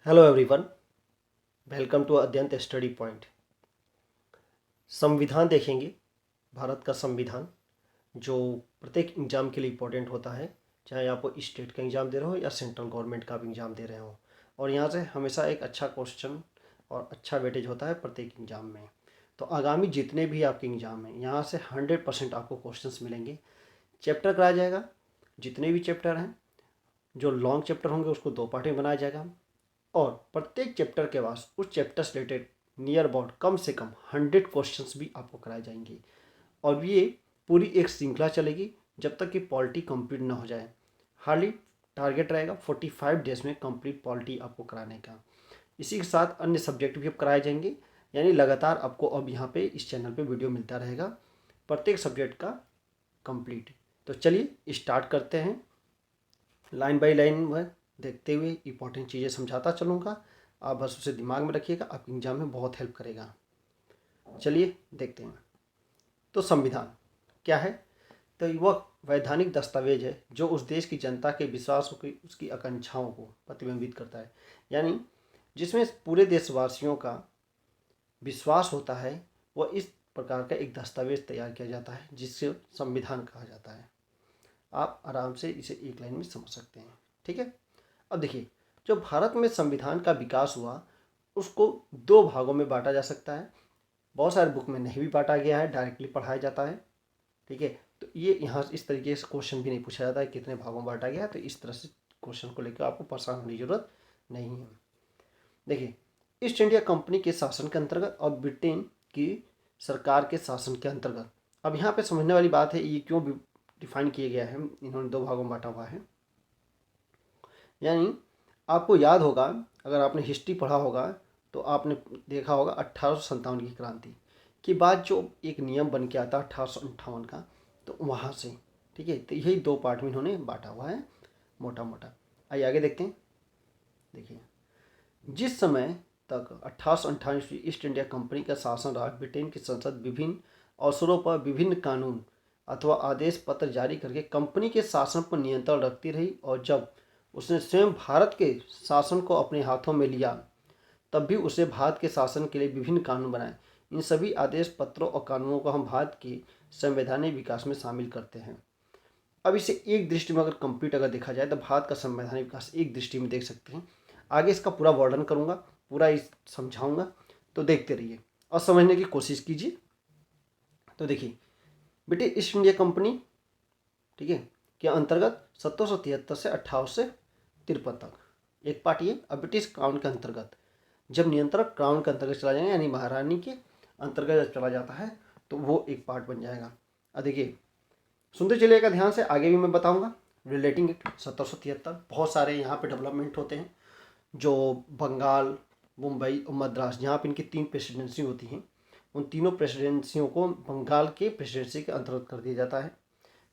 Hello everyone, welcome to Adhyant study point. संविधान देखेंगे। भारत का संविधान जो प्रत्येक एग्ज़ाम के लिए इम्पोर्टेंट होता है, चाहे आप स्टेट का एग्ज़ाम दे रहे हो या सेंट्रल गवर्नमेंट का भी एग्ज़ाम दे रहे हो। और यहाँ से हमेशा एक अच्छा क्वेश्चन और अच्छा वेटेज होता है प्रत्येक एग्ज़ाम में। तो आगामी जितने भी आपके एग्ज़ाम हैं, यहाँ से 100% आपको क्वेश्चंस मिलेंगे। चैप्टर कराया जाएगा, जितने भी चैप्टर हैं, जो लॉन्ग चैप्टर होंगे उसको 2 पार्ट में बनाया जाएगा। और प्रत्येक चैप्टर के बाद उस चैप्टर से रिलेटेड नियर अबाउट कम से कम 100 क्वेश्चंस भी आपको कराए जाएंगे। और ये पूरी एक श्रृंखला चलेगी जब तक कि पॉलिटी कंप्लीट ना हो जाए। हार्डली टारगेट रहेगा 45 डेज में कंप्लीट पॉलिटी आपको कराने का। इसी के साथ अन्य सब्जेक्ट भी अब कराए जाएंगे, यानी लगातार आपको अब यहाँ पे इस चैनल पे वीडियो मिलता रहेगा प्रत्येक सब्जेक्ट का कंप्लीट। तो चलिए स्टार्ट करते हैं। लाइन बाय लाइन में देखते हुए इंपॉर्टेंट चीज़ें समझाता चलूँगा, आप बस उसे दिमाग में रखिएगा, आपके एग्जाम में बहुत हेल्प करेगा। चलिए देखते हैं। तो संविधान क्या है? तो वह वैधानिक दस्तावेज है जो उस देश की जनता के विश्वासों की, उसकी आकांक्षाओं को प्रतिबिंबित करता है। यानी जिसमें पूरे देशवासियों का विश्वास होता है, वह इस प्रकार का एक दस्तावेज तैयार किया जाता है जिससे संविधान कहा जाता है। आप आराम से इसे एक लाइन में समझ सकते हैं। ठीक है, अब देखिए, जो भारत में संविधान का विकास हुआ उसको 2 भागों में बांटा जा सकता है। बहुत सारे बुक में नहीं भी बांटा गया है, डायरेक्टली पढ़ाया जाता है। ठीक है, तो ये यहाँ इस तरीके से क्वेश्चन भी नहीं पूछा जाता है कितने भागों में बांटा गया है, तो इस तरह से क्वेश्चन को लेकर आपको परेशान होने की जरूरत नहीं है। देखिए, ईस्ट इंडिया कंपनी के शासन के अंतर्गत और ब्रिटेन की सरकार के शासन के अंतर्गत। अब यहाँ पे समझने वाली बात है ये क्यों डिफाइन किया गया है, इन्होंने 2 भागों में बांटा हुआ है। यानी आपको याद होगा, अगर आपने हिस्ट्री पढ़ा होगा तो आपने देखा होगा 1857 की क्रांति के बाद जो एक नियम बन के आता 1858 का, तो वहाँ से, ठीक है, तो यही 2 पार्ट में इन्होंने बांटा हुआ है मोटा मोटा। आइए आगे देखते हैं। देखिए, जिस समय तक 1858 ईस्ट इंडिया कंपनी का शासन रहा, ब्रिटेन की संसद विभिन्न अवसरों पर विभिन्न कानून अथवा आदेश पत्र जारी करके कंपनी के शासन पर नियंत्रण रखती रही। और जब उसने स्वयं भारत के शासन को अपने हाथों में लिया, तब भी उसे भारत के शासन के लिए विभिन्न कानून बनाए। इन सभी आदेश पत्रों और कानूनों को हम भारत के संवैधानिक विकास में शामिल करते हैं। अब इसे एक दृष्टि में अगर कंप्लीट अगर देखा जाए तो भारत का संवैधानिक विकास एक दृष्टि में देख सकते हैं। आगे इसका पूरा वर्णन करूँगा, पूरा इस समझाऊँगा, तो देखते रहिए और समझने की कोशिश कीजिए। तो देखिए, ब्रिटिश ईस्ट इंडिया कंपनी, ठीक है, के अंतर्गत 1773 से 1853 तक एक पार्ट ये। अब ब्रिटिश क्राउन के अंतर्गत जब नियंत्रण क्राउन के अंतर्गत चला जाएगा, यानी महारानी के अंतर्गत चला जाता है, तो वो एक पार्ट बन जाएगा। अब देखिए, सुनते चलिएगा ध्यान से, आगे भी मैं बताऊंगा। रिलेटिंग एक्ट 1773, बहुत सारे यहाँ पे डेवलपमेंट होते हैं। जो बंगाल, मुंबई और मद्रास, जहाँ पे इनकी 3 प्रेसिडेंसी होती हैं, उन तीनों प्रेसिडेंसियों को बंगाल के प्रेसिडेंसी के अंतर्गत कर दिया जाता है।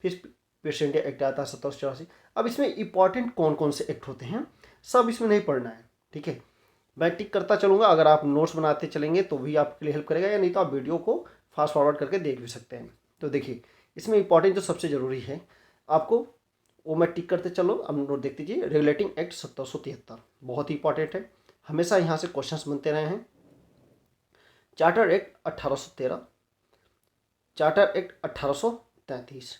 फिर पेश इंडिया एक्ट आता है 1784। अब इसमें इंपॉर्टेंट कौन कौन से एक्ट होते हैं सब इसमें नहीं पढ़ना है, ठीक है, मैं टिक करता चलूँगा। अगर आप नोट्स बनाते चलेंगे तो भी आपके लिए हेल्प करेगा, या नहीं तो आप वीडियो को फास्ट फॉरवर्ड करके देख भी सकते हैं। तो देखिए, इसमें इंपॉर्टेंट जो सबसे ज़रूरी है आपको, वो मैं टिक करते चलो। अब नोट देख लीजिए। रेगुलेटिंग एक्ट 1773 बहुत ही इंपॉर्टेंट है, हमेशा यहाँ से क्वेश्चंस बनते रहे हैं। चार्टर एक्ट 1813, चार्टर एक्ट 1833,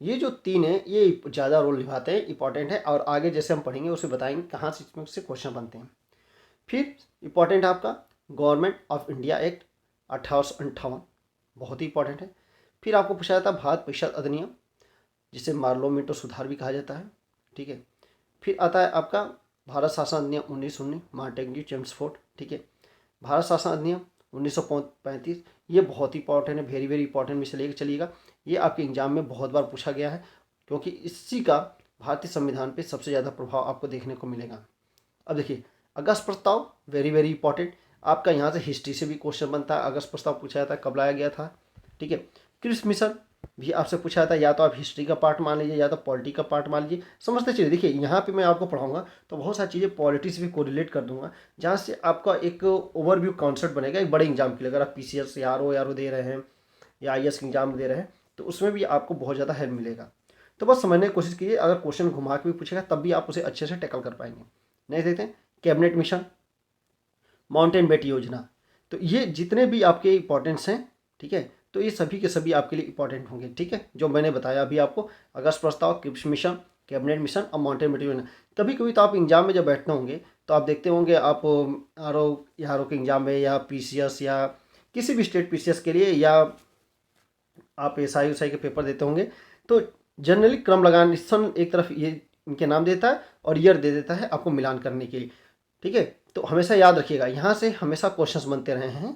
ये जो 3 है ये ज़्यादा रोल निभाते हैं, इंपॉर्टेंट है। और आगे जैसे हम पढ़ेंगे उसे बताएंगे कहाँ से इसमें से क्वेश्चन बनते हैं। फिर इंपॉर्टेंट है आपका गवर्नमेंट ऑफ इंडिया एक्ट 1858, बहुत ही इंपॉर्टेंट है। फिर आपको पूछा जाता है भारत परिषद अधिनियम, जिसे मार्लोमेंटो सुधार भी कहा जाता है, ठीक है। फिर आता है आपका भारत शासन अधिनियम 1919, मार्टेग्यू चेम्सफोर्ड, ठीक है। भारत शासन अधिनियम 1935, ये बहुत ही इंपॉर्टेंट है, वेरी वेरी इंपॉर्टेंट में से लेकर चलिएगा। ये आपके एग्जाम में बहुत बार पूछा गया है, क्योंकि इसी का भारतीय संविधान पे सबसे ज़्यादा प्रभाव आपको देखने को मिलेगा। अब देखिए, अगस्त प्रस्ताव वेरी वेरी इंपॉर्टेंट, आपका यहाँ से हिस्ट्री से भी क्वेश्चन बनता है। अगस्त प्रस्ताव पूछा जाता है कब लाया गया था, ठीक है। क्रिप्स मिशन भी आपसे पूछा जाता है, या तो आप हिस्ट्री का पार्ट मान लीजिए या तो पॉलिटी का पार्ट मान लीजिए। समझते चलिए, देखिए यहाँ पे मैं आपको पढ़ाऊंगा तो बहुत सारी चीज़ें पॉलिटिक्स भी कोरिलेट कर दूंगा, जहाँ से आपका एक ओवरव्यू कॉन्सेप्ट बनेगा एक बड़े एग्जाम के लिए। अगर आप PCS या RO दे रहे हैं या IAS एग्जाम दे रहे हैं, तो उसमें भी आपको बहुत ज़्यादा हेल्प मिलेगा। तो बस समझने की कोशिश कीजिए, अगर क्वेश्चन घुमा के भी पूछेगा तब भी आप उसे अच्छे से टैकल कर पाएंगे। नहीं देखते हैं कैबिनेट मिशन, माउंटेन बेटी योजना। तो ये जितने भी आपके इंपॉर्टेंट्स हैं, ठीक है, तो ये सभी के सभी आपके लिए इंपॉर्टेंट होंगे, ठीक है, जो मैंने बताया अभी आपको। अगस्त प्रस्ताव, क्रिप्स मिशन, कैबिनेट मिशन और माउंटेन बेटी योजना। कभी कभी तो आप एग्जाम में जब बैठते होंगे तो आप देखते होंगे, आप आर ओ के एग्जाम में या पीसीएस या किसी भी स्टेट पीसीएस के लिए, या आप एसआई के पेपर देते होंगे, तो जनरली क्रम लगान सन एक तरफ ये इनके नाम देता है और ईयर दे देता है आपको मिलान करने के लिए, ठीक है। तो हमेशा याद रखिएगा, यहाँ से हमेशा क्वेश्चंस बनते रहे हैं।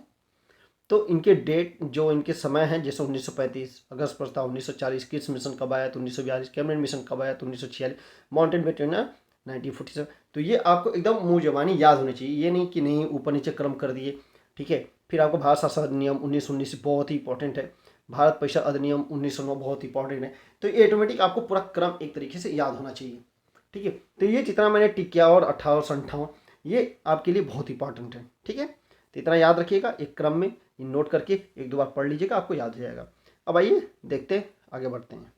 तो इनके डेट जो इनके समय हैं, जैसे 1935 अगस्त प्रस्ताव, 1940 क्रिप्स मिशन कब आया तो 1942, कैबिनेट मिशन कब आया तो 1946, माउंटेन बेटी योजना 1947। तो ये आपको एकदम मुँह जबानी याद होनी चाहिए, ये नहीं कि नहीं ऊपर नीचे क्रम कर दिए, ठीक है। फिर आपको भारत शासन अधिनियम 1919 बहुत ही इंपॉर्टेंट है, भारत परिषद अधिनियम 1909 बहुत इंपॉर्टेंट है। तो ये ऑटोमेटिक आपको पूरा क्रम एक तरीके से याद होना चाहिए, ठीक है। तो ये जितना मैंने टिक किया और 1858 ये आपके लिए बहुत इंपॉर्टेंट है, ठीक है। तो इतना याद रखिएगा, एक क्रम में नोट करके एक दो बार पढ़ लीजिएगा, आपको याद हो जाएगा। अब आइए देखते हैं, आगे बढ़ते हैं।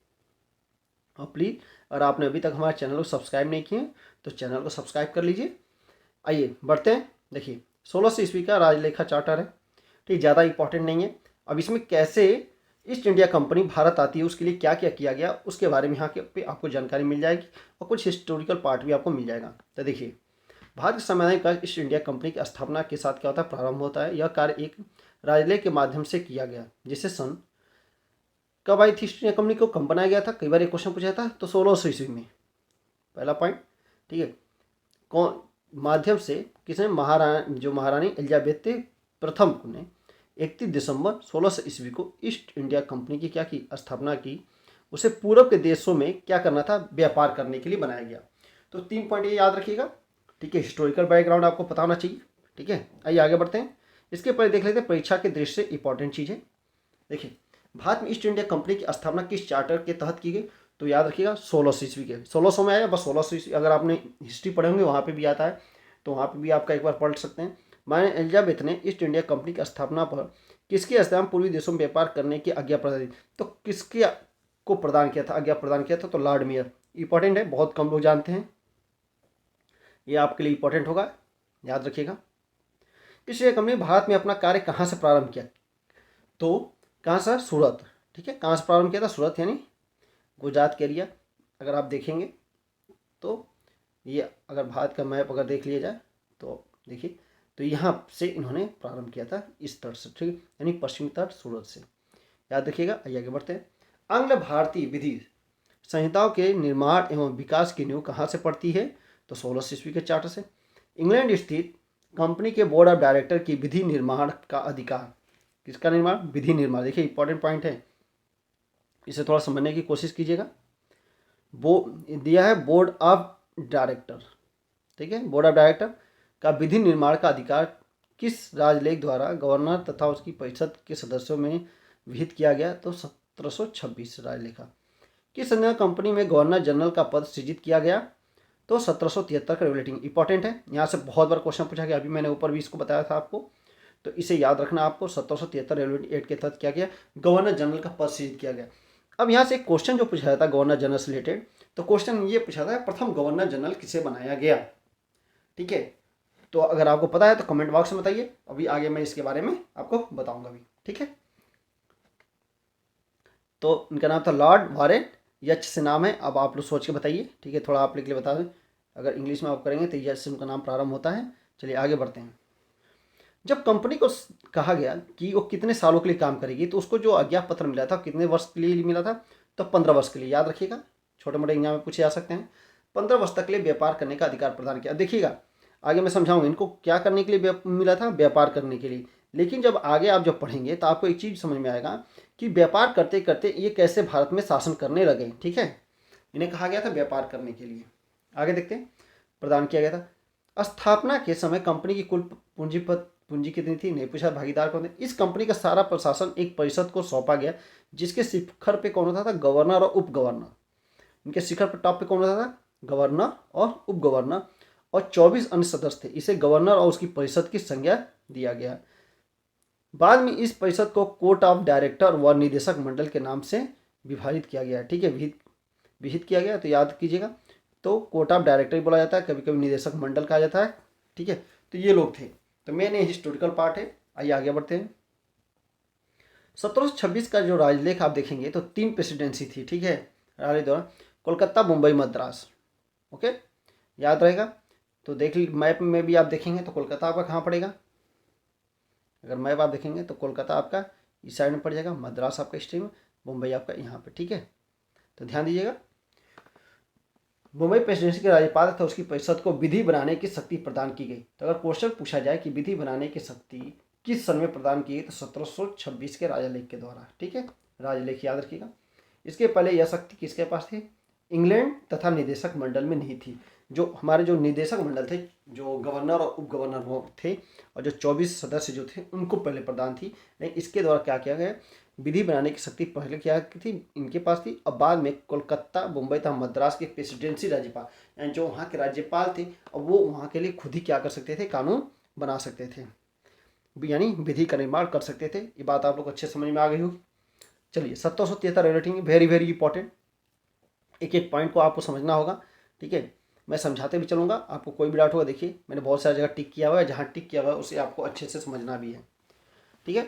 और प्लीज़ अगर आपने अभी तक हमारे चैनल को सब्सक्राइब नहीं किए तो चैनल को सब्सक्राइब कर लीजिए। आइए बढ़ते हैं। देखिए 1600 ईस्वी का राजलेखा चार्टर है, ठीक, ज़्यादा इंपॉर्टेंट नहीं है। अब इसमें कैसे ईस्ट इंडिया कंपनी भारत आती है, उसके लिए क्या क्या किया गया, उसके बारे में यहाँ के पे आपको जानकारी मिल जाएगी और कुछ हिस्टोरिकल पार्ट भी आपको मिल जाएगा। तो देखिए भारत संवैधानिक कार्य ईस्ट इंडिया कंपनी की स्थापना के साथ क्या होता है, प्रारंभ होता है। यह कार्य एक राजलेख के माध्यम से किया गया, जिसे सन कब आई थी ईस्ट इंडिया कंपनी को, कब बनाया गया था, कई बार एक क्वेश्चन पूछा था, तो 1600 ईस्वी में, पहला पॉइंट, ठीक है। कौन माध्यम से, किसने, महारानी एलिजाबेथ प्रथम ने 31 दिसंबर 1600 ईस्वी को ईस्ट इंडिया कंपनी की क्या की, स्थापना की। उसे पूर्व के देशों में क्या करना था, व्यापार करने के लिए बनाया गया। तो 3 पॉइंट ये याद रखिएगा, ठीक है। हिस्टोरिकल बैकग्राउंड आपको पता होना चाहिए, ठीक है। आइए आगे बढ़ते हैं। इसके पहले देख लेते हैं परीक्षा के दृष्टि से इंपॉर्टेंट चीज़ें। देखिए भारत में ईस्ट इंडिया कंपनी की स्थापना किस चार्टर के तहत की गई, तो याद रखिएगा 1600 ईस्वी के, 1600 में आया, बस 1600 ईस्वी, अगर आपने हिस्ट्री पढ़े होंगे वहाँ पे भी आता है, तो वहाँ पे भी आपका एक बार पढ़ सकते हैं। महारानी एलिजाबेथ ने ईस्ट इंडिया कंपनी की स्थापना पर किसके स्थान पूर्वी देशों में व्यापार करने की आज्ञा प्रदान की, तो किसके को प्रदान किया था, आज्ञा प्रदान किया था, तो लॉर्ड मेयर। इंपॉर्टेंट है, बहुत कम लोग जानते हैं, ये आपके लिए इंपॉर्टेंट होगा, याद रखिएगा। ईस्ट इंडिया कंपनी भारत में अपना कार्य कहाँ से प्रारंभ किया, तो कहाँ से, सूरत, ठीक है। कहाँ से प्रारंभ किया था, सूरत यानी गुजरात के एरिया। अगर आप देखेंगे तो ये अगर भारत का मैप अगर देख लिया जाए तो देखिए, तो यहाँ से इन्होंने प्रारंभ किया था इस तट से, ठीक है, यानी पश्चिमी तट सूरत से, याद रखिएगा। आइए आगे बढ़ते हैं। आंग्ल भारतीय विधि संहिताओं के निर्माण एवं विकास की नींव कहाँ से पड़ती है, तो 1600 ईस्वी के चार्टर से। इंग्लैंड स्थित कंपनी के बोर्ड ऑफ डायरेक्टर की विधि निर्माण का अधिकार, किसका निर्माण, विधि निर्माण। देखिए इंपॉर्टेंट पॉइंट है, इसे थोड़ा समझने की कोशिश कीजिएगा। दिया है बोर्ड ऑफ डायरेक्टर, ठीक है, बोर्ड ऑफ डायरेक्टर का विधि निर्माण का अधिकार किस राजलेख द्वारा गवर्नर तथा उसकी परिषद के सदस्यों में विहित किया गया, तो 1726 राजलेखा। किस अन्य कंपनी में गवर्नर जनरल का पद सृजित किया गया, तो 1773 का रेगुलेटिंग। इंपॉर्टेंट है, यहाँ से बहुत बार क्वेश्चन पूछा गया, अभी मैंने ऊपर भी इसको बताया था आपको, तो इसे याद रखना आपको। 1773 रेगुलेटिंग एक्ट के तहत क्या गया, गवर्नर जनरल का पद सृजित किया गया। अब यहाँ से एक क्वेश्चन जो पूछा जाता है गवर्नर जनरल से रिलेटेड, तो क्वेश्चन ये पूछा था प्रथम गवर्नर जनरल किसे बनाया गया, ठीक है। तो अगर आपको पता है तो कमेंट बॉक्स में बताइए, अभी आगे मैं इसके बारे में आपको बताऊंगा भी, ठीक है। तो इनका नाम था लॉर्ड वारेन, यच से नाम है, अब आप लोग सोच के बताइए, ठीक है, थोड़ा आप लिख के बता दें, अगर इंग्लिश में आप करेंगे तो यच से उनका नाम प्रारंभ होता है। चलिए आगे बढ़ते हैं। जब कंपनी को कहा गया कि वो कितने सालों के लिए काम करेगी, तो उसको जो आज्ञा पत्र मिला था कितने वर्ष के लिए मिला था, तो 15 वर्ष के लिए, याद रखिएगा, छोटे मोटे एग्जाम में पूछे जा सकते हैं। 15 वर्ष तक के लिए व्यापार करने का अधिकार प्रदान किया। देखिएगा आगे मैं समझाऊंगा इनको क्या करने के लिए मिला था, व्यापार करने के लिए। लेकिन जब आगे आप जब पढ़ेंगे तो आपको एक चीज़ समझ में आएगा कि व्यापार करते करते ये कैसे भारत में शासन करने लगे, ठीक है। इन्हें कहा गया था व्यापार करने के लिए। आगे देखते हैं, प्रदान किया गया था। स्थापना के समय कंपनी की कुल पूंजी कितनी थी, नहीं पूछा, भागीदार कौन थे। इस कंपनी का सारा प्रशासन एक परिषद को सौंपा गया, जिसके शिखर पे कौन होता था, गवर्नर और उप गवर्नर। इनके शिखर पर टॉप पे कौन होता था, गवर्नर और उप गवर्नर, और 24 अन्य सदस्य थे। इसे गवर्नर और उसकी परिषद की संज्ञा दिया गया। बाद में इस परिषद को कोर्ट ऑफ डायरेक्टर व निदेशक मंडल के नाम से विभाजित किया गया, ठीक है, विहित किया गया, तो याद कीजिएगा। तो कोर्ट ऑफ डायरेक्टर बोला जाता है, कभी कभी निदेशक मंडल कहा जाता है, ठीक है। तो ये लोग थे, तो मेन ये हिस्टोरिकल पार्ट है। आइए आगे बढ़ते हैं। 1726 का जो राजलेख आप देखेंगे तो 3 प्रेसिडेंसी थी, ठीक है, राजलेख दौरान, कोलकाता, मुंबई, मद्रास। ओके, याद रहेगा। तो देख मैप में भी आप देखेंगे तो कोलकाता आपका कहाँ पड़ेगा, अगर मैप आप देखेंगे तो कोलकाता आपका इस साइड में पड़ जाएगा, मद्रास आपका स्टेट में, मुंबई आपका यहाँ पे, ठीक है। तो ध्यान दीजिएगा, मुंबई प्रेसिडेंसी के राज्यपाल था, उसकी परिषद को विधि बनाने की शक्ति प्रदान की गई। तो अगर क्वेश्चन पूछा जाए कि विधि बनाने की शक्ति किस सन में प्रदान की गई, तो 1726 के राजलेख के द्वारा, ठीक है, राजलेख याद रखिएगा। इसके पहले यह शक्ति किसके पास थी, इंग्लैंड तथा निदेशक मंडल में नहीं थी। जो हमारे जो निदेशक मंडल थे, जो गवर्नर और उप गवर्नर थे, और जो 24 सदस्य जो थे, उनको पहले प्रदान थी। लेकिन इसके द्वारा क्या किया गया, विधि बनाने की शक्ति पहले क्या थी, इनके पास थी। अब बाद में कोलकाता, मुंबई तथा मद्रास के प्रेसिडेंसी राज्यपाल, यानी जो वहाँ के राज्यपाल थे, और वो वहाँ के लिए खुद ही क्या कर सकते थे, कानून बना सकते थे, यानी विधि का निर्माण कर सकते थे। ये बात आप लोग अच्छे समझ में आ गई होगी। चलिए 1773 रेटिंग, वेरी वेरी इंपॉर्टेंट, एक एक पॉइंट को आपको समझना होगा, ठीक है। मैं समझाते भी चलूँगा, आपको कोई भी डाउट होगा, देखिए मैंने बहुत सारी जगह टिक किया हुआ है, जहाँ टिक किया हुआ है उसे आपको अच्छे से समझना भी है, ठीक है।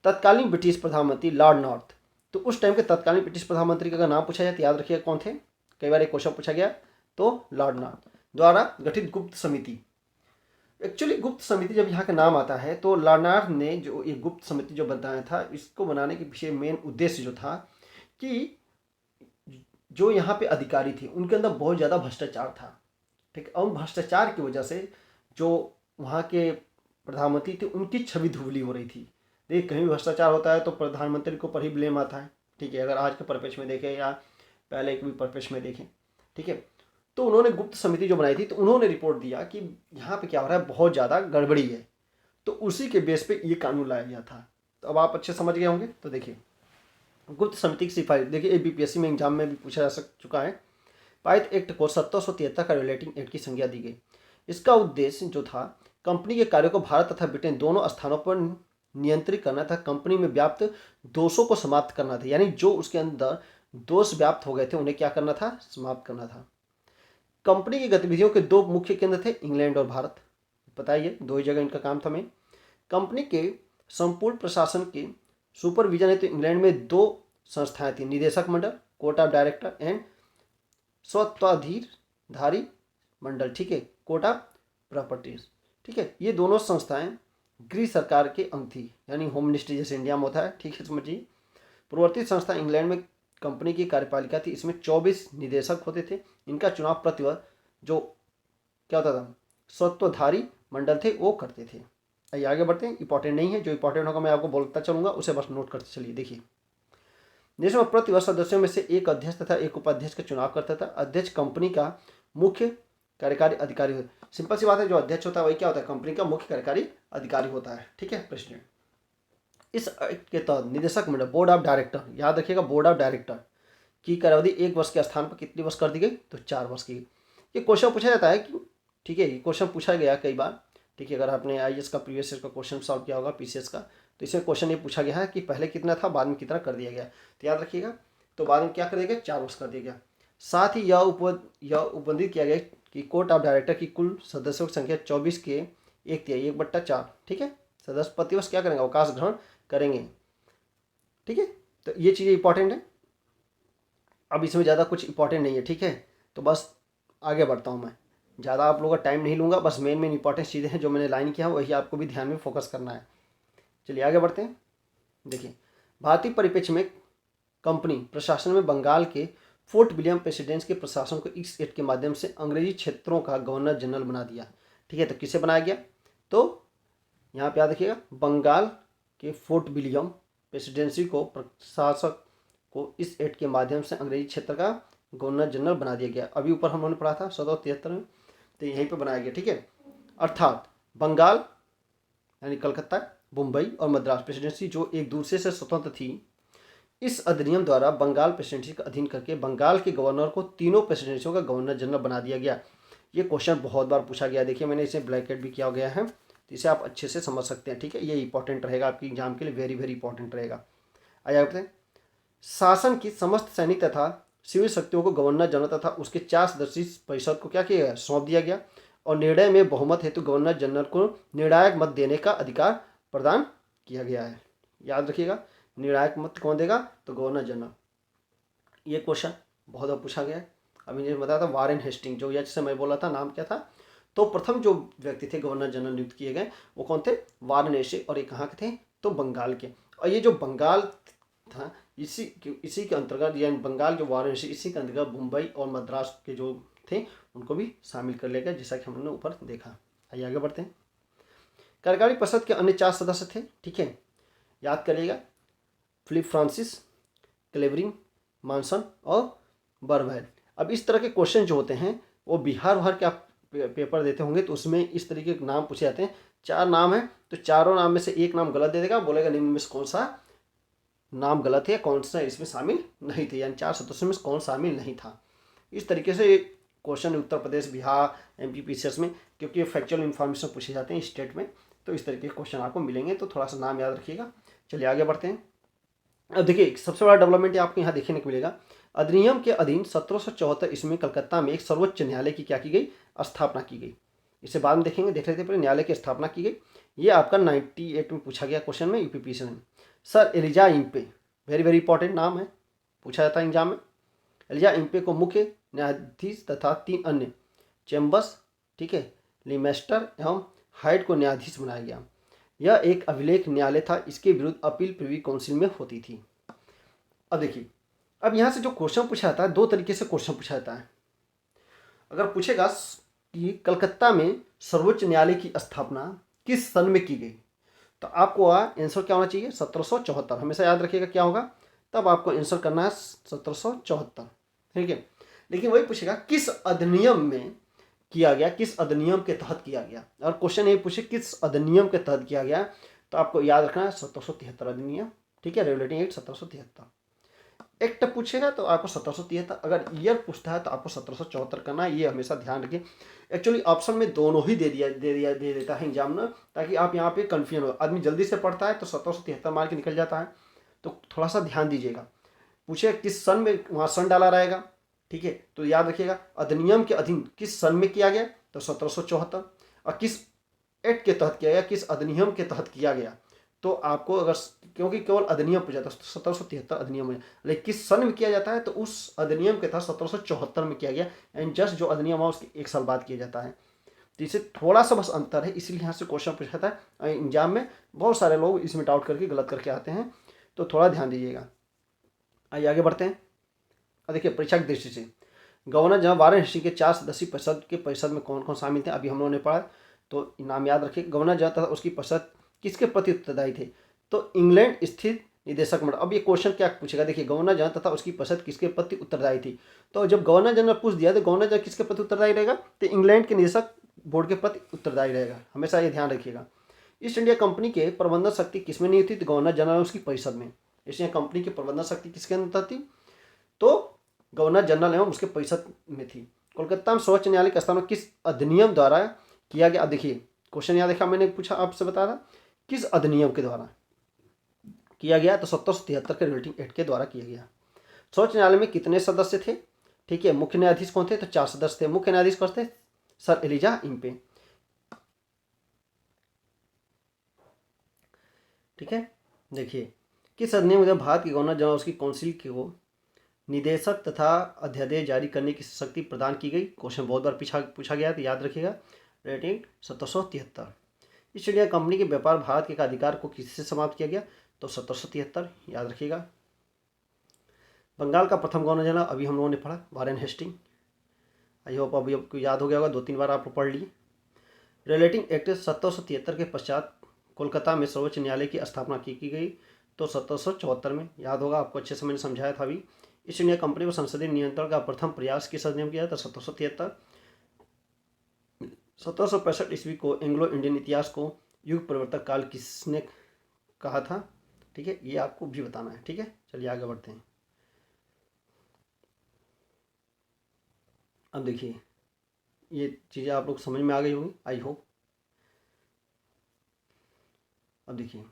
तत्कालीन ब्रिटिश प्रधानमंत्री लॉर्ड नॉर्थ, तो उस टाइम के तत्कालीन ब्रिटिश प्रधानमंत्री का अगर नाम पूछा जाए तो याद रखिएगा कौन थे, कई बार एक क्वेश्चन पूछा गया, तो लॉर्ड नॉर्थ द्वारा गठित गुप्त समिति। एक्चुअली गुप्त समिति जब यहाँ का नाम आता है तो लॉर्ड नॉर्थ ने जो ये गुप्त समिति जो बनाया था, इसको बनाने के पीछे मेन उद्देश्य जो था कि जो यहाँ पे अधिकारी थे उनके अंदर बहुत ज़्यादा भ्रष्टाचार था, ठीक है। और भ्रष्टाचार की वजह से जो वहाँ के प्रधानमंत्री थे उनकी छवि धुबली हो रही थी। देखिए कहीं भी भ्रष्टाचार होता है तो प्रधानमंत्री को पर ही ब्लेम आता है, ठीक है, अगर आज के परिप्रेक्ष्य में देखें या पहले के भी परिप्रेक्ष्य में देखें, ठीक है। तो उन्होंने गुप्त समिति जो बनाई थी, तो उन्होंने रिपोर्ट दिया कि यहाँ पे क्या हो रहा है, बहुत ज़्यादा गड़बड़ी है। तो उसी के बेस पे ये कानून लाया गया था। तो अब आप अच्छे समझ गए होंगे। तो देखिए गुप्त समिति की सिफारिश, देखिए ABPSC में एग्जाम में भी पूछा जा चुका है। पारित एक्ट को 1773 का रेगुलेटिंग एक्ट की संज्ञा दी गई। इसका उद्देश्य जो था, कंपनी के कार्यों को भारत तथा ब्रिटेन दोनों स्थानों पर नियंत्रित करना था, कंपनी में व्याप्त दोषों को समाप्त करना था, यानी जो उसके अंदर दोष व्याप्त हो गए थे उन्हें क्या करना था, समाप्त करना था। कंपनी की गतिविधियों के 2 मुख्य केंद्र थे, इंग्लैंड और भारत, बताइए 2 ही जगह इनका काम था। में कंपनी के संपूर्ण प्रशासन के सुपरविजन है तो इंग्लैंड में 2 संस्थाएं थी, निदेशक मंडल, कोर्ट ऑफ डायरेक्टर एंड स्वत्वाधीनधारी मंडल, ठीक है, कोर्ट ऑफ प्रॉपर्टीज, ठीक है। ये दोनों संस्थाएं गृह सरकार के अंग थी, यानी होम मिनिस्ट्री जैसे इंडिया में होता है, ठीक है, समझिए। पूर्ववर्ती संस्था इंग्लैंड में कंपनी की कार्यपालिका थी, इसमें 24 निदेशक होते थे। इनका चुनाव प्रतिवर्ष जो क्या होता था, स्वत्वधारी मंडल थे वो करते थे। आइए आगे बढ़ते हैं, इंपॉर्टेंट नहीं है, जो इंपॉर्टेंट होगा मैं आपको बोलता चलूंगा, उसे बस नोट करते चलिए। देखिए देश में प्रतिवर्ष सदस्यों में से एक अध्यक्ष तथा एक उपाध्यक्ष का चुनाव करता था। अध्यक्ष कंपनी का मुख्य कार्यकारी अधिकारी होता है। सिंपल सी बात है, जो अध्यक्ष होता है वही क्या होता है, कंपनी का मुख्य कार्यकारी अधिकारी होता है, ठीक है, प्रेसिडेंट। इस एक्ट के तहत निदेशक मंडल, बोर्ड ऑफ डायरेक्टर, याद रखिएगा, बोर्ड ऑफ डायरेक्टर की कालावधि 1 वर्ष के स्थान पर कितनी वर्ष कर दी गई, तो 4 वर्ष की। ये क्वेश्चन पूछा जाता है कि, ठीक है, ये क्वेश्चन पूछा गया कई बार, ठीक है, अगर आपने IAS का प्रीवियस ईयर का क्वेश्चन सॉल्व किया होगा, PCS का, तो इसमें क्वेश्चन ये पूछा गया है कि पहले कितना था, बाद में कितना कर दिया गया। तो याद रखिएगा, तो बाद में क्या कर दिया गया, 4 वर्ष कर दिया गया। साथ ही यह उपबंधित किया गया कि कोर्ट ऑफ डायरेक्टर की कुल सदस्यों की संख्या 24 के 1/3, 1/4, ठीक है, सदस्य प्रतिवर्ष क्या करेंगे, अवकाश ग्रहण करेंगे, ठीक है। तो ये चीज़ें इंपॉर्टेंट है। अब इसमें ज़्यादा कुछ इंपॉर्टेंट नहीं है, ठीक है, तो बस आगे बढ़ता हूँ मैं, ज़्यादा आप लोगों का टाइम नहीं लूँगा, बस मेन इंपॉर्टेंट चीज़ें हैं जो मैंने लाइन किया वही आपको भी ध्यान में फोकस करना है। चलिए आगे बढ़ते हैं। देखिए भारतीय परिप्रेक्ष्य में कंपनी प्रशासन में बंगाल के फोर्ट विलियम प्रेसिडेंसी के प्रशासन को इस एक्ट के माध्यम से अंग्रेजी क्षेत्रों का गवर्नर जनरल बना दिया, ठीक है। तो किसे बनाया गया, तो यहाँ पे याद रखिएगा, बंगाल के फोर्ट विलियम प्रेसिडेंसी को प्रशासक को इस एक्ट के माध्यम से अंग्रेजी क्षेत्र का गवर्नर जनरल बना दिया गया। अभी ऊपर हम लोगों ने पढ़ा था 1773 में, तो यहीं पे बनाया गया, ठीक है। अर्थात बंगाल यानी कलकत्ता, मुंबई और मद्रास प्रेसिडेंसी जो एक दूसरे से स्वतंत्र थी, इस अधिनियम द्वारा बंगाल प्रेसिडेंसी का अधीन करके बंगाल के गवर्नर को तीनों प्रेसिडेंसियों का गवर्नर जनरल बना दिया गया। ये क्वेश्चन बहुत बार पूछा गया, देखिए मैंने इसे ब्लैकेट भी किया गया है, तो इसे आप अच्छे से समझ सकते हैं, ठीक है। ये इंपॉर्टेंट रहेगा आपकी एग्जाम के लिए, वेरी वेरी इंपॉर्टेंट रहेगा। आइए आप बताएं, शासन की समस्त सैनिक तथा सिविल शक्तियों को गवर्नर जनरल तथा उसके 4 सदस्यीय परिषद को क्या किया गया, सौंप दिया गया। और निर्णय में बहुमत हेतु गवर्नर जनरल को निर्णायक मत देने का अधिकार प्रदान किया गया है। याद रखिएगा, निर्णायक मत कौन देगा? तो गवर्नर जनरल। ये क्वेश्चन बहुत बार पूछा गया है। अभी मुझे बताया था वारेन हेस्टिंग, जो जैसे मैं बोला था नाम क्या था, तो प्रथम जो व्यक्ति थे गवर्नर जनरल नियुक्त किए गए वो कौन थे? Warren Hastings. और ये कहाँ के थे? तो बंगाल के। और ये जो बंगाल था इसी के अंतर्गत, यानी बंगाल जो वाराणसी, इसी के अंतर्गत मुंबई और मद्रास के जो थे उनको भी शामिल कर लिया गया, जैसा कि हम लोगों ने ऊपर देखा। आइए आगे बढ़ते हैं। कार्यकारी परिषद के अन्य 4 सदस्य थे, ठीक है, याद करिएगा, फिलिप फ्रांसिस, क्लेवरिंग, मानसन और बर्वेल। अब इस तरह के क्वेश्चन जो होते हैं वो बिहार भर के आप पेपर देते होंगे तो उसमें इस तरीके के नाम पूछे जाते हैं। 4 नाम है तो चारों नाम में से एक नाम गलत दे देगा, बोलेगा निम्न में से कौन सा नाम गलत है, कौन सा इसमें शामिल नहीं थे, यानी 4 सदस्यों में कौन शामिल नहीं था। इस तरीके से question Uttar Pradesh, Bihar, MP, PCS में, क्योंकि ये फैक्चुअल इन्फॉर्मेशन पूछे जाते हैं स्टेट में, तो इस तरीके के क्वेश्चन आपको मिलेंगे, तो थोड़ा सा नाम याद रखिएगा। चलिए आगे बढ़ते हैं। अब देखिए सबसे बड़ा डेवलपमेंट आपको यहाँ देखने को मिलेगा। अधिनियम के अधीन 1774 ईस्वी में कलकत्ता में एक सर्वोच्च न्यायालय की क्या की गई? स्थापना की गई। इसे बाद में देखेंगे, देख लेते हैं पहले न्यायालय की स्थापना की गई। ये आपका 98 में पूछा गया क्वेश्चन में, यूपीपीएससी में। Sir Elijah Impey, very very important नाम है, पूछा जाता है एग्जाम में। एलिजा इम्पे को मुख्य न्यायाधीश तथा 3 अन्य चैम्बर्स, ठीक है, लिमेस्टर एवं हाइड को न्यायाधीश बनाया गया। यह एक अभिलेख न्यायालय था, इसके विरुद्ध अपील प्रिवी काउंसिल में होती थी। अब देखिए, अब यहाँ से जो क्वेश्चन पूछा जाता है, 2 तरीके से क्वेश्चन पूछा जाता है। अगर पूछेगा कि कलकत्ता में सर्वोच्च न्यायालय की स्थापना किस सन में की गई, तो आपको आंसर क्या होना चाहिए? 1774। हमेशा याद रखिएगा क्या होगा, तब आपको आंसर करना है 1774, ठीक है। लेकिन वही पूछेगा किस अधिनियम में किया गया, किस अधिनियम के तहत किया गया। और क्वेश्चन ये पूछे किस अधिनियम के तहत किया गया, तो आपको याद रखना है 1773 अधिनियम, ठीक है, रेगुलेटिंग एक्ट 1773। एक्ट पूछेगा तो आपको 1773, अगर ईयर पूछता है तो आपको 1774 करना है, ये हमेशा ध्यान रखिए। एक्चुअली ऑप्शन में दोनों ही दे देता है एग्जाम में, ताकि आप यहाँ पे कन्फ्यूजन हो। आदमी जल्दी से पढ़ता है तो 1773 मार के निकल जाता है, तो थोड़ा सा ध्यान दीजिएगा। पूछे किस सन में, वहाँ सन डाला रहेगा, ठीक है, तो याद रखिएगा अधिनियम के अधीन किस सन में किया गया, तो 1774। और किस एक्ट के तहत किया गया, किस अधिनियम के तहत किया गया, तो आपको अगर, क्योंकि केवल अधिनियम पूछा जाता है 1773 अधिनियम है, लेकिन किस सन में किया जाता है तो उस अधिनियम के तहत 1774 में किया गया। एंड जस्ट जो अधिनियम है उसके 1 साल बाद किया जाता है, तो इससे थोड़ा सा बस अंतर है, इसीलिए यहाँ से क्वेश्चन पूछा जाता है एग्जाम में। बहुत सारे लोग इसमें डाउट करके गलत करके आते हैं, तो थोड़ा ध्यान दीजिएगा। आइए आगे बढ़ते हैं। और देखिए परीक्षा की दृष्टि से गवर्नर जनरल वाराणसी के 4 सदस्यीय परिषद में कौन कौन शामिल थे, अभी हम लोगों ने पढ़ा, तो नाम याद रखिए। गवर्नर जनरल तथा उसकी परिषद किसके प्रति उत्तरदायी थे, तो इंग्लैंड स्थित निदेशक मंडल। अब ये क्वेश्चन क्या पूछेगा, देखिए गवर्नर जनरल तथा उसकी परिषद किसके प्रति उत्तरदायी थी, तो जब गवर्नर जनरल पूछ दिया तो गवर्नर जनरल किसके प्रति उत्तरदायी रहेगा, तो इंग्लैंड के निदेशक बोर्ड के प्रति उत्तरदायी रहेगा, हमेशा ये ध्यान रखिएगा। ईस्ट इंडिया कंपनी के प्रबंधन शक्ति किसमें नहीं थी, तो गवर्नर जनरल उसकी परिषद में। ईस्ट इंडिया कंपनी की प्रबंधन शक्ति किसके अंदर थी, तो गवर्नर जनरल एवं उसके परिषद में थी। कोलकाता में सर्वोच्च न्यायालय का स्थापना किस अधिनियम द्वारा किया गया। अब देखिए क्वेश्चन याद देखा, मैंने पूछा आपसे बता था किस अधिनियम के द्वारा किया गया, तो 1773 के रेगुलेटिंग एक्ट के द्वारा किया गया। सर्वोच्च न्यायालय में कितने सदस्य थे, ठीक है, मुख्य न्यायाधीश कौन थे, तो 4 सदस्य थे। मुख्य न्यायाधीश कौन थे, सर एलिजा इम्पे, ठीक है। देखिए किस अधिनियम में भारत के गवर्नर जनरल उसकी काउंसिल को निदेशक तथा अध्यादेश जारी करने की शक्ति प्रदान की गई। क्वेश्चन बहुत बार पूछा गया, तो याद रखिएगा रेटिंग 1773। ईस्ट इंडिया कंपनी के व्यापार भारत के अधिकार को किससे समाप्त किया गया, तो 1773, याद रखिएगा। बंगाल का प्रथम गवर्नर जनरल अभी हम लोगों ने पढ़ा, वारेन हेस्टिंग। आई होप अभी आपको याद हो गया होगा, 2-3 बार आप पढ़ लिए। रिलेटिंग एक्ट 1773 के पश्चात कोलकाता में सर्वोच्च न्यायालय की स्थापना की गई, तो 1774 में, याद होगा आपको अच्छे से मैंने समझाया था अभी। ईस्ट इंडिया कंपनी पर संसदीय नियंत्रण का प्रथम प्रयास किस अधिनियम किया था, 1773। 1765 ईस्वी को एंग्लो इंडियन इतिहास को युग परिवर्तक काल किसने कहा था, ठीक है, ये आपको भी बताना है, ठीक है। चलिए आगे बढ़ते हैं। अब देखिए ये चीज़ें आप लोग समझ में आ गई होंगी, आई होप। अब देखिए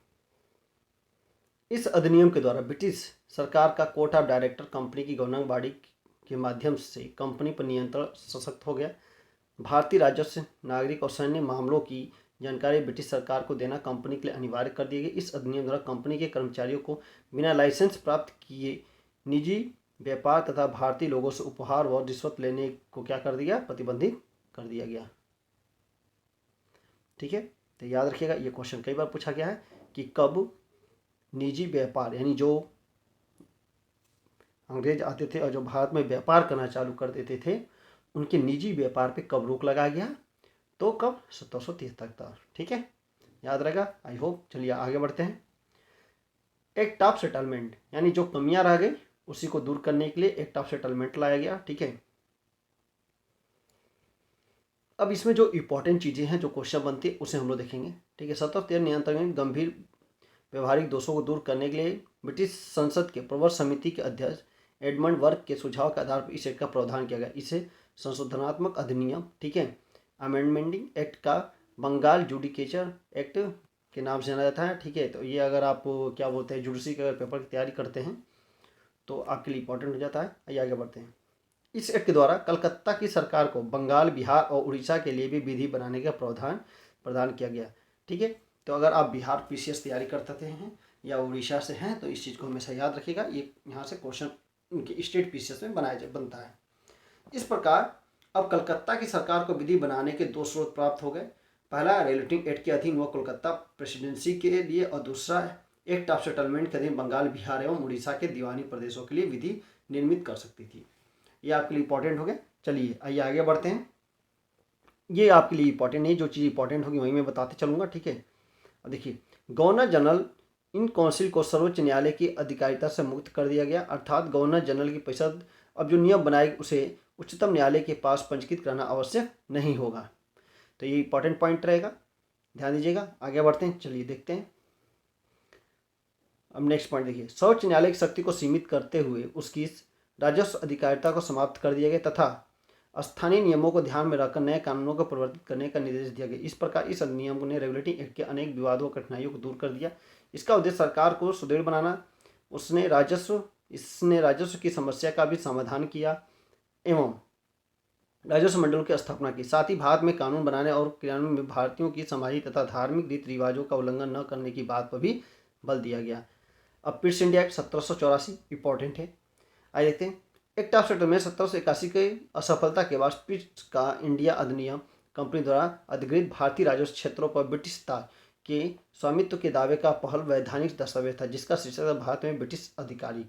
इस अधिनियम के द्वारा ब्रिटिश सरकार का कोर्ट ऑफ डायरेक्टर कंपनी की गवर्निंग बॉडी के माध्यम से कंपनी पर नियंत्रण सशक्त हो गया। भारतीय राजस्व, नागरिक और सैन्य मामलों की जानकारी ब्रिटिश सरकार को देना कंपनी के लिए अनिवार्य कर दिया गया। इस अधिनियम द्वारा कंपनी के कर्मचारियों को बिना लाइसेंस प्राप्त किए निजी व्यापार तथा भारतीय लोगों से उपहार व रिश्वत लेने को क्या कर दिया, प्रतिबंधित कर दिया गया। ठीक है, तो याद रखिएगा, ये क्वेश्चन कई बार पूछा गया है कि कब निजी व्यापार, यानी जो अंग्रेज आते थे और जो भारत में व्यापार करना चालू कर देते थे, उनके निजी व्यापार पे कब रोक लगाया गया, तो कब 1773 तक। ठीक है, याद रहेगा, आई होप। चलिए आगे बढ़ते हैं। एक्ट ऑफ सेटलमेंट, यानी जो कमियां रह गई उसी को दूर करने के लिए एक्ट ऑफ सेटलमेंट लाया गया। ठीक है, अब इसमें जो इंपॉर्टेंट चीज़ें हैं, जो क्वेश्चन बनती है, उसे हम लोग देखेंगे। ठीक है, 1773 नियंत्रण में गंभीर व्यवहारिक दोषों को दूर करने के लिए ब्रिटिश संसद के प्रवर समिति के अध्यक्ष एडमंड वर्क के सुझाव के आधार पर इस एक्ट का प्रावधान किया गया। इसे संशोधनात्मक अधिनियम, ठीक है, अमेंडमेंटिंग एक्ट का बंगाल जुडिकेचर एक्ट के नाम से जाना जाता है। ठीक है, तो ये अगर आप क्या बोलते हैं, जुडिशरी के अगर पेपर की तैयारी करते हैं तो आपके लिए इंपॉर्टेंट हो जाता है। आइए आगे बढ़ते हैं। इस एक्ट के द्वारा कलकत्ता की सरकार को बंगाल, बिहार और उड़ीसा के लिए भी विधि बनाने का प्रावधान प्रदान किया गया। ठीक है, तो अगर आप बिहार पीसीएस तैयारी करते हैं या उड़ीसा से हैं तो इस चीज़ को हमेशा याद रखिएगा, ये यहाँ से क्वेश्चन उनके स्टेट पीसीएस में बनता है। इस प्रकार अब कलकत्ता की सरकार को विधि बनाने के दो स्रोत प्राप्त हो गए। पहला रेगुलेटिंग एक्ट के अधीन वो कोलकाता प्रेसिडेंसी के लिए, और दूसरा एक्ट ऑफ सेटलमेंट के अधीन बंगाल, बिहार एवं उड़ीसा के दीवानी प्रदेशों के लिए विधि निर्मित कर सकती थी। ये आपके लिए इंपॉर्टेंट हो गया। चलिए आइए आगे बढ़ते हैं। ये आपके लिए इंपॉर्टेंट नहीं, जो चीज़ इंपॉर्टेंट होगी वही मैं बताते चलूँगा। ठीक है, अब देखिए, गवर्नर जनरल इन काउंसिल को सर्वोच्च न्यायालय की अधिकारिता से मुक्त कर दिया गया, अर्थात गवर्नर जनरल की परिषद अब जो नियम बनाएगी उसे उच्चतम न्यायालय के पास पंजीकृत करना आवश्यक नहीं होगा। तो ये इंपॉर्टेंट पॉइंट रहेगा, ध्यान दीजिएगा। आगे बढ़ते हैं, चलिए देखते हैं। अब नेक्स्ट पॉइंट देखिए, सर्वोच्च न्यायालय की शक्ति को सीमित करते हुए उसकी राजस्व अधिकारिता को समाप्त कर दिया गया तथा स्थानीय नियमों को ध्यान में रखकर नए कानूनों को परिवर्तित करने का निर्देश दिया गया। इस प्रकार इस अधिनियम ने रेगुलेटिंग एक्ट के अनेक विवादों और कठिनाइयों को दूर कर दिया। इसका उद्देश्य सरकार को सुदृढ़ बनाना, इसने राजस्व की समस्या का भी समाधान किया एवं राजस्व मंडलों की स्थापना की। साथ ही भारत में कानून बनाने और क्रियान्वयन में भारतीयों की सामाजिक तथा धार्मिक रीति रिवाजों का उल्लंघन न करने की बात पर भी बल दिया गया। अब पिट्स इंडिया एक्ट 1784 इंपॉर्टेंट है, आइए देखते हैं। एक्ट ऑफ सेटलमेंट 1781 के असफलता के बाद पिट्स का इंडिया अधिनियम कंपनी द्वारा अधिकृत भारतीय राजस्व क्षेत्रों पर ब्रिटिश ताज के स्वामित्व के दावे का पहल वैधानिक दस्तावेज था, जिसका शीर्षक था भारत में ब्रिटिश अधिकारी,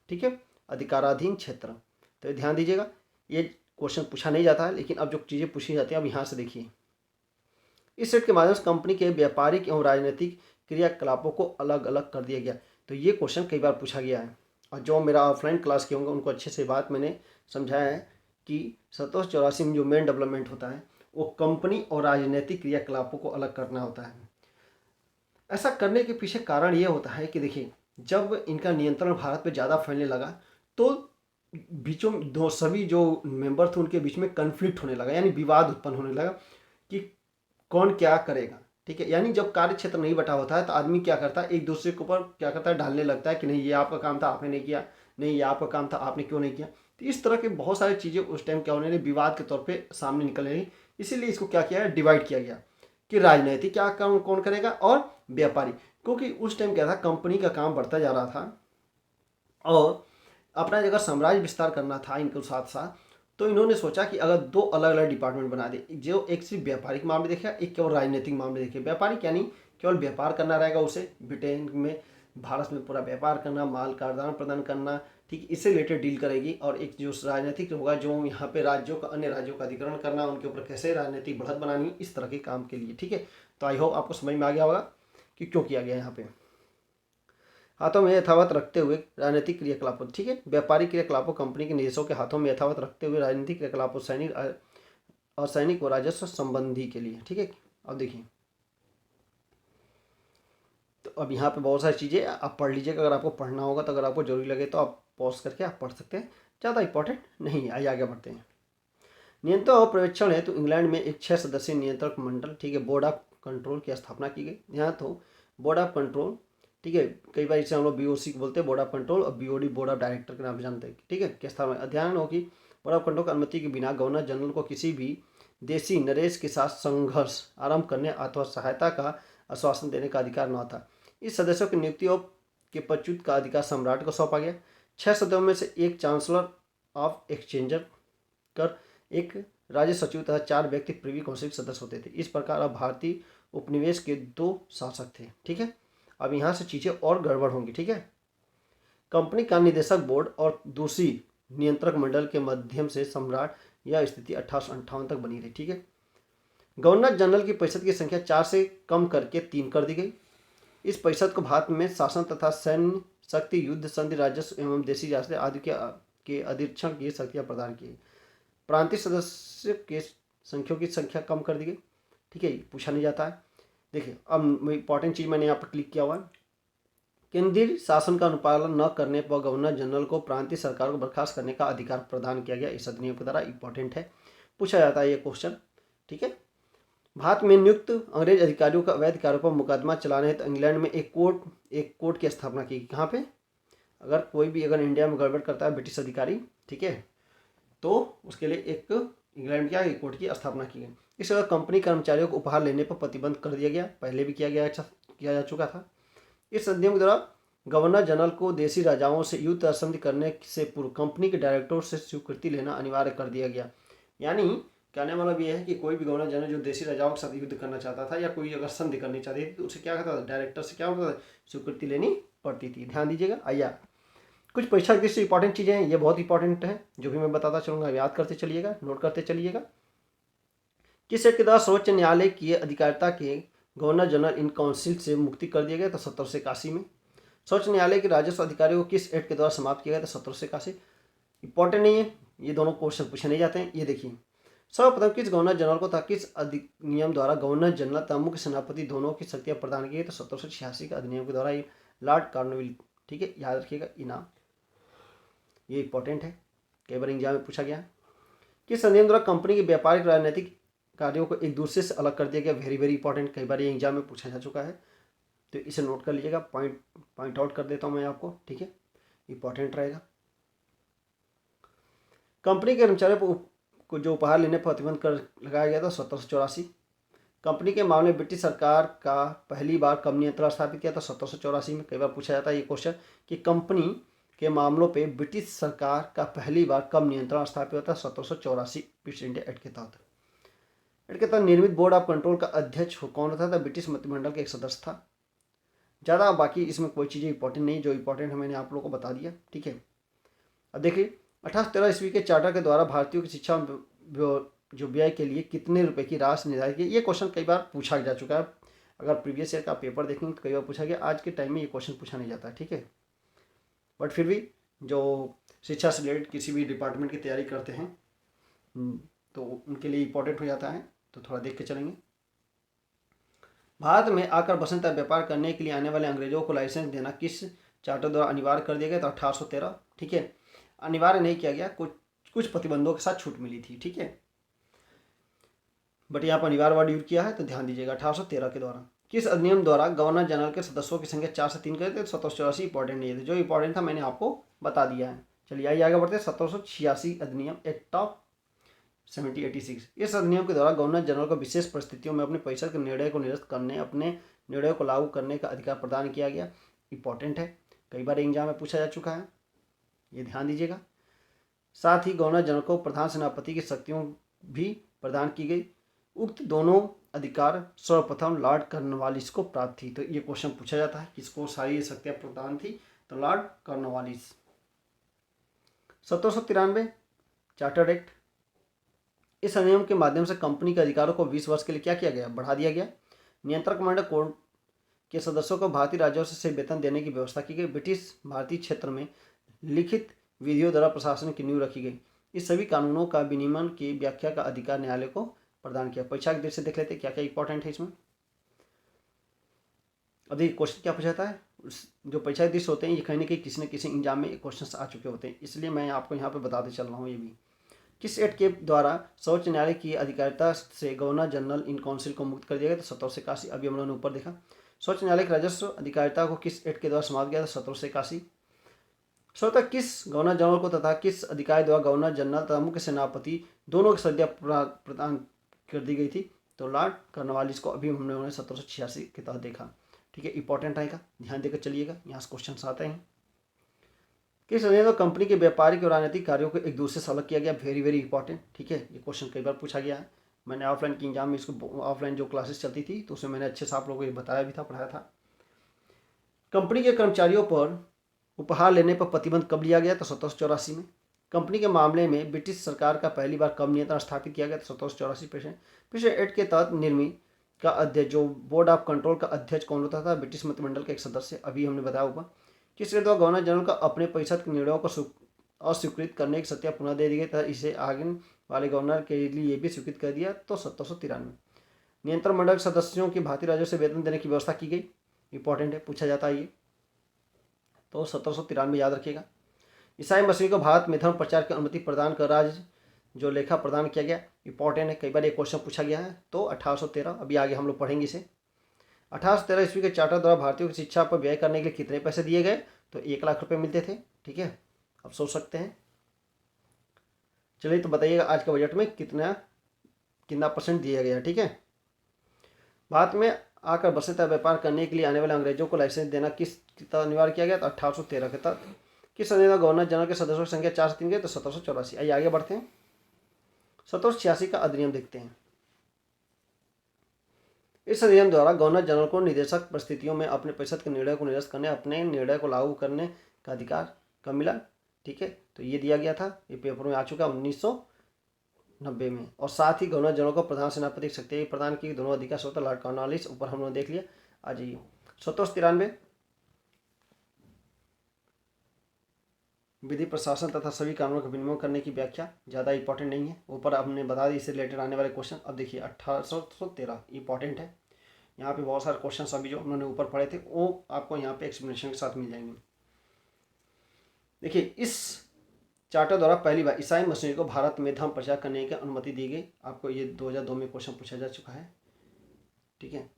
ठीक है, अधिकाराधीन क्षेत्र। तो ध्यान दीजिएगा, ये क्वेश्चन पूछा नहीं जाता है, लेकिन अब जो चीज़ें पूछी जाती हैं अब यहाँ से देखिए। इस एक्ट के माध्यम से कंपनी के व्यापारिक एवं राजनीतिक क्रियाकलापों को अलग अलग कर दिया गया। तो ये क्वेश्चन कई बार पूछा गया है, और जो मेरा ऑफलाइन क्लास के होंगे उनको अच्छे से बात मैंने समझाया है कि 1784 में जो मेन डेवलपमेंट होता है वो कंपनी और राजनीतिक क्रियाकलापों को अलग करना होता है। ऐसा करने के पीछे कारण ये होता है कि देखिए, जब इनका नियंत्रण भारत पे ज़्यादा फैलने लगा तो बीचों दो सभी जो मेंबर थे उनके बीच में कन्फ्लिक्ट होने लगा, यानी विवाद उत्पन्न होने लगा कि कौन क्या करेगा। ठीक है, यानी जब कार्य क्षेत्र नहीं बटा होता है तो आदमी क्या करता है, एक दूसरे के ऊपर क्या करता है, डालने लगता है कि नहीं ये आपका काम था आपने नहीं किया, नहीं ये आपका काम था आपने क्यों नहीं किया। तो इस तरह के बहुत सारी चीज़ें उस टाइम क्या होने लगी, विवाद के तौर पे सामने निकल रही। इसीलिए इसको क्या किया है, डिवाइड किया गया कि राजनीतिक क्या काम कौन करेगा और व्यापारी, क्योंकि उस टाइम क्या था, कंपनी का काम बढ़ता जा रहा था और अपना अगर साम्राज्य विस्तार करना था इनके साथ साथ, तो इन्होंने सोचा कि अगर दो अलग अलग डिपार्टमेंट बना दे, जो एक सिर्फ व्यापारिक मामले देखेगा, एक केवल राजनीतिक मामले देखे। व्यापारिक यानी केवल व्यापार करना रहेगा उसे, ब्रिटेन में भारत में पूरा व्यापार करना, माल का आदान प्रदान करना, ठीक, इससे रिलेटेड डील करेगी। और एक जो राजनीतिक होगा, जो यहाँ पे राज्यों का, अन्य राज्यों का अधिग्रहण करना, उनके ऊपर कैसे राजनीतिक बढ़त बनानी, इस तरह के काम के लिए। ठीक है, तो आई होप आपको समझ में आ गया होगा कि क्यों किया गया यहाँ पे। हाथों में यथावत रखते हुए राजनीतिक क्रियाकलापों, ठीक है, व्यापारिक क्रियाकलापों कंपनी के निदेशों के हाथों में यथावत रखते हुए राजनीतिक क्रियाकलापों सैनिक और राजस्व संबंधी के लिए। ठीक है, अब देखिए, तो अब यहाँ पे बहुत सारी चीज़ें आप पढ़ लीजिएगा, अगर आपको पढ़ना होगा तो अगर आपको जरूरी लगे तो आप पॉज करके आप पढ़ सकते हैं, ज़्यादा इंपॉर्टेंट नहीं है। आइए आगे बढ़ते हैं। नियंत्रण और पर्यवेक्षण है तो इंग्लैंड में एक 6 सदस्यीय नियंत्रक मंडल, ठीक है, बोर्ड ऑफ कंट्रोल की स्थापना की गई। यहाँ तो बोर्ड ऑफ कंट्रोल, ठीक है, कई बार इसे हम लोग BOC बोलते हैं, बोर्ड ऑफ कंट्रोल, और BOD बोर्ड ऑफ डायरेक्टर के नाम से जानते हैं। ठीक है, क्या स्थापना अध्ययन होगी, बोर्ड ऑफ कंट्रोल की अनुमति के बिना गवर्नर जनरल को किसी भी देसी नरेश के साथ संघर्ष आरंभ करने अथवा सहायता का आश्वासन देने का अधिकार न था। इस सदस्यों की नियुक्ति के पदच्युत का अधिकार सम्राट को सौंपा गया। 6 सदस्यों में से एक चांसलर ऑफ एक्सचेंजर कर, एक राज्य सचिव तथा 4 व्यक्ति प्रिवी काउंसिल सदस्य होते थे। इस प्रकार अब भारतीय उपनिवेश के 2 शासक थे। ठीक है, अब यहाँ से चीज़ें और गड़बड़ होंगी। ठीक है, कंपनी का निदेशक बोर्ड और दूसरी नियंत्रक मंडल के माध्यम से सम्राट यह स्थिति 1858 तक बनी रही। ठीक है, गवर्नर जनरल की परिषद की संख्या 4 से कम करके 3 कर दी गई। इस परिषद को भारत में शासन तथा सैन्य शक्ति, युद्ध, संधि, राजस्व एवं देशी राजस्व आदि के अधीक्षण की शक्तियाँ प्रदान की। प्रांतीय सदस्य के संख्यों की संख्या कम कर दी गई। ठीक है, पूछा नहीं जाता है। देखिए, अब इंपॉर्टेंट चीज़ मैंने यहाँ पर क्लिक किया हुआ है। केंद्रीय शासन का अनुपालन न करने पर गवर्नर जनरल को प्रांतीय सरकार को बर्खास्त करने का अधिकार प्रदान किया गया इस अधिनियम के द्वारा। इंपॉर्टेंट है, पूछा जाता है ये क्वेश्चन। ठीक है, भारत में नियुक्त अंग्रेज अधिकारियों का अवैध कार्यों पर मुकदमा चलाने हेतु इंग्लैंड में एक कोर्ट की स्थापना की। कहाँ पे? अगर इंडिया में गड़बड़ करता है ब्रिटिश अधिकारी, ठीक है, तो उसके लिए एक इंग्लैंड क्या कोर्ट की स्थापना की गई। इस तरह कंपनी कर्मचारियों को उपहार लेने पर प्रतिबंध कर दिया गया, पहले भी किया जा चुका था। इस अधिनियम के द्वारा गवर्नर जनरल को देशी राजाओं से युद्ध संधि करने से पूर्व कंपनी के डायरेक्टरों से स्वीकृति लेना अनिवार्य कर दिया गया। यानी कहने वाला भी यह है कि कोई भी गवर्नर जनरल जो देशी राजाओं के साथ युद्ध करना चाहता था या कोई अगर संधि करनी चाहती थी तो उसे क्या कहता था, डायरेक्टर से क्या होता था, स्वीकृति लेनी पड़ती थी। ध्यान दीजिएगा। आइए कुछ परीक्षा दृष्टि इंपॉर्टेंट चीज़ें हैं, ये बहुत इंपॉर्टेंट है, जो भी मैं बताता चलूँगा याद करते चलिएगा, नोट करते चलिएगा। किस एक्ट के द्वारा सर्वोच्च न्यायालय की अधिकारिता के गवर्नर जनरल इन काउंसिल से मुक्ति कर दिया गया? तो 1781 में। सर्वोच्च न्यायालय के राजस्व अधिकारियों को किस एक्ट के द्वारा समाप्त किया गया? तो 1781। इंपॉर्टेंट नहीं है, ये दोनों क्वेश्चन पूछे नहीं जाते हैं। ये देखिए, सर्वप्रथम किस गवर्नर जनरल को था किस अधिनियम द्वारा गवर्नर जनरल तथा मुख्य सेनापति दोनों की शक्तियाँ प्रदान की गई? तो 1786 के अधिनियम के द्वारा ये लॉर्ड कॉर्नवालिस। ठीक है, याद रखिएगा इनाम, ये इंपॉर्टेंट है, कई बार एग्जाम में पूछा गया। किस अधिनियम द्वारा कंपनी के व्यापारिक राजनीतिक कार्यों को एक दूसरे से अलग कर दिया गया? वेरी वेरी इंपॉर्टेंट, कई बार ये एग्जाम में पूछा जा चुका है, तो इसे नोट कर लीजिएगा। पॉइंट आउट कर देता हूँ मैं आपको। ठीक है, इंपॉर्टेंट रहेगा। कंपनी के कर्मचारियों को जो उपहार लेने पर प्रतिबंध कर लगाया गया था 1784। कंपनी के मामले में ब्रिटिश सरकार का पहली बार कब नियंत्रण स्थापित किया था? 1784 में। कई बार पूछा जाता है ये क्वेश्चन कि कंपनी के मामलों पे ब्रिटिश सरकार का पहली बार कब नियंत्रण स्थापित होता है? 1784 ईस्ट इंडिया एक्ट के तहत। एक्ट के तहत निर्मित बोर्ड ऑफ कंट्रोल का अध्यक्ष कौन होता था? ब्रिटिश मंत्रिमंडल के एक सदस्य था। ज़्यादा बाकी इसमें कोई चीज़ें इंपॉर्टेंट नहीं, जो इंपॉर्टेंट है मैंने आप लोगों को बता दिया। ठीक है, अब देखिए 1813 ईस्वी के चार्टर के द्वारा भारतीयों की शिक्षा जो व्यय के लिए कितने रुपए की राशि निर्धारित की? ये क्वेश्चन कई बार पूछा जा चुका है। अगर प्रीवियस ईयर का पेपर देखेंगे तो कई बार पूछा गया। आज के टाइम में ये क्वेश्चन पूछा नहीं जाता है। ठीक है, बट फिर भी जो शिक्षा से रिलेटेड किसी भी डिपार्टमेंट की तैयारी करते हैं तो उनके लिए इम्पोर्टेंट हो जाता है, तो थोड़ा देख के चलेंगे। भारत में आकर बसंत व्यापार करने के लिए आने वाले अंग्रेजों को लाइसेंस देना किस चार्टर द्वारा अनिवार्य कर दिया गया? तो 1813। ठीक है, अनिवार्य नहीं किया गया, कुछ प्रतिबंधों के साथ छूट मिली थी। ठीक है, बट यहाँ पर अनिवार्य वर्ड यूज किया है, तो ध्यान दीजिएगा 1813 के द्वारा। किस अधिनियम द्वारा गवर्नर जनरल के सदस्यों की संख्या 4 से 3 कर थे? 1784 इंपॉर्टेंट नहीं थे, जो इंपॉर्टेंट था मैंने आपको बता दिया है। चलिए आइए आगे बढ़ते हैं। 1786 अधिनियम, एक्ट ऑफ 1786। इस अधिनियम के द्वारा गवर्नर जनरल को विशेष परिस्थितियों में अपने परिषद के निर्णय को निरस्त करने, अपने निर्णय को लागू करने का अधिकार प्रदान किया गया। इंपॉर्टेंट है, कई बार एग्जाम में पूछा जा चुका है, ये ध्यान दीजिएगा। साथ ही गवर्नर जनरल को प्रधान सेनापति की शक्तियों भी प्रदान की गई। उक्त दोनों अधिकार सर्वप्रथम लॉर्ड कॉर्नवालिस को प्राप्त थी। तो ये क्वेश्चन पूछा जाता है, किसको सारी ये शक्तियाँ प्रदान थी? तो लॉर्ड कॉर्नवालिस। 1793 charter act. इस अधिनियम के माध्यम से कंपनी के अधिकारों को 20 वर्ष के लिए क्या किया गया? बढ़ा दिया गया। नियंत्रक मंडल कोर्ट के सदस्यों को भारतीय राजस्व से वेतन देने की व्यवस्था की गई। ब्रिटिश भारतीय क्षेत्र में लिखित विधियों द्वारा प्रशासन की नींव रखी गई। इस सभी कानूनों का विनियमन की व्याख्या का अधिकार न्यायालय को प्रदान किया। परीक्षा की दृष्टि से देख लेते हैं क्या क्या इंपॉर्टेंट है इसमें। अब देखिए क्वेश्चन क्या पूछा जाता है, जो परीक्षा के दृष्टि होते हैं ये कहीं ना कहीं किसी न किसी एग्जाम में क्वेश्चन आ चुके होते हैं, इसलिए मैं आपको यहाँ पे बताते चल रहा हूँ। ये भी किस एक्ट के द्वारा सर्वोच्च न्यायालय की अधिकारिता से गवर्नर जनरल इन काउंसिल को मुक्त कर दिया गया? तो 1781। अभी हम लोगों ने ऊपर देखा। सर्वोच्च न्यायालय की राजस्व अधिकारिता को किस एक्ट के द्वारा समाप्त किया? 1781। स्वतः किस गवर्नर जनरल को तथा किस अधिकारी द्वारा गवर्नर जनरल तथा मुख्य सेनापति दोनों की शक्तियाँ प्रदान कर दी गई थी। तो लॉर्ड कॉर्नवालिस को अभी हमने 1786 के तहत देखा। ठीक है, इंपॉर्टेंट आएगा, ध्यान देकर चलिएगा, यहाँ से क्वेश्चन आते हैं। किस अधिनियम में कंपनी के व्यापारिक और राजनीतिक कार्यों को एक दूसरे से अलग किया गया? Very very important. ठीक है, ये क्वेश्चन कई बार पूछा गया है। मैंने ऑफलाइन की एग्जाम में इसको, ऑफलाइन जो क्लासेस चलती थी तो उसमें मैंने अच्छे से आप लोगों को ये बताया भी था, पढ़ाया था। कंपनी के कर्मचारियों पर उपहार लेने पर प्रतिबंध कब लिया गया? तो 1784 में। कंपनी के मामले में ब्रिटिश सरकार का पहली बार कब नियंत्रण स्थापित किया गया? तो 1784 पिछले एक्ट के तहत निर्मी का अध्यक्ष, जो बोर्ड ऑफ कंट्रोल का अध्यक्ष कौन होता था? ब्रिटिश मंत्रिमंडल का एक सदस्य, अभी हमने बताया होगा। किसके द्वारा गवर्नर जनरल का अपने परिषद के निर्णयों को अस्वीकृत करने की सत्ता पुनः दे दी गई तथा इसे आगे वाले गवर्नर के लिए ये भी स्वीकृत कर दिया? तो 1793। नियंत्रण मंडल के सदस्यों की भारतीय राज्यों से वेतन देने की व्यवस्था की गई। इंपॉर्टेंट है, पूछा जाता है ये, तो 1793 याद रखिएगा। ईसाई मसीह को भारत में धर्म प्रचार की अनुमति प्रदान कर राज्य जो लेखा प्रदान किया गया? इंपॉर्टेंट है, कई बार ये क्वेश्चन पूछा गया है। तो 1813, अभी आगे हम लोग पढ़ेंगे इसे। 1813 ईस्वी के चार्टर द्वारा भारतीयों की शिक्षा पर व्यय करने के लिए कितने पैसे दिए गए? तो 1 लाख रुपए मिलते थे। ठीक है, अब सोच सकते हैं। चलिए तो बताइएगा आज के बजट में कितना परसेंट दिया गया? ठीक है, भारत में आकर बसे तक व्यापार करने के लिए आने वाले अंग्रेजों को लाइसेंस देना किस तहत अनिवार्य किया गया? तो 1813 के तहत। किस अधिनियम गवर्नर जनरल के सदस्यों की संख्या 4 से 3 गई? तो 1784। आइए आगे बढ़ते हैं, 1786 का अधिनियम देखते हैं। इस अधिनियम द्वारा गवर्नर जनरल को निदेशक परिस्थितियों में अपने परिषद के निर्णय को निरस्त करने, अपने निर्णय को लागू करने का अधिकार कब मिला? ठीक है, तो ये दिया गया था, ये पेपर में आ चुका 1990 में। और साथ ही गवर्नर जनरल को प्रधान सेनापति की शक्ति प्रदान की, दोनों अधिकार स्वतः लॉर्ड कॉर्नवालिस, ऊपर हम लोगों ने देख लिया। आ जाइए 1793, विधि प्रशासन तथा सभी कानूनों का विनिमय करने की व्याख्या, ज़्यादा इंपॉर्टेंट नहीं है, ऊपर आपने बता दी, इससे रिलेटेड आने वाले क्वेश्चन। अब देखिए 1813 इंपॉर्टेंट है, यहाँ पे बहुत सारे क्वेश्चन अभी जो उन्होंने ऊपर पढ़े थे वो आपको यहाँ पे एक्सप्लेनेशन के साथ मिल जाएंगे। देखिए, इस चार्टर द्वारा पहली बार ईसाई मसीह को भारत में धर्म प्रचार करने की अनुमति दी गई। आपको ये 2002 में क्वेश्चन पूछा जा चुका है। ठीक है,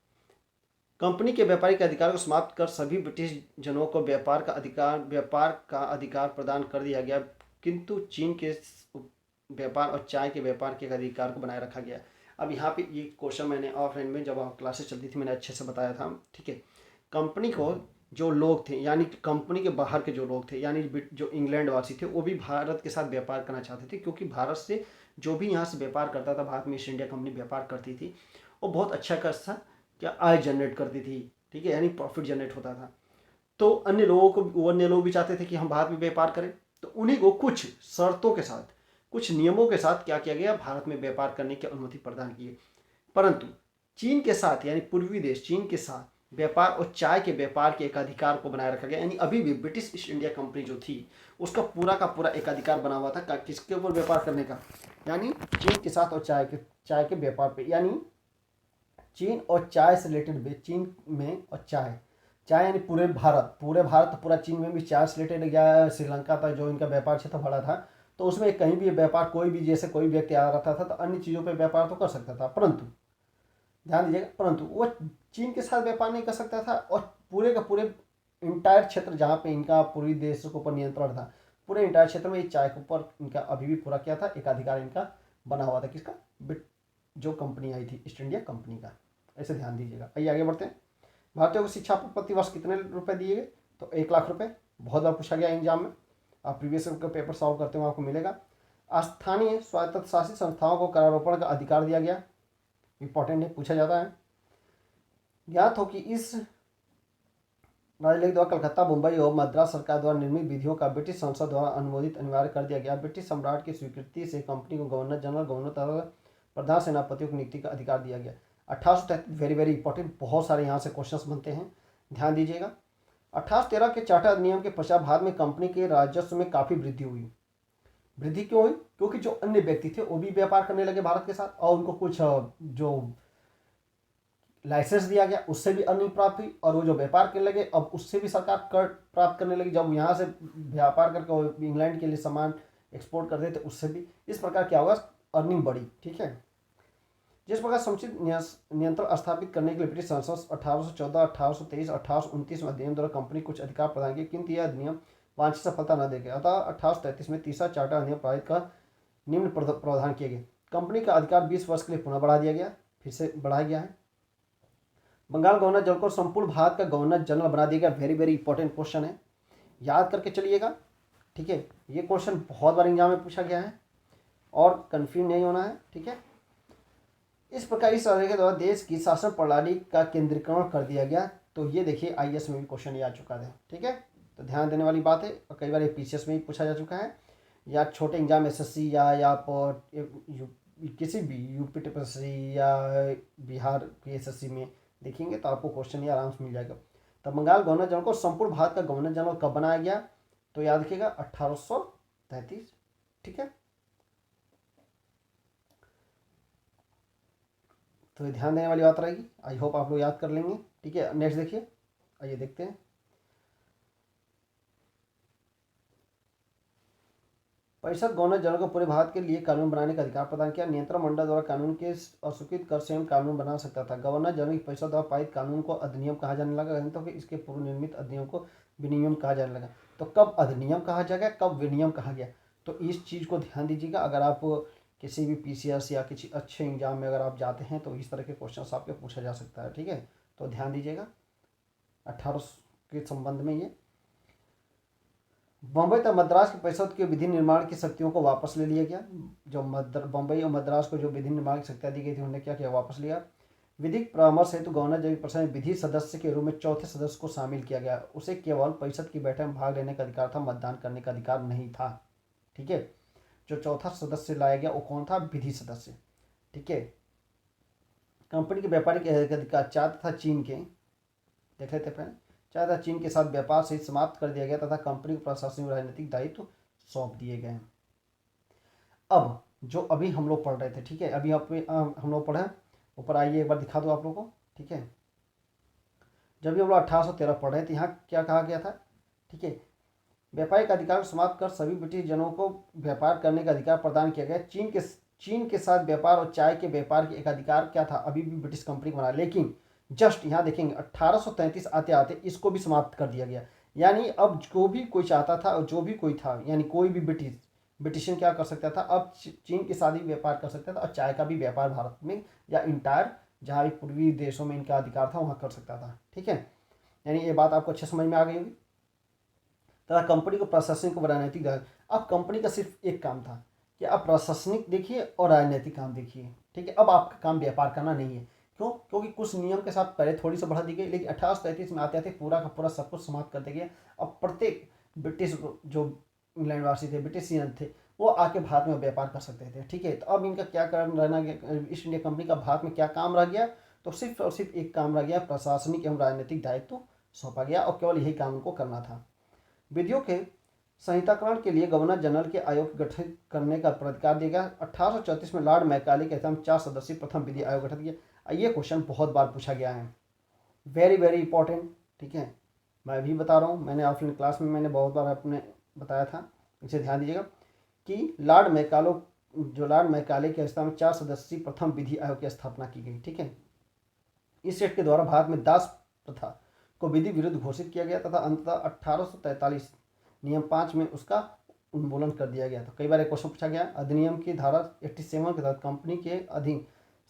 कंपनी के व्यापारिक अधिकार को समाप्त कर सभी ब्रिटिश जनों को व्यापार का अधिकार प्रदान कर दिया गया, किंतु चीन के व्यापार और चाय के व्यापार के अधिकार को बनाए रखा गया। अब यहाँ पे ये क्वेश्चन मैंने ऑफलाइन में जब क्लासेस चलती थी मैंने अच्छे से बताया था। ठीक है, कंपनी को जो लोग थे, यानी कंपनी के बाहर के जो लोग थे, यानी जो इंग्लैंड वासी थे, वो भी भारत के साथ व्यापार करना चाहते थे, क्योंकि भारत से जो भी यहाँ से व्यापार करता था, भारत में ईस्ट इंडिया कंपनी व्यापार करती थी, वो बहुत अच्छा खासा क्या आय जनरेट करती थी। ठीक है, यानी प्रॉफिट जनरेट होता था। तो अन्य लोग भी चाहते थे कि हम भारत में व्यापार करें, तो उन्हीं को कुछ शर्तों के साथ, कुछ नियमों के साथ क्या किया गया? भारत में व्यापार करने की अनुमति प्रदान की। परंतु चीन के साथ, यानी पूर्वी देश चीन के साथ व्यापार और चाय के व्यापार के एकाधिकार को बनाए रखा गया। यानी अभी भी ब्रिटिश ईस्ट इंडिया कंपनी जो थी उसका पूरा का पूरा एकाधिकार बना हुआ था किसके ऊपर? व्यापार करने का, यानी चीन के साथ और चाय के व्यापार पे, यानी चीन और चाय से रिलेटेड, चीन में और चाय यानी पूरे भारत तो पूरा चीन में भी चाय से रिलेटेड, या श्रीलंका तक जो इनका व्यापार क्षेत्र बड़ा था, तो उसमें कहीं भी व्यापार, कोई भी जैसे कोई व्यक्ति आ रहा था तो अन्य चीज़ों पे व्यापार तो कर सकता था, परंतु ध्यान दीजिएगा, परंतु वो चीन के साथ व्यापार नहीं कर सकता था। और पूरे का पूरे इंटायर क्षेत्र जहाँ पे इनका पूरी देश के ऊपर नियंत्रण था, पूरे इंटायर क्षेत्र में चाय के ऊपर इनका अभी भी पूरा क्या था? एकाधिकार इनका बना हुआ था। किसका? जो कंपनी आई थी ईस्ट इंडिया कंपनी का। ऐसे ध्यान दीजिएगा। आइए आगे बढ़ते हैं। भारतीयों को शिक्षा पर प्रतिवर्ष कितने रुपए दिए गए? तो 1 लाख रुपए। बहुत बार पूछा गया एग्जाम में, आप प्रीवियस का पेपर सॉल्व करते हुए आपको मिलेगा। स्थानीय स्वायत्त शासित संस्थाओं को करारोपण का अधिकार दिया गया। इंपॉर्टेंट है, पूछा जाता है। ज्ञात हो कि इस राजलेख द्वारा कलकत्ता, मुंबई और मद्रास सरकार द्वारा निर्मित विधियों का ब्रिटिश संसद द्वारा अनुमोदित अनिवार्य कर दिया गया। ब्रिटिश सम्राट की स्वीकृति से कंपनी को गवर्नर जनरल, गवर्नर तथा प्रधान सेनापतियों की नियुक्ति का अधिकार दिया गया। 1833 वेरी वेरी इंपॉर्टेंट, बहुत सारे यहाँ से क्वेश्चंस बनते हैं, ध्यान दीजिएगा। 1813 के चार्टर अधिनियम के पश्चात भारत में कंपनी के राजस्व में काफ़ी वृद्धि हुई। वृद्धि क्यों हुई? क्योंकि जो अन्य व्यक्ति थे वो भी व्यापार करने लगे भारत के साथ, और उनको कुछ जो लाइसेंस दिया गया उससे भी अर्निंग प्राप्त हुई, और वो जो व्यापार करने लगे अब उससे भी सरकार कर प्राप्त करने लगी। जब यहाँ से व्यापार करके वो इंग्लैंड के लिए सामान एक्सपोर्ट करते थे उससे भी, इस प्रकार क्या होगा? अर्निंग बढ़ी। ठीक है, जिस प्रकार समुचित नियंत्रण स्थापित करने के लिए ब्रिटिश संसद 1814, 1823, 1829 में अधिनियम द्वारा कंपनी कुछ अधिकार प्रदान किए, किंतु यह अधिनियम वांछित सफलता न दे गया। अतः 1833 में तीसरा चार्टर अधिनियम पारित कर निम्न प्रावधान किए गए। कंपनी का अधिकार 20 वर्ष के लिए पुनः बढ़ा दिया गया, फिर से बढ़ाया गया है। बंगाल गवर्नर जनरल को संपूर्ण भारत का गवर्नर जनरल बना दिया गया। वेरी वेरी इंपॉर्टेंट क्वेश्चन है, याद करके चलिएगा, ठीक है। ये क्वेश्चन बहुत बार एग्जाम में पूछा गया है और कंफ्यूज नहीं होना है, ठीक है। इस प्रकार इस राज्य के द्वारा देश की शासन प्रणाली का केंद्रीकरण कर दिया गया। तो ये देखिए IAS में भी क्वेश्चन आ चुका है, ठीक है। तो ध्यान देने वाली बात है, और कई बार ये PCS में भी पूछा जा चुका है, या छोटे एग्जाम SSC या किसी भी UP TPSC या बिहार PSSC में देखेंगे तो आपको क्वेश्चन ये आराम से मिल जाएगा। तो बंगाल गवर्नर जनरल को संपूर्ण भारत का गवर्नर जनरल कब बनाया गया? तो याद रखिएगा 1833, ठीक है। तो ये ध्यान देने वाली बात रहेगी, आई होप आप लोग याद कर लेंगे, ठीक है। नेक्स्ट देखिए, आइए देखते हैं। परिषद गवर्नर जनरल को पूरे भारत के लिए कानून बनाने का अधिकार प्रदान किया। नियंत्रण मंडल द्वारा कानून के अस्वीकृत कर स्वयं कानून बना सकता था। गवर्नर जनरल की परिषद द्वारा पारित कानून को अधिनियम कहा जाने लगा, तो फिर इसके पूर्व निर्मित अधिनियम को विनियम कहा जाने लगा। तो कब अधिनियम कहा जाएगा, कब विनियम कहा गया, तो इस चीज़ को ध्यान दीजिएगा। अगर आप किसी भी PCS या किसी अच्छे एग्जाम में अगर आप जाते हैं तो इस तरह के क्वेश्चन आपके पूछा जा सकता है, ठीक है। तो ध्यान दीजिएगा 18 के संबंध में। ये बम्बई तथा मद्रास की परिषद के विधि निर्माण की शक्तियों को वापस ले लिया गया। जो बम्बई और मद्रास को जो विधि निर्माण की शक्तियाँ दी गई थी उन्होंने क्या किया, वापस लिया। विधिक परामर्श हेतु गवर्नर जनरल की परिषद में विधि सदस्य के रूप में चौथे सदस्य को शामिल किया गया। उसे केवल परिषद की बैठक में भाग लेने का अधिकार था, मतदान करने का अधिकार नहीं था, ठीक है। जो चौथा सदस्य लाया गया वो कौन था, विधि सदस्य, ठीक है। कंपनी के व्यापारिक अधिकार चार था चीन के, देख लेते पहले, चाहे था चीन के साथ व्यापार से समाप्त कर दिया गया तथा कंपनी को प्रशासनिक राजनीतिक दायित्व सौंप दिए गए। अब जो अभी हम लोग पढ़ रहे थे, ठीक है, अभी हम लोग पढ़े, ऊपर आइए एक बार दिखा दो आप लोगों को, ठीक है। जब भी हम लोग 1813 पढ़ रहे थे, यहाँ क्या कहा गया था, ठीक है, व्यापारिक अधिकार को समाप्त कर सभी ब्रिटिश जनों को व्यापार करने का अधिकार प्रदान किया गया। चीन के साथ व्यापार और चाय के व्यापार के एक अधिकार क्या था, अभी भी ब्रिटिश कंपनी को बना, लेकिन जस्ट यहाँ देखेंगे 1833 आते आते इसको भी समाप्त कर दिया गया। यानी अब जो भी कोई चाहता था और जो भी कोई था, यानी कोई भी ब्रिटिशियन क्या कर सकता था, अब चीन के साथ ही व्यापार कर सकता था और चाय का भी व्यापार भारत में या इंटायर जहाँ भी पूर्वी देशों में इनका अधिकार था वहाँ कर सकता था, ठीक है। यानी ये बात आपको अच्छे समझ में आ गई होगी। तथा कंपनी को प्रशासनिक व राजनीतिक दायित्व, अब कंपनी का सिर्फ एक काम था कि आप प्रशासनिक देखिए और राजनीतिक काम देखिए, ठीक है। अब आपका काम व्यापार करना नहीं है, क्यों, क्योंकि कुछ नियम के साथ पहले थोड़ी सी बढ़ा दी गई, लेकिन 1833 में आते आते पूरा का पूरा सब कुछ समाप्त कर दिया गया। अब प्रत्येक ब्रिटिश जो इंग्लैंडवासी थे, ब्रिटिशियन थे, वो आके भारत में व्यापार कर सकते थे, ठीक है। तो अब इनका क्या कारण रहना गया, ईस्ट इंडिया कंपनी का भारत में क्या काम रह गया, तो सिर्फ और सिर्फ एक काम रह गया, प्रशासनिक एवं राजनीतिक दायित्व सौंपा गया और केवल यही काम उनको करना था। विधियों के संहिताकरण के लिए गवर्नर जनरल के आयोग गठित करने का अधिकार दिया गया। 1834 में लॉर्ड मैकाले के अध्यक्षता 4 सदस्यीय प्रथम विधि आयोग गठित किया। ये क्वेश्चन बहुत बार पूछा गया है, वेरी वेरी इंपॉर्टेंट, ठीक है। मैं भी बता रहा हूँ, मैंने ऑफलाइन क्लास में मैंने बहुत बार अपने बताया था, इसे ध्यान दीजिएगा कि लॉर्ड मैकाले के अध्यक्षता में 4 सदस्यीय प्रथम विधि आयोग की स्थापना की गई, ठीक है। इस सेट के द्वारा भारत में दास प्रथा को विधि विरुद्ध घोषित किया गया तथा अंततः 1843 नियम 5 में उसका उन्मूलन कर दिया गया। तो कई बार एक क्वेश्चन पूछा गया, अधिनियम की धारा 87 के तहत कंपनी के अधीन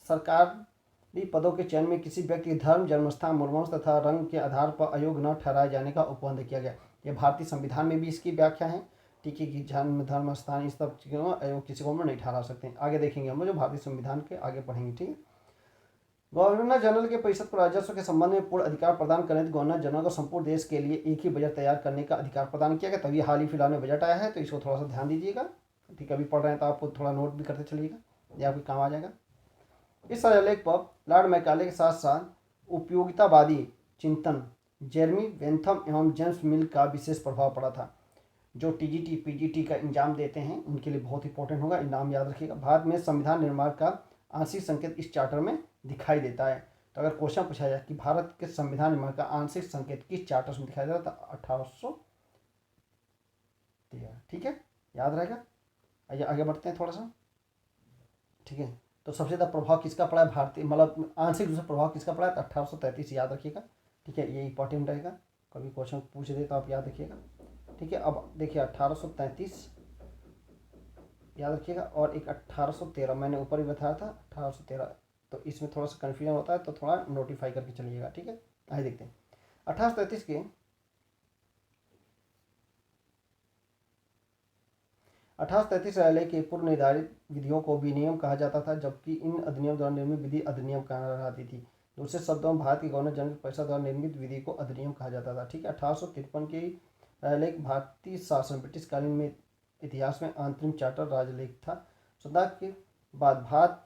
सरकारी पदों के चयन में किसी व्यक्ति के धर्म, जन्मस्थान, मूलवंश तथा रंग के आधार पर अयोग्य न ठहराए जाने का उपबंध किया गया। यह भारतीय संविधान में भी इसकी व्याख्या है, ठीक है, कि जन्म, धर्म, स्थान इस सब चीज़ों अयोग किसी को नहीं ठहरा सकते। आगे देखेंगे हम लोग जो भारतीय संविधान के आगे पढ़ेंगे, ठीक है। गवर्नर जनरल के परिषद को राजस्व के संबंध में पूर्ण अधिकार प्रदान करने, गवर्नर जनरल को संपूर्ण देश के लिए एक ही बजट तैयार करने का अधिकार प्रदान किया गया। तभी हाल ही फिलहाल में बजट आया है, तो इसको थोड़ा सा ध्यान दीजिएगा, ठीक है। अभी पढ़ रहे हैं तो आपको थोड़ा नोट भी करते चलिएगा, यह आपके काम आ जाएगा। इस शिलालेख पर लॉर्ड मैकाले के साथ साथ उपयोगितावादी चिंतन जेरमी बेंथम एवं जेम्स मिल का विशेष प्रभाव पड़ा था। जो TGT PGT का एग्जाम देते हैं उनके लिए बहुत इंपॉर्टेंट होगा, नाम याद रखिएगा। भारत में संविधान निर्माण का आंशिक संकेत इस चार्टर में दिखाई देता है। तो अगर क्वेश्चन पूछा जाए कि भारत के संविधान निर्माण का आंशिक संकेत किस चार्टर में दिखाई देता है, 1813, ठीक है, याद रहेगा। आइए आगे बढ़ते हैं थोड़ा सा, ठीक है। तो सबसे ज़्यादा प्रभाव किसका पड़ा है, भारतीय मतलब आंशिक रूप से प्रभाव किसका पड़ा है, 1833 याद रखिएगा, ठीक है। ये इंपॉर्टेंट रहेगा, कभी क्वेश्चन पूछ दे तो आप याद रखिएगा, ठीक है। अब देखिए 1833 याद रखिएगा। और एक 1813 मैंने ऊपर ही बताया था 1813, तो इसमें थोड़ा सा कन्फ्यूजन होता है, तो थोड़ा नोटिफाई करके चलिएगा, ठीक है। आइए देखते हैं 1833 के 1833 न्यायालय के पूर्व निर्धारित विधियों को विनियम कहा जाता था, जबकि इन अधिनियम द्वारा निर्मित विधि अधिनियम कहलाती थी। दूसरे शब्दों में भारत के गवर्नर जनरल की परिषद द्वारा निर्मित विधि को अधिनियम कहा जाता था, ठीक है। 1853 की न्यायालय भारतीय शासन ब्रिटिश कालीन में इतिहास में अंतरिम चार्टर राजलेख था। स्वतंत्रता के बाद भारत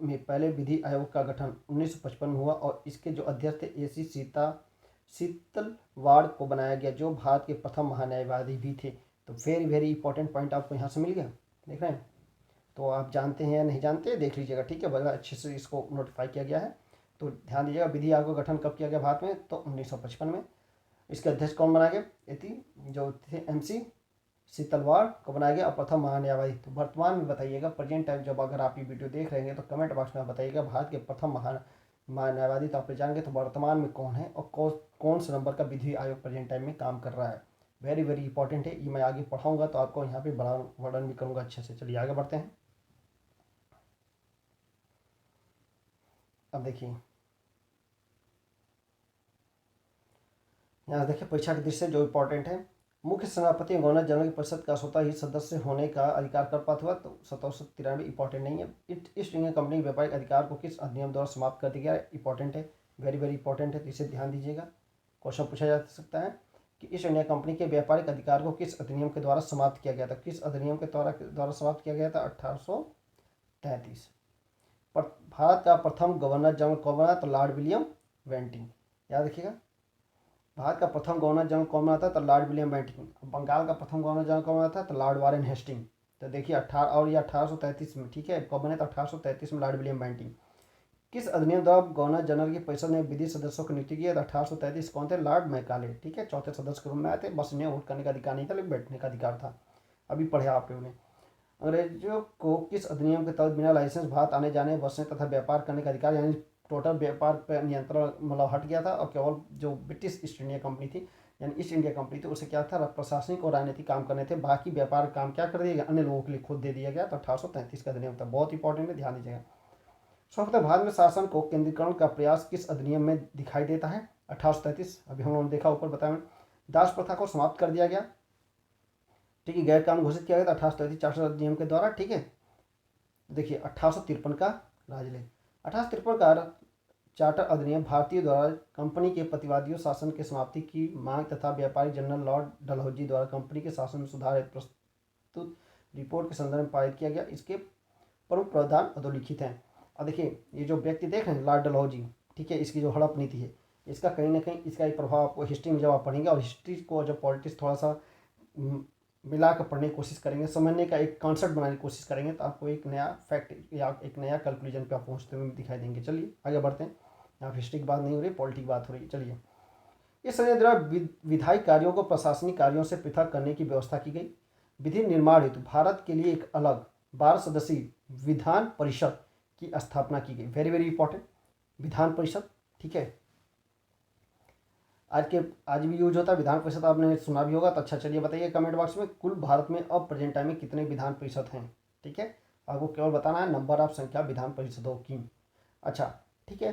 में पहले विधि आयोग का गठन 1955 में हुआ और इसके जो अध्यक्ष थे AC शीतलवाड़ को बनाया गया, जो भारत के प्रथम महान्यायवादी भी थे। तो वेरी वेरी इंपॉर्टेंट पॉइंट आपको यहाँ से मिल गया, देख रहे हैं। तो आप जानते हैं या नहीं जानते देख लीजिएगा, ठीक है। बड़ा अच्छे से इसको नोटिफाई किया गया है, तो ध्यान दीजिएगा। विधि आयोग का गठन कब किया गया भारत में? तो 1955 में। इसके अध्यक्ष कौन बनाया गया? जो थे MC शीतलवाड़ को बनाया गया और प्रथम महान्यायवादी। तो वर्तमान में बताइएगा, प्रेजेंट टाइम जब अगर आप ये वीडियो देख रहे हैं तो कमेंट बॉक्स में बताइएगा भारत के प्रथम महान्यायवादी तो आप जानेंगे, तो वर्तमान में कौन है और कौन से नंबर का विधि आयोग प्रेजेंट टाइम में काम कर रहा है। वेरी वेरी इंपॉर्टेंट है, ये मैं आगे पढ़ाऊंगा तो आपको यहाँ पे बड़ा वर्णन भी करूँगा अच्छे से। चलिए आगे बढ़ते हैं। अब देखिए यहाँ देखिए परीक्षा की दृष्टि से जो इम्पोर्टेंट है, मुख्य सभापति गवर्नर जनरल की परिषद का स्वतः ही सदस्य होने का अधिकार कर पाता हुआ, तो 1793 इंपॉर्टेंट नहीं है। ईस्ट इंडिया कंपनी के व्यापारिक अधिकार को किस अधिनियम द्वारा समाप्त कर दिया गया? इंपॉर्टेंट है, वेरी वेरी इंपॉर्टेंट है, तो इसे ध्यान दीजिएगा। क्वेश्चन पूछा जा सकता है कि ईस्ट इंडिया कंपनी के व्यापारिक अधिकार को किस अधिनियम के द्वारा समाप्त किया गया था? किस अधिनियम के द्वारा समाप्त किया गया था? 1833। भारत का प्रथम गवर्नर जनरल कौन बना? तो लॉर्ड विलियम बेंटिंक, याद रखिएगा। भारत का प्रथम गवर्नर जनरल कौन बना था? तो लॉर्ड विलियम बेंटिक। बंगाल का प्रथम गवर्नर जनरल कौन बना था? तो लॉर्ड वारेन हेस्टिंग। तो देखिए 1833 में, ठीक है। कब बने? तो 1833 में लॉर्ड विलियम बेंटिक। किस अधिनियम द्वारा गवर्नर जनरल की परिषद ने विधि सदस्यों की नियुक्ति की? 1833। कौन थे? लॉर्ड मैकाले, ठीक है। चौथे सदस्य के रूप में आए थे, बस इन्हें वोट करने का अधिकार नहीं था, लेकिन बैठने का अधिकार था। अभी पढ़े आप लोगों ने। अंग्रेजों को किस अधिनियम के तहत बिना लाइसेंस भारत आने जाने, बसने तथा व्यापार करने का अधिकार, यानी टोटल व्यापार पर नियंत्रण मतलब हट गया था और केवल जो ब्रिटिश ईस्ट इंडिया कंपनी थी, यानी ईस्ट इंडिया कंपनी थी, उसे क्या था? प्रशासनिक और राजनीतिक काम करने थे, बाकी व्यापार काम क्या कर दिया गया? अन्य लोगों के लिए खुद दे दिया गया। तो 1833 का अधिनियम था, बहुत इंपॉर्टेंट है, ध्यान दीजिएगा। स्वतंत्र भारत में शासन को केंद्रीकरण का प्रयास किस अधिनियम में दिखाई देता है? 1833। अभी हम लोगों ने देखा ऊपर बताया, दास प्रथा को समाप्त कर दिया गया, ठीक है। गैर कानून घोषित किया गया था 1833 चार्टर अधिनियम के द्वारा, ठीक है। देखिए 1853 का राजलेख। 1853 का चार्टर अधिनियम भारतीय द्वारा कंपनी के प्रतिवादियों शासन के समाप्ति की मांग तथा व्यापारी जनरल लॉर्ड डलहौजी द्वारा कंपनी के शासन में सुधार हेतु प्रस्तुत रिपोर्ट के संदर्भ में पारित किया गया। इसके प्रमुख प्रावधान अधोलिखित हैं। अब देखिए ये जो व्यक्ति देख रहे हैं लॉर्ड डलहौजी, ठीक है, इसकी जो हड़प नीति है, इसका कहीं ना कहीं इसका एक प्रभाव आपको हिस्ट्री में जब आप पढ़ेंगे, और हिस्ट्री को जब पॉलिटिक्स थोड़ा सा मिला कर पढ़ने की कोशिश करेंगे, समझने का एक कॉन्सेप्ट बनाने की कोशिश करेंगे, तो आपको एक नया फैक्ट या एक नया कैलकुलेशन पे आप पहुँचते हुए दिखाई देंगे। चलिए आगे बढ़ते हैं। यहाँ हिस्ट्री की बात नहीं हो रही, पॉलिटिक बात हो रही है। चलिए, इस संविधान द्वारा विधायी कार्यों को प्रशासनिक कार्यों से पृथक करने की व्यवस्था की गई। विधि निर्माण हेतु भारत के लिए एक अलग 12 सदस्यीय विधान परिषद की स्थापना की गई। Very very important, Vidhan Parishad, ठीक है। आज भी यूज होता है विधान परिषद, आपने सुना भी होगा। तो अच्छा चलिए बताइए कमेंट बॉक्स में, कुल भारत में अब प्रेजेंट टाइम में कितने विधान परिषद हैं, ठीक है। आपको केवल बताना है नंबर ऑफ संख्या विधान परिषदों की। अच्छा ठीक है,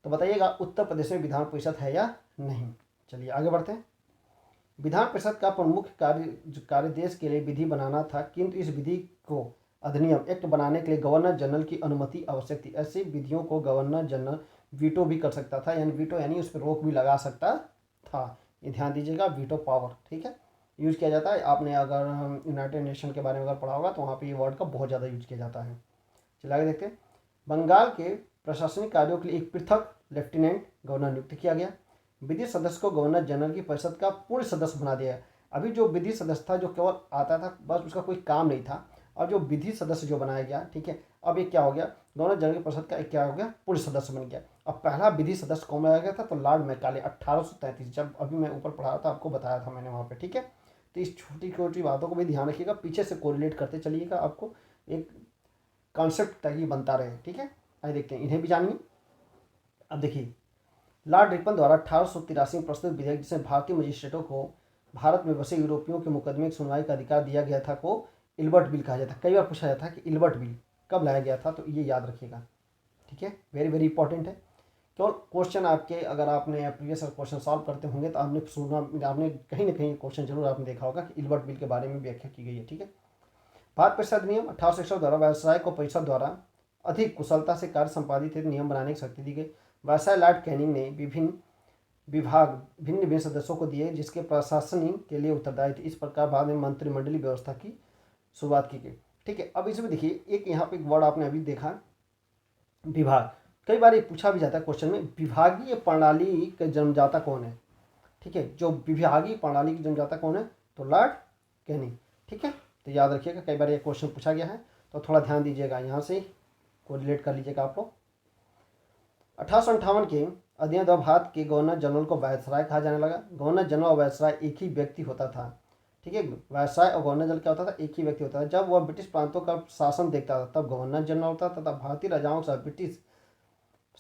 तो बताइएगा उत्तर प्रदेश में विधान परिषद है या नहीं। चलिए आगे बढ़ते हैं। विधान परिषद का प्रमुख कार्य देश के लिए विधि बनाना था, किंतु इस विधि को अधिनियम एक्ट बनाने के लिए गवर्नर जनरल की अनुमति आवश्यक थी। ऐसी विधियों को गवर्नर जनरल वीटो भी कर सकता था, यानी वीटो यानी उस पर रोक भी लगा सकता था। ये ध्यान दीजिएगा, वीटो पावर, ठीक है, यूज किया जाता है। आपने अगर यूनाइटेड नेशन के बारे में अगर पढ़ा होगा तो वहाँ पे ये वर्ड का बहुत ज़्यादा यूज किया जाता है। चलिए आगे देखते हैं। बंगाल के प्रशासनिक कार्यों के लिए एक पृथक लेफ्टिनेंट गवर्नर नियुक्त किया गया। विधि सदस्य को गवर्नर जनरल की परिषद का पूर्ण सदस्य बना दिया। अभी जो विधि सदस्य था जो केवल आता था, बस उसका कोई काम नहीं था, और जो विधि सदस्य जो बनाया गया, ठीक है, अब ये क्या हो गया, गवर्नर जनरल की परिषद का एक क्या हो गया, पूर्ण सदस्य बन गया। अब पहला विधि सदस्य कौन बनाया गया था? तो लॉर्ड मैकाले, 1833। जब अभी मैं ऊपर पढ़ा था आपको बताया था मैंने वहाँ पे, ठीक है। तो इस छोटी छोटी बातों को भी ध्यान रखिएगा, पीछे से कोरिलेट करते चलिएगा, आपको एक कॉन्सेप्ट तक बनता रहे, ठीक है। आइए देखते हैं, इन्हें भी जानिए। अब देखिए, लॉर्ड रिपन द्वारा 1883 में प्रस्तुत विधेयक, जिसमें भारतीय मजिस्ट्रेटों को भारत में बसे यूरोपियों के मुकदमे की सुनवाई का अधिकार दिया गया था, को इल्बर्ट बिल कहा जाता है। कई बार पूछा जाता है कि इल्बर्ट बिल कब लाया गया था, तो ये याद रखिएगा, ठीक है, वेरी वेरी इंपॉर्टेंट है। केवल क्वेश्चन आपके, अगर आपने प्रीवियस क्वेश्चन सॉल्व करते होंगे तो आपने सुना, आपने कहीं ना कहीं क्वेश्चन जरूर आपने देखा होगा कि इल्बर्ट बिल के बारे में व्याख्या की गई है, ठीक है। भारत परिषद अधिनियम 1861 द्वारा व्यवसाय को परिषद द्वारा अधिक कुशलता से कार्य संपादित हेतु नियम बनाने की शक्ति दी गई। व्यवसाय लॉर्ड कैनिंग ने विभिन्न विभाग भिन्न भिन्न सदस्यों को दिए जिसके प्रशासनिक के लिए उत्तरदायी थे। इस प्रकार बाद में मंत्रिमंडलीय व्यवस्था की शुरुआत की गई, ठीक है। अब इसमें देखिए एक यहाँ पे एक वर्ड आपने अभी देखा, विभाग। कई बार ये पूछा भी जाता है क्वेश्चन में, विभागीय प्रणाली के जन्मदाता कौन है, ठीक है। जो विभागीय प्रणाली की जन्मदाता कौन है, तो लॉर्ड कैनिंग, ठीक है। तो याद रखिएगा, कई बार ये क्वेश्चन पूछा गया है, तो थोड़ा ध्यान दीजिएगा, यहाँ से कोरिलेट कर लीजिएगा आप लोग। 1858 के अधिनियम द्वारा भारत के गवर्नर जनरल को वायसराय कहा जाने लगा। गवर्नर जनरल और वायसराय एक ही व्यक्ति होता था, ठीक है। वायसराय और गवर्नर जनरल क्या होता था, एक ही व्यक्ति होता था। जब वह ब्रिटिश प्रांतों का शासन देखता था तब गवर्नर जनरल होता था, तथा भारतीय राजाओं के साथ ब्रिटिश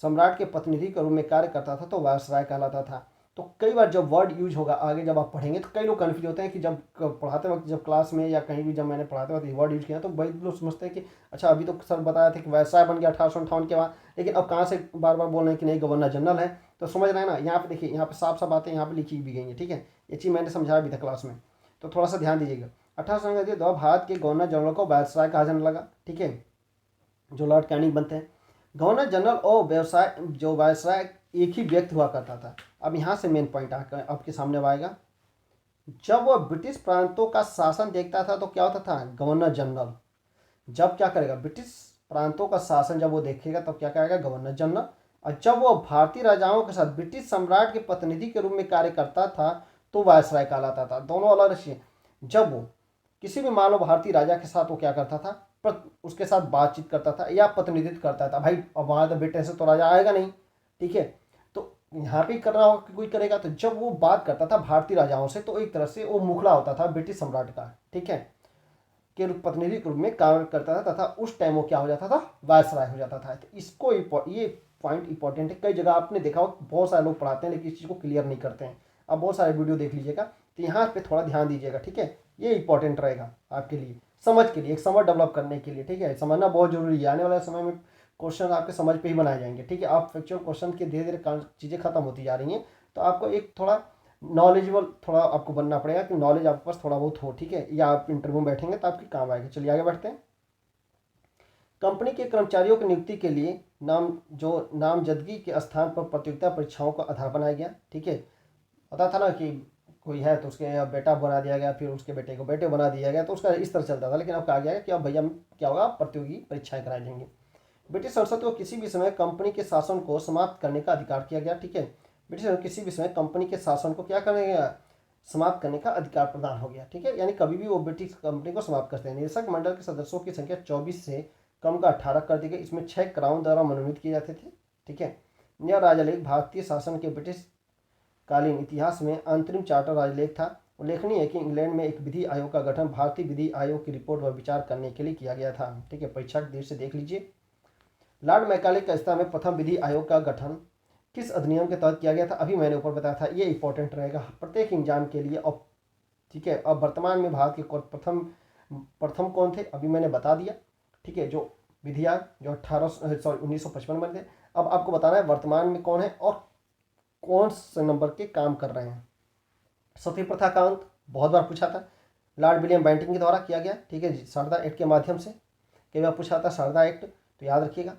सम्राट के प्रतिनिधि के रूप में कार्य करता था तो वायसराय कहलाता था। तो कई बार जब वर्ड यूज होगा आगे जब आप पढ़ेंगे तो कई लोग कन्फ्यूज होते हैं कि जब पढ़ाते वक्त, जब क्लास में या कहीं भी जब मैंने पढ़ाते वक्त वर्ड यूज किया तो वही लोग समझते हैं कि अच्छा अभी तो सर बताया था कि वायसराय बन गया 1858 के बाद, लेकिन अब कहाँ से बार बार बोल रहे हैं कि नहीं गवर्नर जनरल है। तो समझ रहे हैं ना, यहाँ पे देखिए, यहाँ पे साफ साफ बातें यहाँ पे लिखी भी गई हैं, ठीक है। ये चीज़ मैंने समझाया भी था क्लास में, तो थोड़ा सा ध्यान दीजिएगा। 1858 द्वारा भारत के गवर्नर जनरल को वायसराय कहा जाने लगा, ठीक है, जो लॉर्ड कैनिंग बनते हैं। गवर्नर जनरल और व्यवसाय जो वायसराय एक ही व्यक्ति हुआ करता था। अब यहाँ से मेन पॉइंट आकर आपके सामने आएगा, जब वह ब्रिटिश प्रांतों का शासन देखता था तो क्या होता था, गवर्नर जनरल। जब क्या करेगा, ब्रिटिश प्रांतों का शासन जब वो देखेगा तब क्या करेगा, गवर्नर जनरल। और जब वो भारतीय राजाओं के साथ ब्रिटिश सम्राट के प्रतिनिधि के रूप में कार्य करता था तो वायसराय कहलाता था। दोनों अलग रशिए। जब वो किसी भी मान लो भारतीय राजा के साथ वो क्या करता था, उसके साथ बातचीत करता था या प्रतिनिधित्व करता था, भाई अब वहाँ तो बेटे से तो राजा आएगा नहीं, ठीक है, तो यहाँ पे करना होगा, कोई करेगा। तो जब वो बात करता था भारतीय राजाओं से तो एक तरह से वो मुखड़ा होता था ब्रिटिश सम्राट का, ठीक है, के प्रतिनिधि के रूप में कार्य करता था, तथा उस टाइम वो क्या हो जाता था, वायसराय हो जाता था। तो इसको ये पॉइंट इंपॉर्टेंट है। कई जगह आपने देखा हो बहुत सारे लोग पढ़ाते हैं लेकिन इस चीज़ को क्लियर नहीं करते हैं। अब बहुत सारे वीडियो देख लीजिएगा, तो यहाँ पे थोड़ा ध्यान दीजिएगा, ठीक है। ये इंपॉर्टेंट रहेगा आपके लिए, समझ के लिए, एक समझ डेवलप करने के लिए, ठीक है। समझना बहुत जरूरी है, आने वाले समय में क्वेश्चन आपके समझ पे ही बनाए जाएंगे, ठीक है। आप फैक्चुअल क्वेश्चन के धीरे धीरे चीज़ें खत्म होती जा रही हैं, तो आपको एक थोड़ा नॉलेजेबल थोड़ा आपको बनना पड़ेगा कि नॉलेज आपके पास थोड़ा बहुत हो, ठीक है, या आप इंटरव्यू में बैठेंगे तो आपकी काम आएगा। चलिए आगे बढ़ते हैं। कंपनी के कर्मचारियों की नियुक्ति के लिए नामजदगी के स्थान पर प्रतियोगिता परीक्षाओं का आधार बनाया गया, ठीक है। पता था ना कि कोई है तो उसके बेटा बना दिया गया, फिर उसके बेटे को बेटे बना दिया गया, तो उसका इस तरह चलता था। लेकिन अब कहा गया कि अब भैया क्या होगा, प्रतियोगी परीक्षाएं कराई जाएंगी। ब्रिटिश संसद को किसी भी समय कंपनी के शासन को समाप्त करने का अधिकार किया गया, ठीक है। ब्रिटिश किसी भी समय कंपनी के शासन को क्या करेगा, समाप्त करने का अधिकार प्रदान हो गया, ठीक है। यानी कभी भी वो ब्रिटिश कंपनी को समाप्त करते हैं। निदेशक मंडल के सदस्यों की संख्या 24 से कम का 18 कर दी गई। इसमें 6 क्राउन द्वारा मनोनीत किए जाते थे, ठीक है। यह राजलेख भारतीय शासन के ब्रिटिश कालीन इतिहास में अंतरिम चार्टर राजलेख था। उल्लेखनीय है कि इंग्लैंड में एक विधि आयोग का गठन भारतीय विधि आयोग की रिपोर्ट पर विचार करने के लिए किया गया था, ठीक है। परीक्षा के देर से देख लीजिए। लॉर्ड मैकाले की अध्यक्षता में प्रथम विधि आयोग का गठन किस अधिनियम के तहत किया गया था, अभी मैंने ऊपर बताया था, ये इंपॉर्टेंट रहेगा प्रत्येक एग्जाम के लिए। अब ठीक है, अब वर्तमान में भारत के प्रथम कौन थे, अभी मैंने बता दिया, ठीक है, जो विधि आयोग जो 1955 में थे। अब आपको बताना है वर्तमान में कौन है और कौन से नंबर के काम कर रहे हैं। सती प्रथा का अंत बहुत बार पूछा था, लॉर्ड विलियम बेंटिंग के द्वारा किया गया, ठीक है, शारदा एक्ट के माध्यम से। कई बार पूछा था शारदा एक्ट, तो याद रखिएगा।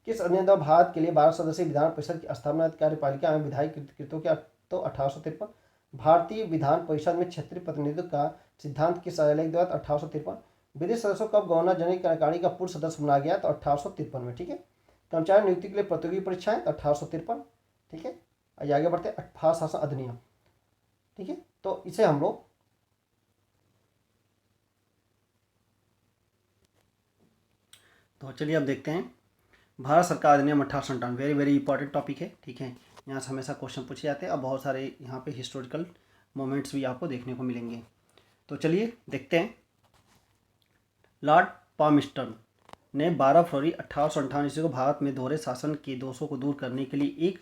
किस अधिनियम द्वारा भारत के लिए 12 सदस्यीय विधान परिषद की स्थापना कार्यपालिका में विधायी कृतों के, तो 1853। भारतीय विधान परिषद में क्षेत्रीय प्रतिनिधित्व का सिद्धांत किस राजलेख द्वारा, 1853। विदेश सदस्यों कब गवर्नर जनरल कार्यकारिणी का पूर्व सदस्य बनाया गया, तो 1853 में, ठीक है। कर्मचारी नियुक्ति के लिए प्रतियोगी परीक्षाएं, तो 1853, ठीक है। आगे बढ़ते हैं, भारत शासन अधिनियम, ठीक है। तो इसे हम लोग तो चलिए अब देखते हैं भारत सरकार अधिनियम 1857, वेरी वेरी इंपॉर्टेंट टॉपिक है, ठीक है। यहाँ से हमेशा क्वेश्चन पूछे जाते हैं। अब बहुत सारे यहाँ पे हिस्टोरिकल मोमेंट्स भी आपको देखने को मिलेंगे। तो चलिए देखते हैं। लॉर्ड पाल्मस्टन ने 12 फरवरी 1858 ईस्वी को भारत में दोहरे शासन के दोषों को दूर करने के लिए एक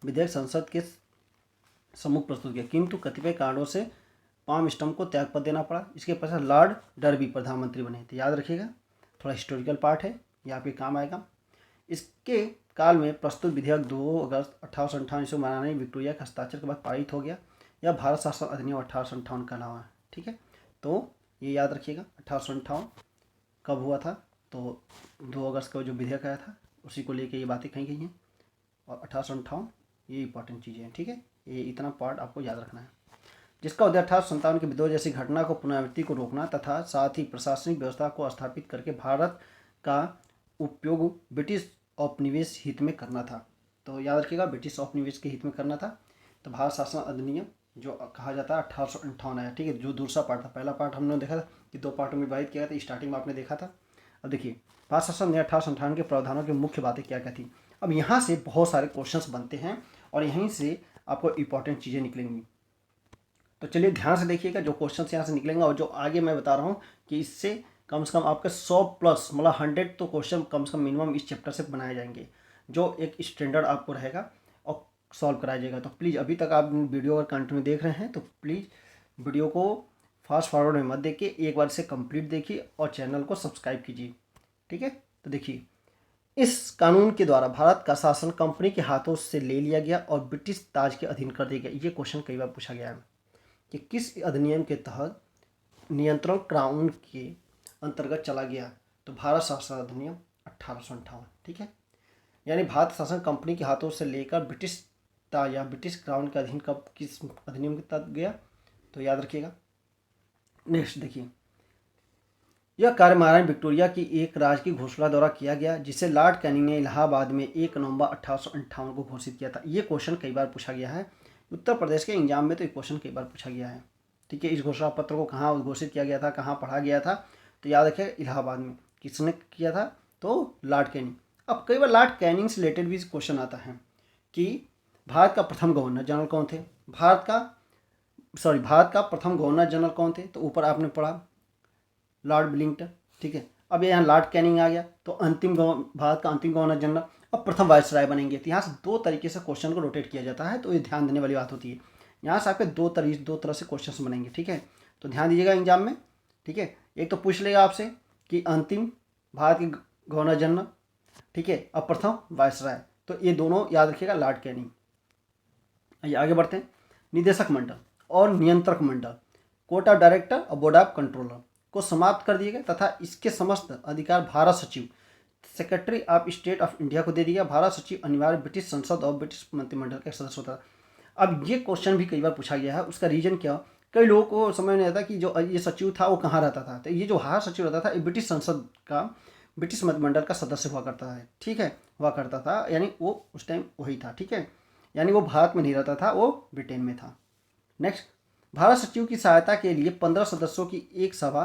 विधेयक संसद के सम्मुख प्रस्तुत किया, किंतु कतिपय कारणों से पामस्टम को त्यागपत्र देना पड़ा। इसके पश्चात लॉर्ड डर्बी प्रधानमंत्री बने। तो याद रखिएगा, थोड़ा हिस्टोरिकल पार्ट है, यहाँ पे काम आएगा। इसके काल में प्रस्तुत विधेयक 2 अगस्त 1858 ईस्वी महारानी विक्टोरिया के हस्ताक्षर के बाद पारित हो गया। यह भारत शासन अधिनियम 1858 का नाम है। ठीक है, तो ये याद रखिएगा 1858 कब हुआ था, तो 2 अगस्त का जो विधेयक आया था उसी को लेके ये बातें कही गई हैं। और 1858 ये इंपॉर्टेंट चीज़ें हैं। ठीक है, ये इतना पार्ट आपको याद रखना है, जिसका उद्देश्य 1857 के विद्रोह जैसी घटना को पुनरावृत्ति को रोकना तथा साथ ही प्रशासनिक व्यवस्था को स्थापित करके भारत का उपयोग ब्रिटिश औपनिवेश हित में करना था। तो याद रखिएगा, ब्रिटिश औपनिवेश के हित में करना था। तो भारत शासन अधिनियम जो कहा जाता है 1858 आया। ठीक है, जो दूसरा पार्ट था, पहला पार्ट हमने देखा था कि 2 पार्टों में विभाजित किया था, स्टार्टिंग में आपने देखा था। अब देखिए भारत शासन ने 1858 के प्रावधानों की मुख्य बातें क्या क्या थी। अब यहाँ से बहुत सारे क्वेश्चंस बनते हैं और यहीं से आपको इंपॉर्टेंट चीज़ें निकलेंगी। तो चलिए ध्यान से देखिएगा, जो क्वेश्चन यहाँ से निकलेंगे और जो आगे मैं बता रहा हूँ कि इससे कम से कम आपके 100 प्लस मतलब 100 तो क्वेश्चन कम से कम मिनिमम इस चैप्टर से बनाए जाएंगे, जो एक स्टैंडर्ड आपको रहेगा और सॉल्व कराया जाएगा। तो प्लीज़ अभी तक आप वीडियो अगर कंटिन्यू देख रहे हैं तो प्लीज़ वीडियो को फास्ट फॉरवर्ड में मत देखिए, एक बार से कंप्लीट देखिए और चैनल को सब्सक्राइब कीजिए। ठीक है, तो देखिए इस कानून के द्वारा भारत का शासन कंपनी के हाथों से ले लिया गया और ब्रिटिश ताज के अधीन कर दिया गया। ये क्वेश्चन कई बार पूछा गया है कि किस अधिनियम के तहत नियंत्रण क्राउन के अंतर्गत चला गया। तो भारत शासन अधिनियम 1858। ठीक है, यानी भारत शासन कंपनी के हाथों से लेकर ब्रिटिश ताज या ब्रिटिश क्राउन के अधीन कब किस अधिनियम के तहत गया, तो याद रखिएगा। नेक्स्ट देखिए, यह कार्य महारानी विक्टोरिया की एक राज की घोषणा द्वारा किया गया, जिसे लॉर्ड कैनिंग ने इलाहाबाद में 1 नवंबर 1858 को घोषित किया था। ये क्वेश्चन कई बार पूछा गया है उत्तर प्रदेश के एग्जाम में, तो ये क्वेश्चन कई बार पूछा गया है। ठीक है, इस घोषणा पत्र को कहाँ घोषित किया गया था, कहाँ पढ़ा गया था, तो याद रखिए इलाहाबाद में। किसने किया था, तो लॉर्ड कैनिंग। अब कई बार लॉर्ड कैनिंग से रिलेटेड भी क्वेश्चन आता है कि भारत का प्रथम गवर्नर जनरल कौन थे, भारत का प्रथम गवर्नर जनरल कौन थे, तो ऊपर आपने पढ़ा लॉर्ड विलिंगटन। ठीक है, अब यहाँ लॉर्ड कैनिंग आ गया, तो भारत का अंतिम गवर्नर जनरल अब प्रथम वायसराय बनेंगे। तो यहाँ से 2 तरीके से क्वेश्चन को रोटेट किया जाता है, तो ये ध्यान देने वाली बात होती है। यहाँ से आपके 2 तरह से क्वेश्चन बनेंगे। ठीक है, तो ध्यान दीजिएगा एग्जाम में। ठीक है, एक तो पूछ लेगा आपसे कि अंतिम भारत के गवर्नर जनरल, ठीक है, अब प्रथम वायसराय, तो ये दोनों याद रखिएगा लॉर्ड कैनिंग। आइए आगे बढ़ते हैं। निदेशक मंडल और नियंत्रक मंडल, कोर्ट ऑफ डायरेक्टर और बोर्ड ऑफ कंट्रोलर को समाप्त कर दिए गए तथा इसके समस्त अधिकार भारत सचिव secretary of state of India को दे दिया। भारत सचिव अनिवार्य ब्रिटिश संसद और ब्रिटिश मंत्रिमंडल का सदस्य होता था। अब ये क्वेश्चन भी कई बार पूछा गया है, उसका रीजन क्या, कई लोगों को समझ नहीं आता कि जो ये सचिव था वो कहाँ रहता था। तो ये जो भारत सचिव रहता था ये ब्रिटिश संसद का ब्रिटिश मंत्रिमंडल का सदस्य हुआ करता है। ठीक है, हुआ करता था, यानी वो उस टाइम वही था। ठीक है, यानी वो भारत में नहीं रहता था, वो ब्रिटेन में था। नेक्स्ट, भारत सचिव की सहायता के लिए 15 सदस्यों की एक सभा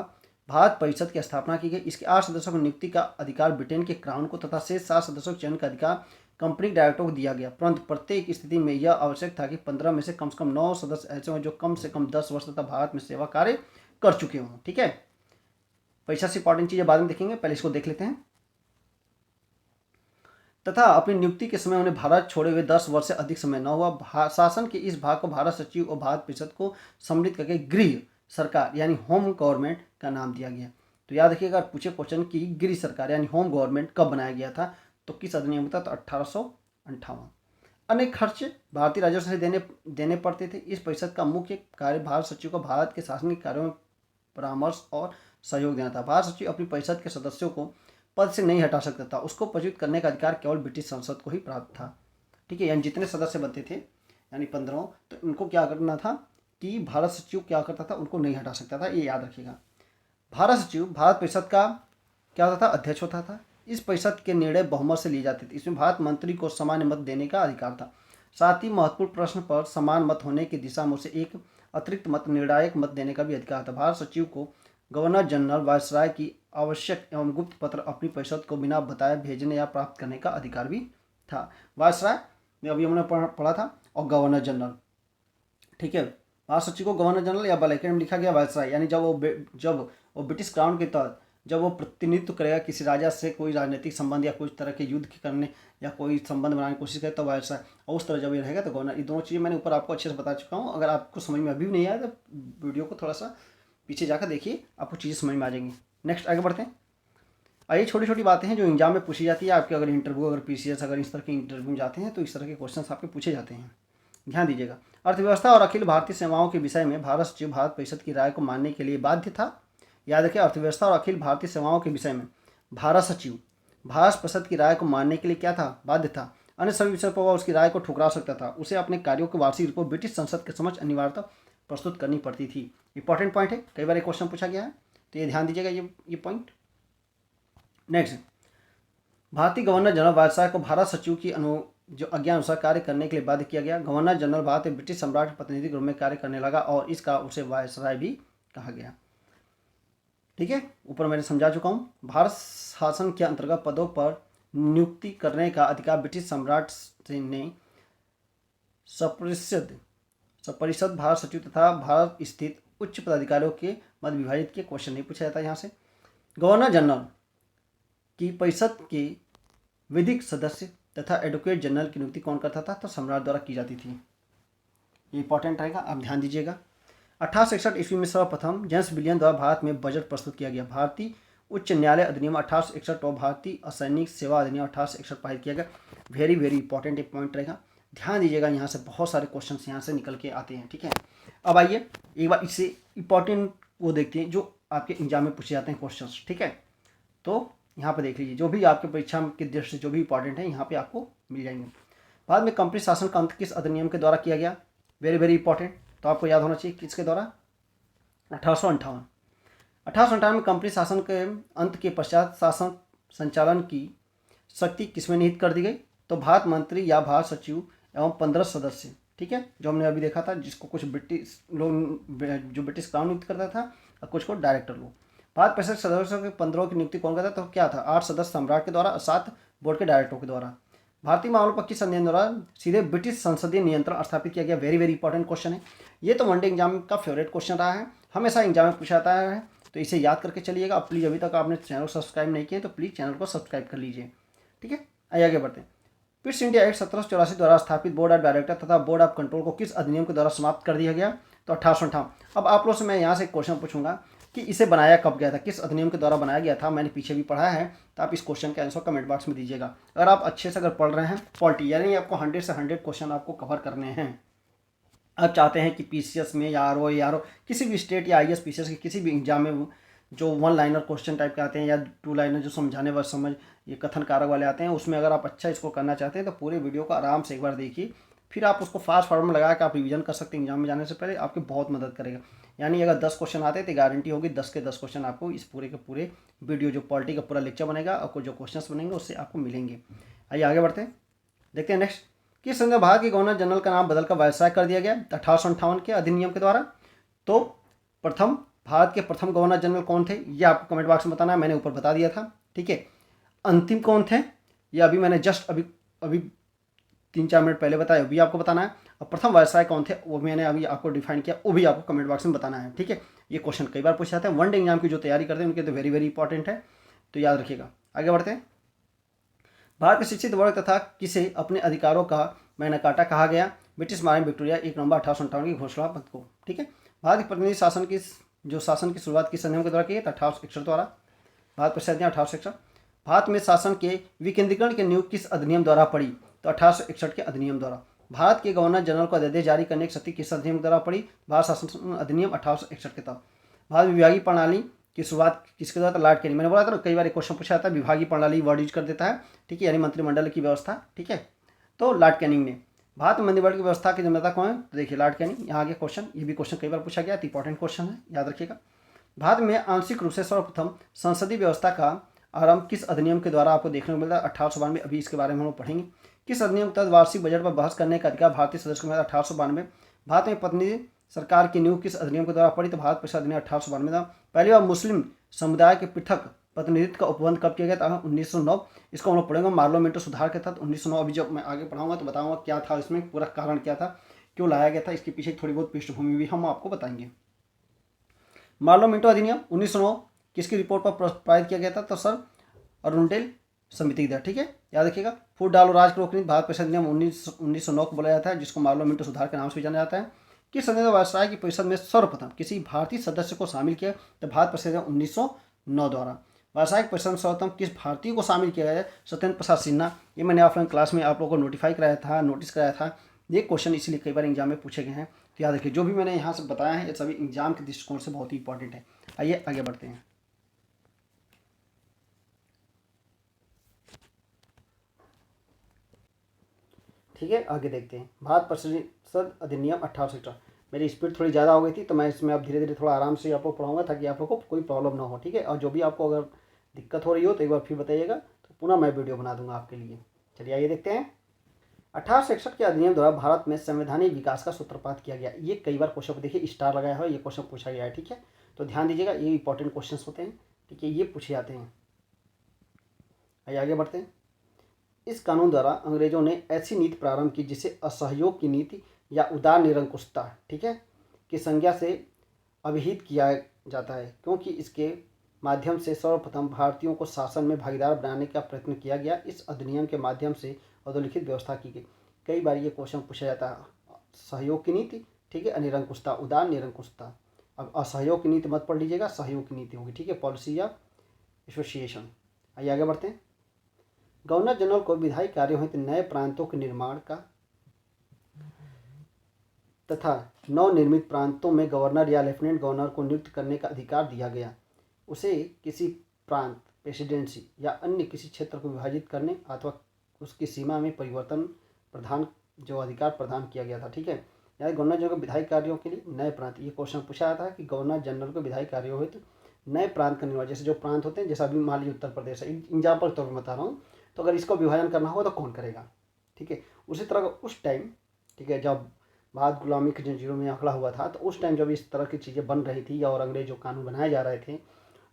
भारत परिषद की स्थापना की गई। इसके 8 सदस्यों को नियुक्ति का अधिकार ब्रिटेन के क्राउन को तथा शेष 7 सदस्यों के चयन का अधिकार कंपनी डायरेक्टरों को दिया गया। परंतु प्रत्येक स्थिति में यह आवश्यक था कि 15 में से कम 9 सदस्य ऐसे हों जो कम से कम 10 वर्ष तथा भारत में सेवा कार्य कर चुके हों। ठीक है, परिषद से इंपॉर्टेंट चीजें बाद में देखेंगे, पहले इसको देख लेते हैं। तथा अपनी नियुक्ति के समय उन्हें भारत छोड़े हुए 10 वर्ष से अधिक समय न हुआ। शासन के इस भाग को भारत सचिव और भारत परिषद को सम्मिलित करके गृह सरकार यानी होम गवर्नमेंट का नाम दिया गया। तो याद रखिएगा, पूछे क्वेश्चन की गृह सरकार यानी होम गवर्नमेंट कब बनाया गया था, तो किस अधिनियम था, तो 1858। अनेक खर्च भारतीय राजस्व से देने पड़ते थे। इस परिषद का मुख्य कार्य भारत सचिव को भारत के शासनिक कार्यों में परामर्श और सहयोग देना था। भारत सचिव अपनी परिषद के सदस्यों को पद से नहीं हटा सकता था, उसको पदच्युत करने का अधिकार केवल ब्रिटिश संसद को ही प्राप्त था। ठीक है, यानी जितने सदस्य बनते थे यानी 15, तो इनको क्या करना था कि भारत सचिव क्या करता था, उनको नहीं हटा सकता था, ये याद रखिएगा। भारत सचिव भारत परिषद का क्या होता था, अध्यक्ष होता था। इस परिषद के निर्णय बहुमत से लिए जाते थे। इसमें भारत मंत्री को सामान्य मत देने का अधिकार था। साथ ही महत्वपूर्ण प्रश्न पर समान मत होने की दिशा में उसे एक अतिरिक्त मत निर्णायक मत देने का भी अधिकार था। भारत सचिव को गवर्नर जनरल वायसराय की आवश्यक एवं गुप्त पत्र अपनी परिषद को बिना बताए भेजने या प्राप्त करने का अधिकार भी था। वायसराय अभी हमने पढ़ा था, और गवर्नर जनरल। ठीक है, भारत सचिव को गवर्नर जनरल या ब्रैकेट में लिखा गया वायसराय, यानी जब वो ब्रिटिश क्राउन के तहत जब वो प्रतिनिधित्व करेगा किसी राजा से कोई राजनीतिक संबंध या कुछ तरह के युद्ध करने या कोई संबंध बनाने की कोशिश करे तो वायसराय, और उस तरह जब ये रहेगा तो गवर्नर। ये दोनों चीज़ें मैंने ऊपर आपको अच्छे से बता चुका हूँ। अगर आपको समझ में अभी भी नहीं आया तो वीडियो को थोड़ा सा पीछे जाकर देखिए, आपको चीज़ें समझ में आ जाएंगी। नेक्स्ट आगे बढ़ते हैं। ये छोटी छोटी बातें हैं जो एग्जाम में पूछी जाती है आपके। अगर इंटरव्यू, अगर पीसीएस, अगर इस तरह के इंटरव्यू में जाते हैं तो इस तरह के क्वेश्चन आपके पूछे जाते हैं, ध्यान दीजिएगा। अर्थव्यवस्था और अखिल भारतीय सेवाओं के विषय में भारत सचिव भारत परिषद की राय को मानने के लिए बाध्य था। याद रखें, अर्थव्यवस्था और अखिल भारतीय सेवाओं के विषय में भारत सचिव भारत परिषद की राय को मानने के लिए क्या था, बाध्य था। अन्य सभी विषयों पर वह उसकी राय को ठुकरा सकता था। उसे अपने कार्यों की वार्षिक रिपोर्ट ब्रिटिश संसद के समक्ष अनिवार्यता प्रस्तुत करनी पड़ती थी। इंपॉर्टेंट पॉइंट है, कई बार एक क्वेश्चन पूछा गया है, तो ये ध्यान दीजिएगा ये पॉइंट। नेक्स्ट, भारतीय गवर्नर जनरल वायसराय को भारत सचिव की जो आज्ञा अनुसार कार्य करने के लिए बाध्य किया गया। गवर्नर जनरल भारत ब्रिटिश सम्राट के प्रतिनिधि रूप में कार्य करने लगा और इसका उसे वायसराय भी कहा गया। ठीक है, ऊपर मैंने समझा चुका हूँ। भारत शासन के अंतर्गत पदों पर नियुक्ति करने का अधिकार ब्रिटिश सम्राट ने सपरिषद भारत सचिव तथा भारत स्थित उच्च पदाधिकारियों के मध्य विभाजित किए। क्वेश्चन नहीं पूछा जाता यहाँ से। गवर्नर जनरल की परिषद के विधिक सदस्य तथा एडवोकेट जनरल की नियुक्ति कौन करता था, तो सम्राट द्वारा की जाती थी। ये इंपॉर्टेंट रहेगा, आप ध्यान दीजिएगा। 1861 ईस्वी में सर्वप्रथम जेम्स विलियम द्वारा भारत में बजट प्रस्तुत किया गया। भारतीय उच्च न्यायालय अधिनियम 1861 और भारतीय असैनिक सेवा अधिनियम 1861 पारित किया गया। वेरी वेरी इंपॉर्टेंट एक पॉइंट रहेगा, ध्यान दीजिएगा। यहाँ से बहुत सारे क्वेश्चन यहाँ से निकल के आते हैं। ठीक है, अब आइए एक बार इससे इंपॉर्टेंट वो देखते हैं जो आपके एग्जाम में पूछे जाते हैं क्वेश्चन। ठीक है, तो यहाँ पे देख लीजिए, जो भी आपके परीक्षा के दृष्टि से जो भी इंपॉर्टेंट है यहाँ पे आपको मिल जाएंगे। बाद में कंपनी शासन का अंत किस अधिनियम के द्वारा किया गया, वेरी वेरी इंपॉर्टेंट, तो आपको याद होना चाहिए किसके द्वारा, 1858 में कंपनी शासन के अंत के पश्चात शासन संचालन की शक्ति किसमें निहित कर दी गई, तो भारत मंत्री या भारत सचिव एवं 15 सदस्य। ठीक है, जो हमने अभी देखा था, जिसको कुछ ब्रिटिश लोग, जो ब्रिटिश क्राउन नियुक्त करता था और कुछ को डायरेक्टर लोग। भारत परिषद सदस्यों के 15 की नियुक्ति कौन करता था, तो क्या था, 8 सदस्य सम्राट के द्वारा और 7 बोर्ड के डायरेक्टरों के द्वारा। भारतीय मामलों पर किस अधिनियम द्वारा सीधे ब्रिटिश संसदीय नियंत्रण स्थापित किया गया, वेरी वेरी इंपॉर्टेंट क्वेश्चन है। ये तो वनडे एग्जाम का फेवरेट क्वेश्चन रहा है, हमेशा एग्जाम में पूछा जाता है, तो इसे याद करके चलिएगा। और प्लीज़ अभी तक आपने चैनल को सब्सक्राइब नहीं किया तो प्लीज़ चैनल को सब्सक्राइब कर लीजिए। ठीक है, आगे बढ़ते हैं। पिट्स इंडिया एक्ट 1784 द्वारा स्थापित बोर्ड ऑफ डायरेक्टर तथा बोर्ड ऑफ कंट्रोल को किस अधिनियम के द्वारा समाप्त कर दिया गया, तो 1858। अब आप लोगों से मैं यहाँ से एक क्वेश्चन पूछूंगा कि इसे बनाया कब गया था, किस अधिनियम के द्वारा बनाया गया था। मैंने पीछे भी पढ़ा है, तो आप इस क्वेश्चन का आंसर कमेंट बॉक्स में दीजिएगा। अगर आप अच्छे से अगर पढ़ रहे हैं पॉलिटी, यानी आपको 100 से 100 क्वेश्चन आपको कवर करने हैं, आप चाहते हैं कि पीसीएस में या आरओ किसी भी स्टेट या आईएएस पीसीएस के किसी भी एग्जाम में जो 1 लाइनर क्वेश्चन टाइप के आते हैं या 2 लाइनर जो समझाने वाले समझ ये कथन कारक वाले आते हैं, उसमें अगर आप अच्छा इसको करना चाहते हैं तो पूरे वीडियो को आराम से एक बार देखिए, फिर आप उसको फास्ट फॉरवर्ड में लगा के आप रिवीजन कर सकते हैं। एग्जाम में जाने से पहले आपकी बहुत मदद करेगा। यानी अगर 10 क्वेश्चन आते हैं तो गारंटी होगी 10 के 10 क्वेश्चन आपको इस पूरे के पूरे वीडियो जो पॉलिटी का पूरा लेक्चर बनेगा और जो क्वेश्चन बनेंगे उससे आपको मिलेंगे। आइए आगे बढ़ते हैं, देखते हैं नेक्स्ट। किस संदर्भ भारत के गवर्नर जनरल का नाम बदलकर वायसराय कर दिया गया 1858 के अधिनियम के द्वारा, तो प्रथम भारत के प्रथम गवर्नर जनरल कौन थे, ये आपको कमेंट बॉक्स में बताना है, मैंने ऊपर बता दिया था। ठीक है, अंतिम कौन थे ये अभी मैंने जस्ट अभी 3-4 मिनट पहले बताया, वो भी आपको बताना है। और प्रथम वायसराय कौन थे वो मैंने अभी आपको डिफाइन किया, वो भी आपको कमेंट बॉक्स में बताना है। ठीक है, ये क्वेश्चन कई बार पूछे जाते हैं, वनडे एग्जाम की जो तैयारी करते हैं उनके तो वेरी वेरी इंपॉर्टेंट है, तो याद रखिएगा। आगे बढ़ते हैं। भारत के शिक्षित वर्ग तथा किसे अपने अधिकारों का मैग्ना कार्टा कहा गया, ब्रिटिश महारानी विक्टोरिया 1 नवंबर 1858 की घोषणा पत्र को। ठीक है, भारत के प्रतिनिधि शासन की शुरुआत किस अधिनियम के द्वारा की गई, 1861 द्वारा। भारत परिषद 1861। भारत में शासन के विकेंद्रीकरण की नींव किस अधिनियम द्वारा पड़ी, तो 1861 के अधिनियम द्वारा। भारत के गवर्नर जनरल को अध्यादेश जारी करने की शक्ति किस अधिनियम द्वारा पड़ी, भारत शासन अधिनियम 1861 के तहत। भारत विभागीय प्रणाली की शुरुआत किसके द्वारा, लॉर्ड कैनिंग। मैंने बोला था कई बार एक क्वेश्चन पूछा जाता है, विभागीय प्रणाली वर्ड यूज कर देता है। ठीक है, यानी मंत्रिमंडल की व्यवस्था। ठीक है, तो लॉर्ड कैनिंग ने। भारत में मंत्रिमंडल की व्यवस्था की जिम्मेदार कौन है, तो देखिए लॉर्ड कैनिंग। यहाँ आगे क्वेश्चन, ये भी क्वेश्चन कई बार पूछा गया, इंपॉर्टेंट क्वेश्चन है, याद रखिएगा। भारत में आंशिक रूप से सर्वप्रथम संसदीय व्यवस्था का आरंभ किस अधिनियम के द्वारा आपको देखने को मिलता है, 1892। अभी इसके बारे में हम लोग पढ़ेंगे। किस अधिनियम के तहत वार्षिक बजट पर बहस करने का अधिकार भारतीय सदस्य को मिला, 1892। भारत में प्रतिनिधि सरकार की नींव किस अधिनियम के द्वारा पड़ी, तो भारत परिषद अधिनियम 1892 था। पहली बार मुस्लिम समुदाय के पृथक प्रतिनिधित्व का उपबंध कब किया गया था, 1909। इसको हम लोग पढ़ेंगे मार्लोमेंटो सुधार के तहत 1909। अभी जब मैं आगे पढ़ाऊंगा तो बताऊंगा क्या था इसमें, पूरा कारण क्या था, क्यों लाया गया था, इसके पीछे थोड़ी बहुत पृष्ठभूमि भी हम आपको बताएंगे। मार्लोमेंटो अधिनियम 1909 किसकी रिपोर्ट पर प्रतिपादित किया गया था? तो सर अरुणडेल समिति का, ठीक है, याद रखिएगा। फूट डाल और राज की रोकनीति भारत परिषद नियम 1909 को बोला जाता है, जिसको मार्लो मिंटो सुधार के नाम से भी जाना जाता है। किस संसदीय वायसराय की परिषद में सर्वप्रथम किसी भारतीय सदस्य को शामिल किया? तो भारत परिषद 1909 द्वारा। वायसराय की परिषद में सर्वप्रथम किस भारतीय को शामिल किया गया? सत्येंद्र प्रसाद सिन्हा। ये मैंने ऑफलाइन क्लास में आप लोगों को नोटिफाई कराया था, नोटिस कराया था। ये क्वेश्चन इसलिए कई बार एग्जाम में पूछे गए हैं, तो याद रखिए जो भी मैंने यहाँ से बताया है ये सभी एग्जाम के दृष्टिकोण से बहुत ही इंपॉर्टेंट है। आइए आगे बढ़ते हैं। ठीक है, आगे देखते हैं। भारत परिषद अधिनियम 1861। मेरी स्पीड थोड़ी ज़्यादा हो गई थी, तो मैं इसमें अब धीरे धीरे थोड़ा आराम से आपको पढ़ाऊंगा, ताकि आप लोग को कोई प्रॉब्लम ना हो। ठीक है, और जो भी आपको अगर दिक्कत हो रही हो तो एक बार फिर बताइएगा, तो पुनः मैं वीडियो बना दूंगा आपके लिए। चलिए आइए देखते हैं। 1861 के अधिनियम द्वारा भारत में संवैधानिक विकास का सूत्रपात किया गया। ये कई बार क्वेश्चन देखिए स्टार लगाया हुआ, ये क्वेश्चन पूछा गया है। ठीक है, तो ध्यान दीजिएगा, ये इंपॉर्टेंट क्वेश्चन होते हैं। ठीक है, ये पूछे जाते हैं। आइए आगे बढ़ते हैं। इस कानून द्वारा अंग्रेजों ने ऐसी नीति प्रारंभ की जिसे असहयोग की नीति या उदार निरंकुशता, ठीक है, की संज्ञा से अभिहित किया जाता है, क्योंकि इसके माध्यम से सर्वप्रथम भारतीयों को शासन में भागीदार बनाने का प्रयत्न किया गया। इस अधिनियम के माध्यम से अधोलिखित व्यवस्था की गई। कई बार ये क्वेश्चन पूछा जाता है, सहयोग की नीति, ठीक है, अनिरंकुशता, उदार निरंकुशता। अब असहयोग की नीति मत पढ़ लीजिएगा, सहयोग की नीति होगी। ठीक है, पॉलिसी या एसोसिएशन। आइए आगे बढ़ते हैं। गवर्नर जनरल को विधायी कार्यों हेतु नए प्रांतों के निर्माण का तथा नवनिर्मित प्रांतों में गवर्नर या लेफ्टिनेंट गवर्नर को नियुक्त करने का अधिकार दिया गया। उसे किसी प्रांत, प्रेसिडेंसी या अन्य किसी क्षेत्र को विभाजित करने अथवा उसकी सीमा में परिवर्तन प्रदान जो अधिकार प्रदान किया गया था। ठीक है, यानी गवर्नर जनरल को विधायी कार्यों के लिए नए प्रांत, ये क्वेश्चन पूछा जाता है कि गवर्नर जनरल को विधायी कार्यों हेतु नए प्रांत का निर्माण, जैसे जो प्रांत होते हैं, जैसा अभी मान लीजिए उत्तर प्रदेश है, एग्जाम्पल के तौर पर बता रहा हूँ, तो अगर इसको विभाजन करना होगा तो कौन करेगा? ठीक है, उसी तरह उस टाइम, ठीक है, जब भारत गुलामी की जंजीरों में अकड़ा हुआ था, तो उस टाइम जब इस तरह की चीज़ें बन रही थी और अंग्रेज जो कानून बनाए जा रहे थे,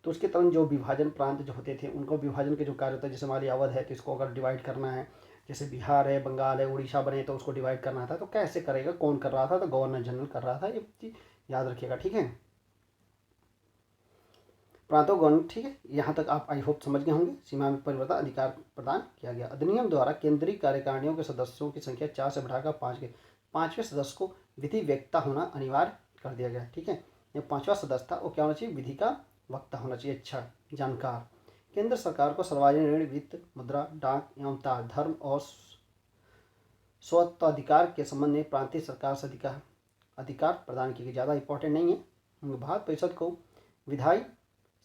तो उसके तरह जो विभाजन प्रांत जो होते थे उनको विभाजन के जो कार्य होता है, जैसे मान लीजिए अवध है तो इसको अगर डिवाइड करना है, जैसे बिहार है, बंगाल है, उड़ीसा बने तो उसको डिवाइड करना था, तो कैसे करेगा, कौन कर रहा था? तो गवर्नर जनरल कर रहा था। ये चीज़ याद रखिएगा। ठीक है, प्रांतों गवर्नर, ठीक है, यहाँ तक आप आई होप समझ गए होंगे। सीमा में परिवर्तन अधिकार प्रदान किया गया। अधिनियम द्वारा केंद्रीय कार्यकारिणियों के सदस्यों की संख्या 4 से बढ़ाकर 5 के 5वें सदस्य को विधि वक्ता होना अनिवार्य कर दिया गया। ठीक है, ये 5वां सदस्य था वो क्या होना चाहिए? विधि का वक्ता होना चाहिए, अच्छा जानकार। केंद्र सरकार को सार्वजनिक ऋण, वित्त, मुद्रा, डाक एवं तार, धर्म और स्वत्वाधिकार के संबंध में प्रांतीय सरकार से अधिकार प्रदान किए गए। ज़्यादा इंपॉर्टेंट नहीं है। भारत परिषद को विधायी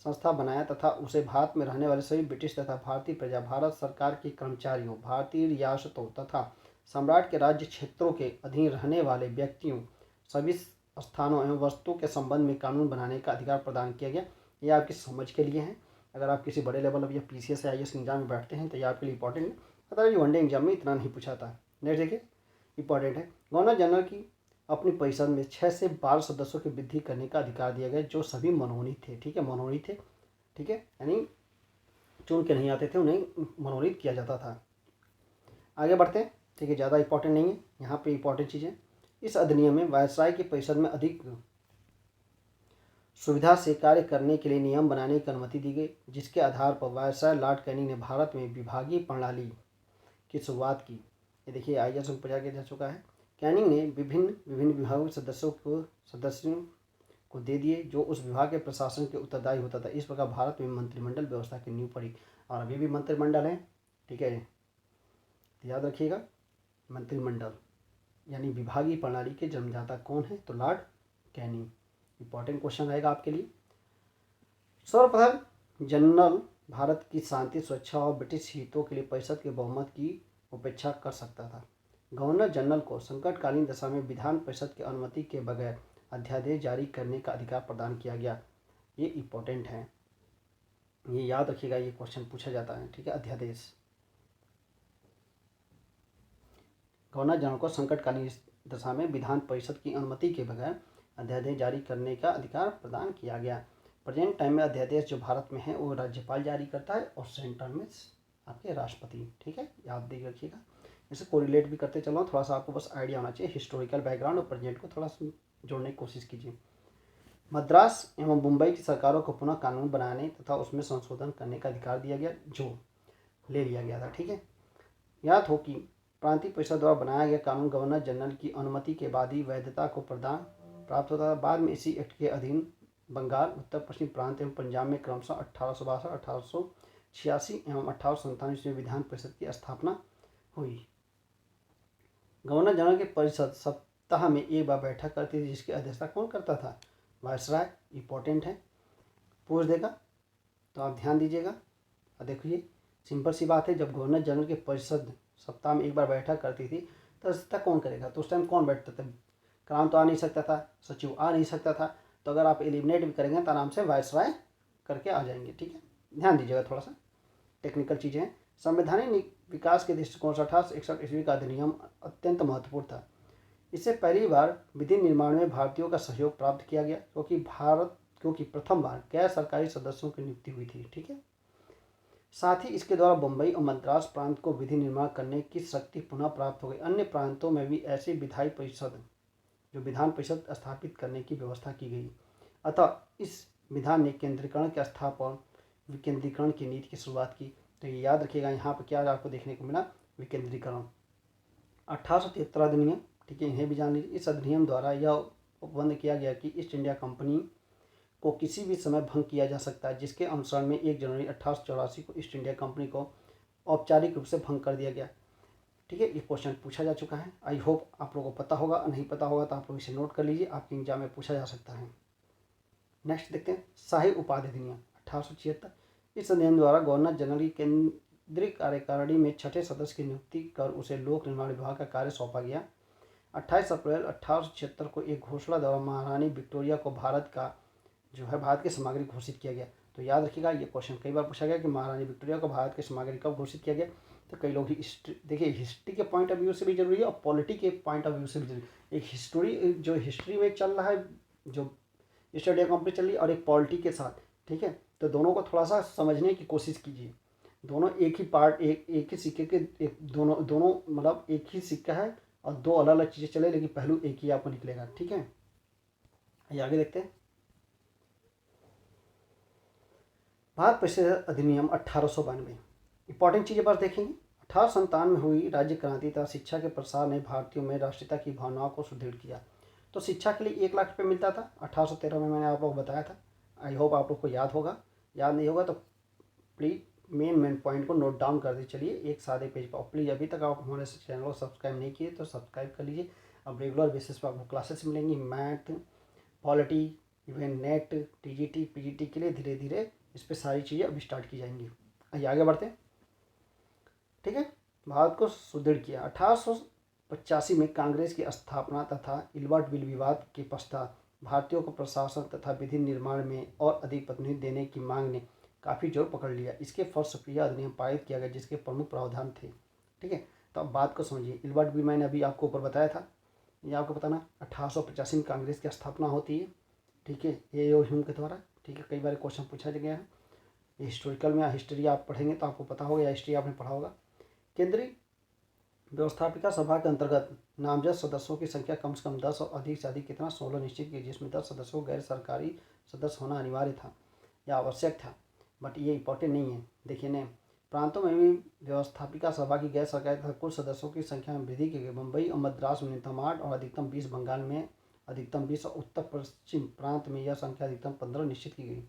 संस्था बनाया तथा उसे भारत में रहने वाले सभी ब्रिटिश तथा भारतीय प्रजा, भारत सरकार के कर्मचारियों, भारतीय रियासतों तथा सम्राट के राज्य क्षेत्रों के अधीन रहने वाले व्यक्तियों, सभी स्थानों एवं वस्तुओं के संबंध में कानून बनाने का अधिकार प्रदान किया गया। ये आपकी समझ के लिए है। अगर आप किसी बड़े लेवल या PCS या IAS एग्जाम में बैठते हैं तो ये आपके लिए इंपॉर्टेंट है। अगर ये वनडे एग्जाम में इतना नहीं पूछा था। नेक्स्ट देखिए, इंपॉर्टेंट है। गवर्नर जनरल की अपनी परिषद में 6 से 12 सदस्यों की वृद्धि करने का अधिकार दिया गया, जो सभी मनोनीत थे। ठीक है, मनोनीत थे। ठीक है, यानी चुन के नहीं आते थे, उन्हें मनोनीत किया जाता था। आगे बढ़ते हैं। ठीक है, ज़्यादा इंपॉर्टेंट नहीं है, यहाँ पे इंपॉर्टेंट चीज़ें। इस अधिनियम में वायसराय की परिषद में अधिक सुविधा से कार्य करने के लिए नियम बनाने की अनुमति दी गई, जिसके आधार पर वायसराय लॉर्ड कैनिंग ने भारत में विभागीय प्रणाली की शुरुआत की। ये देखिए IAS में पूछा जा चुका है। कैनिंग ने विभिन्न विभागों के सदस्यों को दे दिए, जो उस विभाग के प्रशासन के उत्तरदायी होता था। इस प्रकार भारत में मंत्रिमंडल व्यवस्था की नींव पड़ी, और अभी भी मंत्रिमंडल है। ठीक है, याद रखिएगा, मंत्रिमंडल यानी विभागीय प्रणाली के जन्मदाता कौन है? तो लॉर्ड कैनिंग। इंपॉर्टेंट क्वेश्चन रहेगा आपके लिए। सर्वप्रथम जनरल भारत की शांति, सुरक्षा और ब्रिटिश हितों के लिए परिषद के बहुमत की उपेक्षा कर सकता था। गवर्नर जनरल को संकटकालीन दशा में विधान परिषद की अनुमति के बगैर अध्यादेश जारी करने का अधिकार प्रदान किया गया। ये इंपॉर्टेंट है, ये याद रखिएगा, ये क्वेश्चन पूछा जाता है। ठीक है, अध्यादेश। गवर्नर जनरल को संकटकालीन दशा में विधान परिषद की अनुमति के बगैर अध्यादेश जारी करने का अधिकार प्रदान किया गया। प्रेजेंट टाइम में अध्यादेश जो भारत में है वो राज्यपाल जारी करता है, और सेंटर में आपके राष्ट्रपति। ठीक है, याद दे रखिएगा। इसे कोरिलेट भी करते चलो, थोड़ा सा आपको बस आइडिया होना चाहिए। हिस्टोरिकल बैकग्राउंड और प्रेजेंट को थोड़ा सा जोड़ने की कोशिश कीजिए। मद्रास एवं मुंबई की सरकारों को पुनः कानून बनाने तथा उसमें संशोधन करने का अधिकार दिया गया, जो ले लिया गया था। ठीक है, याद हो कि प्रांतीय परिषद द्वारा बनाया गया कानून गवर्नर जनरल की अनुमति के बाद ही वैधता को प्रदान प्राप्त होता था। बाद में इसी एक्ट के अधीन बंगाल, उत्तर पश्चिम प्रांत एवं पंजाब में क्रमशः 1862, 1886 एवं 1897 में विधान परिषद की स्थापना हुई। गवर्नर जनरल की परिषद सप्ताह में एक बार बैठक करती थी, जिसकी अध्यक्षता कौन करता था? वायसराय। इंपॉर्टेंट है, पूछ देगा तो आप ध्यान दीजिएगा। और देखिए, सिंपल सी बात है, जब गवर्नर जनरल की परिषद सप्ताह में एक बार बैठक करती थी तो अध्यक्षता कौन करेगा? तो उस टाइम कौन बैठता था? क्राउन तो आ नहीं सकता था, सचिव आ नहीं सकता था, तो अगर आप एलिमिनेट भी करेंगे तो आराम से वायसराय करके आ जाएंगे। ठीक है, ध्यान दीजिएगा, थोड़ा सा टेक्निकल चीज़ें हैं। संवैधानिक विकास के दृष्टिकोण से 1861 ईस्वी का अधिनियम अत्यंत महत्वपूर्ण था। इससे पहली बार विधि निर्माण में भारतीयों का सहयोग प्राप्त किया गया, क्योंकि प्रथम बार गैर सरकारी सदस्यों की नियुक्ति हुई थी। ठीक है, साथ ही इसके द्वारा बम्बई और मद्रास प्रांत को विधि निर्माण करने की शक्ति पुनः प्राप्त हो गई। अन्य प्रांतों में भी ऐसी विधायी परिषद, जो विधान परिषद स्थापित करने की व्यवस्था की गई। अतः इस विधान ने केंद्रीकरण के स्थापन, विकेंद्रीकरण की नीति की शुरुआत की। तो ये याद रखिएगा, यहाँ पर क्या आपको देखने को मिला? विकेंद्रीकरण। 1873 अधिनियम, ठीक है, इन्हें भी जान लीजिए। इस अधिनियम द्वारा यह उपबंध किया गया कि ईस्ट इंडिया कंपनी को किसी भी समय भंग किया जा सकता है, जिसके अनुसरण में 1 जनवरी 1884 को ईस्ट इंडिया कंपनी को औपचारिक रूप से भंग कर दिया गया। ठीक है, ये क्वेश्चन पूछा जा चुका है। आई होप आप लोगों को पता होगा, नहीं पता होगा तो आप लोग इसे नोट कर लीजिए, आपके एग्जाम में पूछा जा सकता है। नेक्स्ट देखते हैं, शाही उपाधि अधिनियम 1876। इस अधिनियम द्वारा गवर्नर जनरल की केंद्रीय कार्यकारिणी में 6ठे सदस्य की नियुक्ति कर उसे लोक निर्माण विभाग का कार्य सौंपा गया। 28 अप्रैल 1876 को एक घोषणा द्वारा महारानी विक्टोरिया को भारत की सामग्री घोषित किया गया। तो याद रखिएगा, ये क्वेश्चन कई बार पूछा गया कि महारानी विक्टोरिया को भारत की सामग्री कब घोषित किया गया। तो कई लोग हिस्ट्री, देखिए हिस्ट्री के पॉइंट ऑफ व्यू से भी जरूरी है और पॉलिटी के पॉइंट ऑफ व्यू से भी जरूरी है। एक हिस्ट्री में चल रहा है, जो ईस्ट इंडिया कंपनी चल रही है, और एक पॉलिटी के साथ। ठीक है, तो दोनों को थोड़ा सा समझने की कोशिश कीजिए। दोनों एक ही पार्ट, एक ही सिक्के के दोनों मतलब एक ही सिक्का है और दो अलग अलग चीज़ें चले, लेकिन पहलू एक ही आपको निकलेगा। ठीक है, आगे देखते हैं। भारत परिषद अधिनियम 1892। इंपॉर्टेंट चीज़ें बस देखेंगे। 1857 में हुई राज्य क्रांति तथा शिक्षा के प्रसार ने भारतीयों में राष्ट्रीयता की भावनाओं को सुदृढ़ किया। तो शिक्षा के लिए 1 लाख रुपये मिलता था 1813 में, मैंने आप लोग को बताया था। आई होप आप लोग को याद होगा, याद नहीं होगा तो प्लीज़ मेन पॉइंट को नोट डाउन कर दीजिए। चलिए एक सादे पेज पर, प्लीज़ अभी तक आप हमारे चैनल को सब्सक्राइब नहीं किए तो सब्सक्राइब कर लीजिए। अब रेगुलर बेसिस पर आपको क्लासेस मिलेंगी, math, polity, even net, TGT, PGT के लिए धीरे धीरे इस पर सारी चीज़ें अभी स्टार्ट की जाएंगी। आइए आगे बढ़ते हैं। ठीक है, भारत को सुदृढ़ किया। 1885 में कांग्रेस की स्थापना तथा इल्बर्ट बिल विवाद के पश्चात भारतीयों को प्रशासन तथा विधि निर्माण में और अधिक प्रतिनिधि देने की मांग ने काफ़ी जोर पकड़ लिया। इसके फलस्वरूप यह अधिनियम पारित किया गया, जिसके प्रमुख प्रावधान थे। ठीक है, तो अब बात को समझिए। इल्बर्ट बिल मैंने अभी आपको ऊपर बताया था, ये आपको बताना। 1885 में कांग्रेस की स्थापना होती है। ठीक है, ये ह्यूम के द्वारा। ठीक है, कई बार क्वेश्चन पूछा गया है। ये हिस्टोरिकल में, हिस्ट्री आप पढ़ेंगे तो आपको पता होगा, या हिस्ट्री आपने पढ़ा होगा। केंद्रीय व्यवस्थापिका सभा के अंतर्गत नामजद सदस्यों की संख्या कम से कम 10 और अधिक से अधिक कितना 16 निश्चित की, जिसमें 10 सदस्यों को गैर सरकारी सदस्य होना अनिवार्य था या आवश्यक था। बट ये इंपॉर्टेंट नहीं है। देखिए ने प्रांतों में भी व्यवस्थापिका सभा की गैर सरकारी तथा कुल सदस्यों की संख्या में वृद्धि की गई। मुंबई और मद्रास में न्यूनतम 8 और अधिकतम 20, बंगाल में अधिकतम 20 और उत्तर पश्चिम प्रांत में यह संख्या अधिकतम 15 निश्चित की गई।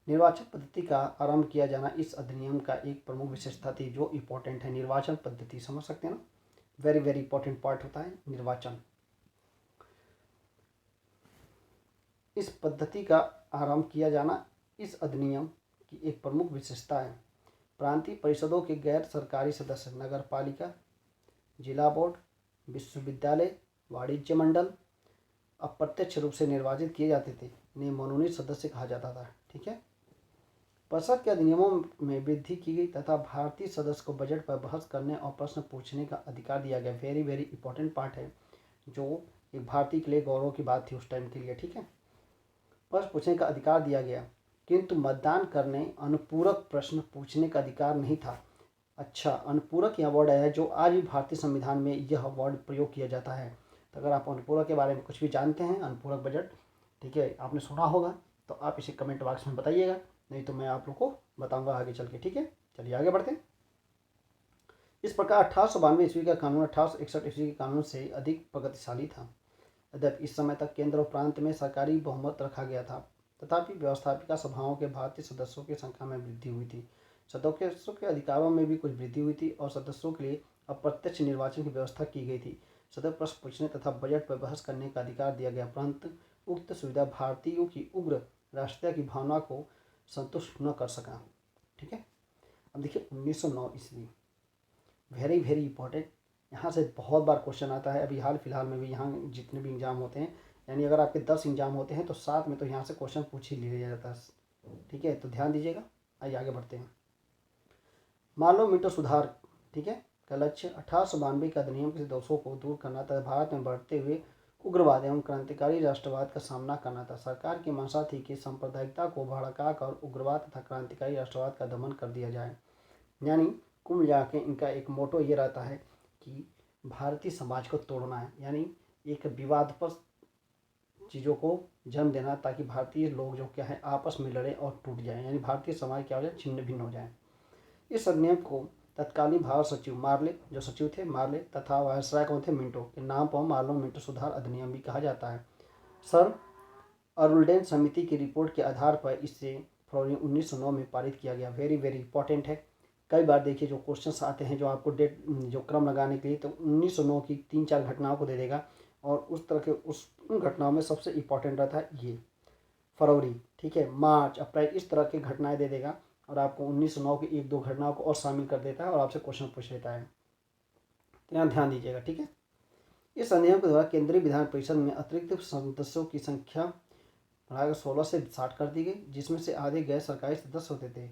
निर्वाचन पद्धति का आरंभ किया जाना इस अधिनियम का एक प्रमुख विशेषता थी, जो इम्पोर्टेंट है। निर्वाचन पद्धति समझ सकते हैं ना, वेरी वेरी इंपॉर्टेंट पार्ट होता है निर्वाचन। इस पद्धति का आरंभ किया जाना इस अधिनियम की एक प्रमुख विशेषता है। प्रांतीय परिषदों के गैर सरकारी सदस्य नगर पालिका, जिला बोर्ड, विश्वविद्यालय, वाणिज्य मंडल अप्रत्यक्ष रूप से निर्वाचित किए जाते थे। इन्हें मनोनीत सदस्य कहा जाता था। ठीक है, परिषद के अधिनियमों में वृद्धि की गई तथा भारतीय सदस्य को बजट पर बहस करने और प्रश्न पूछने का अधिकार दिया गया। वेरी वेरी इंपॉर्टेंट पार्ट है, जो एक भारतीय के लिए गौरव की बात थी उस टाइम के लिए। ठीक है, प्रश्न पूछने का अधिकार दिया गया, किंतु मतदान करने अनुपूरक प्रश्न पूछने का अधिकार नहीं था। अच्छा, अनुपूरक यह वर्ड है, जो आज भी भारतीय संविधान में यह वर्ड प्रयोग किया जाता है। तो अगर आप अनुपूरक के बारे में कुछ भी जानते हैं, अनुपूरक बजट, ठीक है, आपने सुना होगा तो आप इसे कमेंट बॉक्स में बताइएगा, नहीं तो मैं आप लोग को बताऊंगा आगे चल के। ठीक है, चलिए आगे बढ़ते हैं। इस प्रकार 1892 ईस्वी का कानून 1861 ईस्वी के कानून से अधिक प्रगतिशाली था। यद्यपि इस समय तक केंद्र और प्रांत में सरकारी बहुमत रखा गया था, तथापि व्यवस्थापिका सभाओं के भारतीय सदस्यों की संख्या में वृद्धि हुई थी। सदस्यों के अधिकारों में भी कुछ वृद्धि हुई थी और सदस्यों के लिए अप्रत्यक्ष निर्वाचन की व्यवस्था की गई थी। सदस्य प्रश्न पूछने तथा बजट पर बहस करने का अधिकार दिया गया, परंतु उक्त सुविधा भारतीयों की उग्र राष्ट्रीयता की भावना को संतुष्ट न कर सका। ठीक है, अब देखिए 1909 ईस्वी, वेरी वेरी इंपॉर्टेंट। यहाँ से बहुत बार क्वेश्चन आता है, अभी हाल फिलहाल में भी यहाँ जितने भी एग्जाम होते हैं, यानी अगर आपके 10 एग्जाम होते हैं तो 7 में तो यहाँ से क्वेश्चन पूछ ही लिया जाता है। ठीक है, तो ध्यान दीजिएगा। आइए आगे बढ़ते हैं। मार्लो मिंटो सुधार, ठीक है, का लक्ष्य 1892 के अधिनियम के दोषों को दूर करना तथा भारत में बढ़ते हुए उग्रवाद एवं क्रांतिकारी राष्ट्रवाद का सामना करना था। सरकार की मंशा थी कि सांप्रदायिकता को भड़काकर उग्रवाद तथा क्रांतिकारी राष्ट्रवाद का दमन कर दिया जाए। यानी कुल मिला के इनका एक मोटो ये रहता है कि भारतीय समाज को तोड़ना है, यानी एक विवादास्पद चीज़ों को जन्म देना, ताकि भारतीय लोग जो क्या है आपस में लड़े और टूट जाए, यानी भारतीय समाज क्या हो जाए, छिन्न भिन्न हो जाए। इस अधिनियम को तत्कालीन भारत सचिव मार्ले, जो सचिव थे मार्ले, तथा वायसराय कौन थे, मिंटो, के नाम पर मार्लो मिंटो सुधार अधिनियम भी कहा जाता है। सर अरुलडेन समिति की रिपोर्ट के आधार पर इसे फरवरी 1909 में पारित किया गया। वेरी वेरी इंपॉर्टेंट है। कई बार देखिए जो क्वेश्चंस आते हैं, जो आपको डेट जो क्रम लगाने के लिए, तो 1909 की 3-4 घटनाओं को दे देगा, और उस तरह के उन घटनाओं में सबसे इम्पॉर्टेंट रहता है ये फरवरी, ठीक है, मार्च, अप्रैल, इस तरह की घटनाएं दे देगा, और आपको 1909 की 1-2 घटनाओं को और शामिल कर देता है और आपसे क्वेश्चन पूछ लेता है। तो यहाँ ध्यान दीजिएगा। ठीक है, इस अधिनियम के द्वारा केंद्रीय विधान परिषद में अतिरिक्त सदस्यों की संख्या बढ़ाकर 16 से 60 कर दी गई, जिसमें से आधे गैर सरकारी सदस्य होते थे।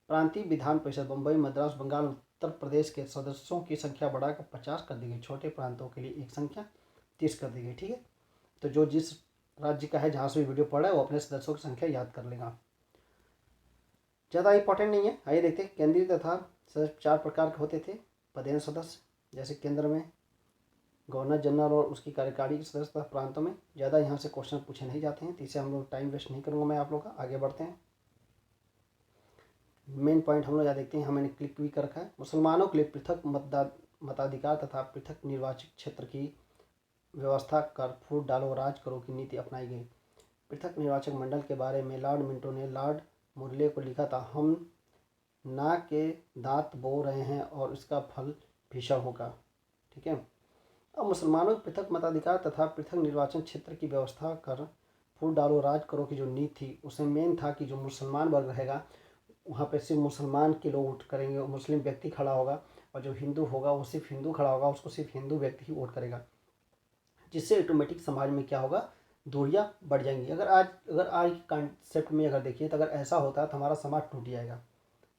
प्रांतीय विधान परिषद बम्बई, मद्रास, बंगाल, उत्तर प्रदेश के सदस्यों की संख्या बढ़ाकर 50 कर दी गई। छोटे प्रांतों के लिए एक संख्या 30 कर दी गई। ठीक है, तो जो जिस राज्य का है, जहाँ से भी वीडियो पढ़ा है, वो अपने सदस्यों की संख्या याद कर लेगा, ज़्यादा इंपॉर्टेंट नहीं है। आइए देखते हैं। केंद्रीय तथा सदस्य 4 प्रकार के होते थे। पदेन सदस्य, जैसे केंद्र में गवर्नर जनरल और उसकी कार्यकारी के सदस्य, तथा प्रांतों में ज़्यादा यहाँ से क्वेश्चन पूछे नहीं जाते हैं, तो इसे हम लोग टाइम वेस्ट नहीं करूँगा मैं आप लोग का। आगे बढ़ते हैं। मेन पॉइंट हम लोग यहाँ देखते हैं, मैंने क्लिक भी कर रखा है। मुसलमानों के लिए पृथक मताधिकार तथा पृथक निर्वाचित क्षेत्र की व्यवस्था कर, फूट डालो राज करो की नीति अपनाई गई। पृथक निर्वाचक मंडल के बारे में लॉर्ड मिंटो ने लॉर्ड मुरले को लिखा था, हम ना के दांत बो रहे हैं और इसका फल भीषण होगा। ठीक है, अब मुसलमानों के पृथक मताधिकार तथा पृथक निर्वाचन क्षेत्र की व्यवस्था कर, फूट डालो राज करो की जो नीति थी, उसमें मेन था कि जो मुसलमान वर्ग रहेगा वहाँ पे सिर्फ मुसलमान के लोग वोट करेंगे, मुस्लिम व्यक्ति खड़ा होगा, और जो हिंदू होगा वो सिर्फ हिंदू खड़ा होगा, उसको सिर्फ हिंदू व्यक्ति ही वोट करेगा, जिससे ऑटोमेटिक समाज में क्या होगा, दूरियां बढ़ जाएंगी। अगर आज के कॉन्सेप्ट में अगर देखिए, तो अगर ऐसा होता है तो हमारा समाज टूट जाएगा।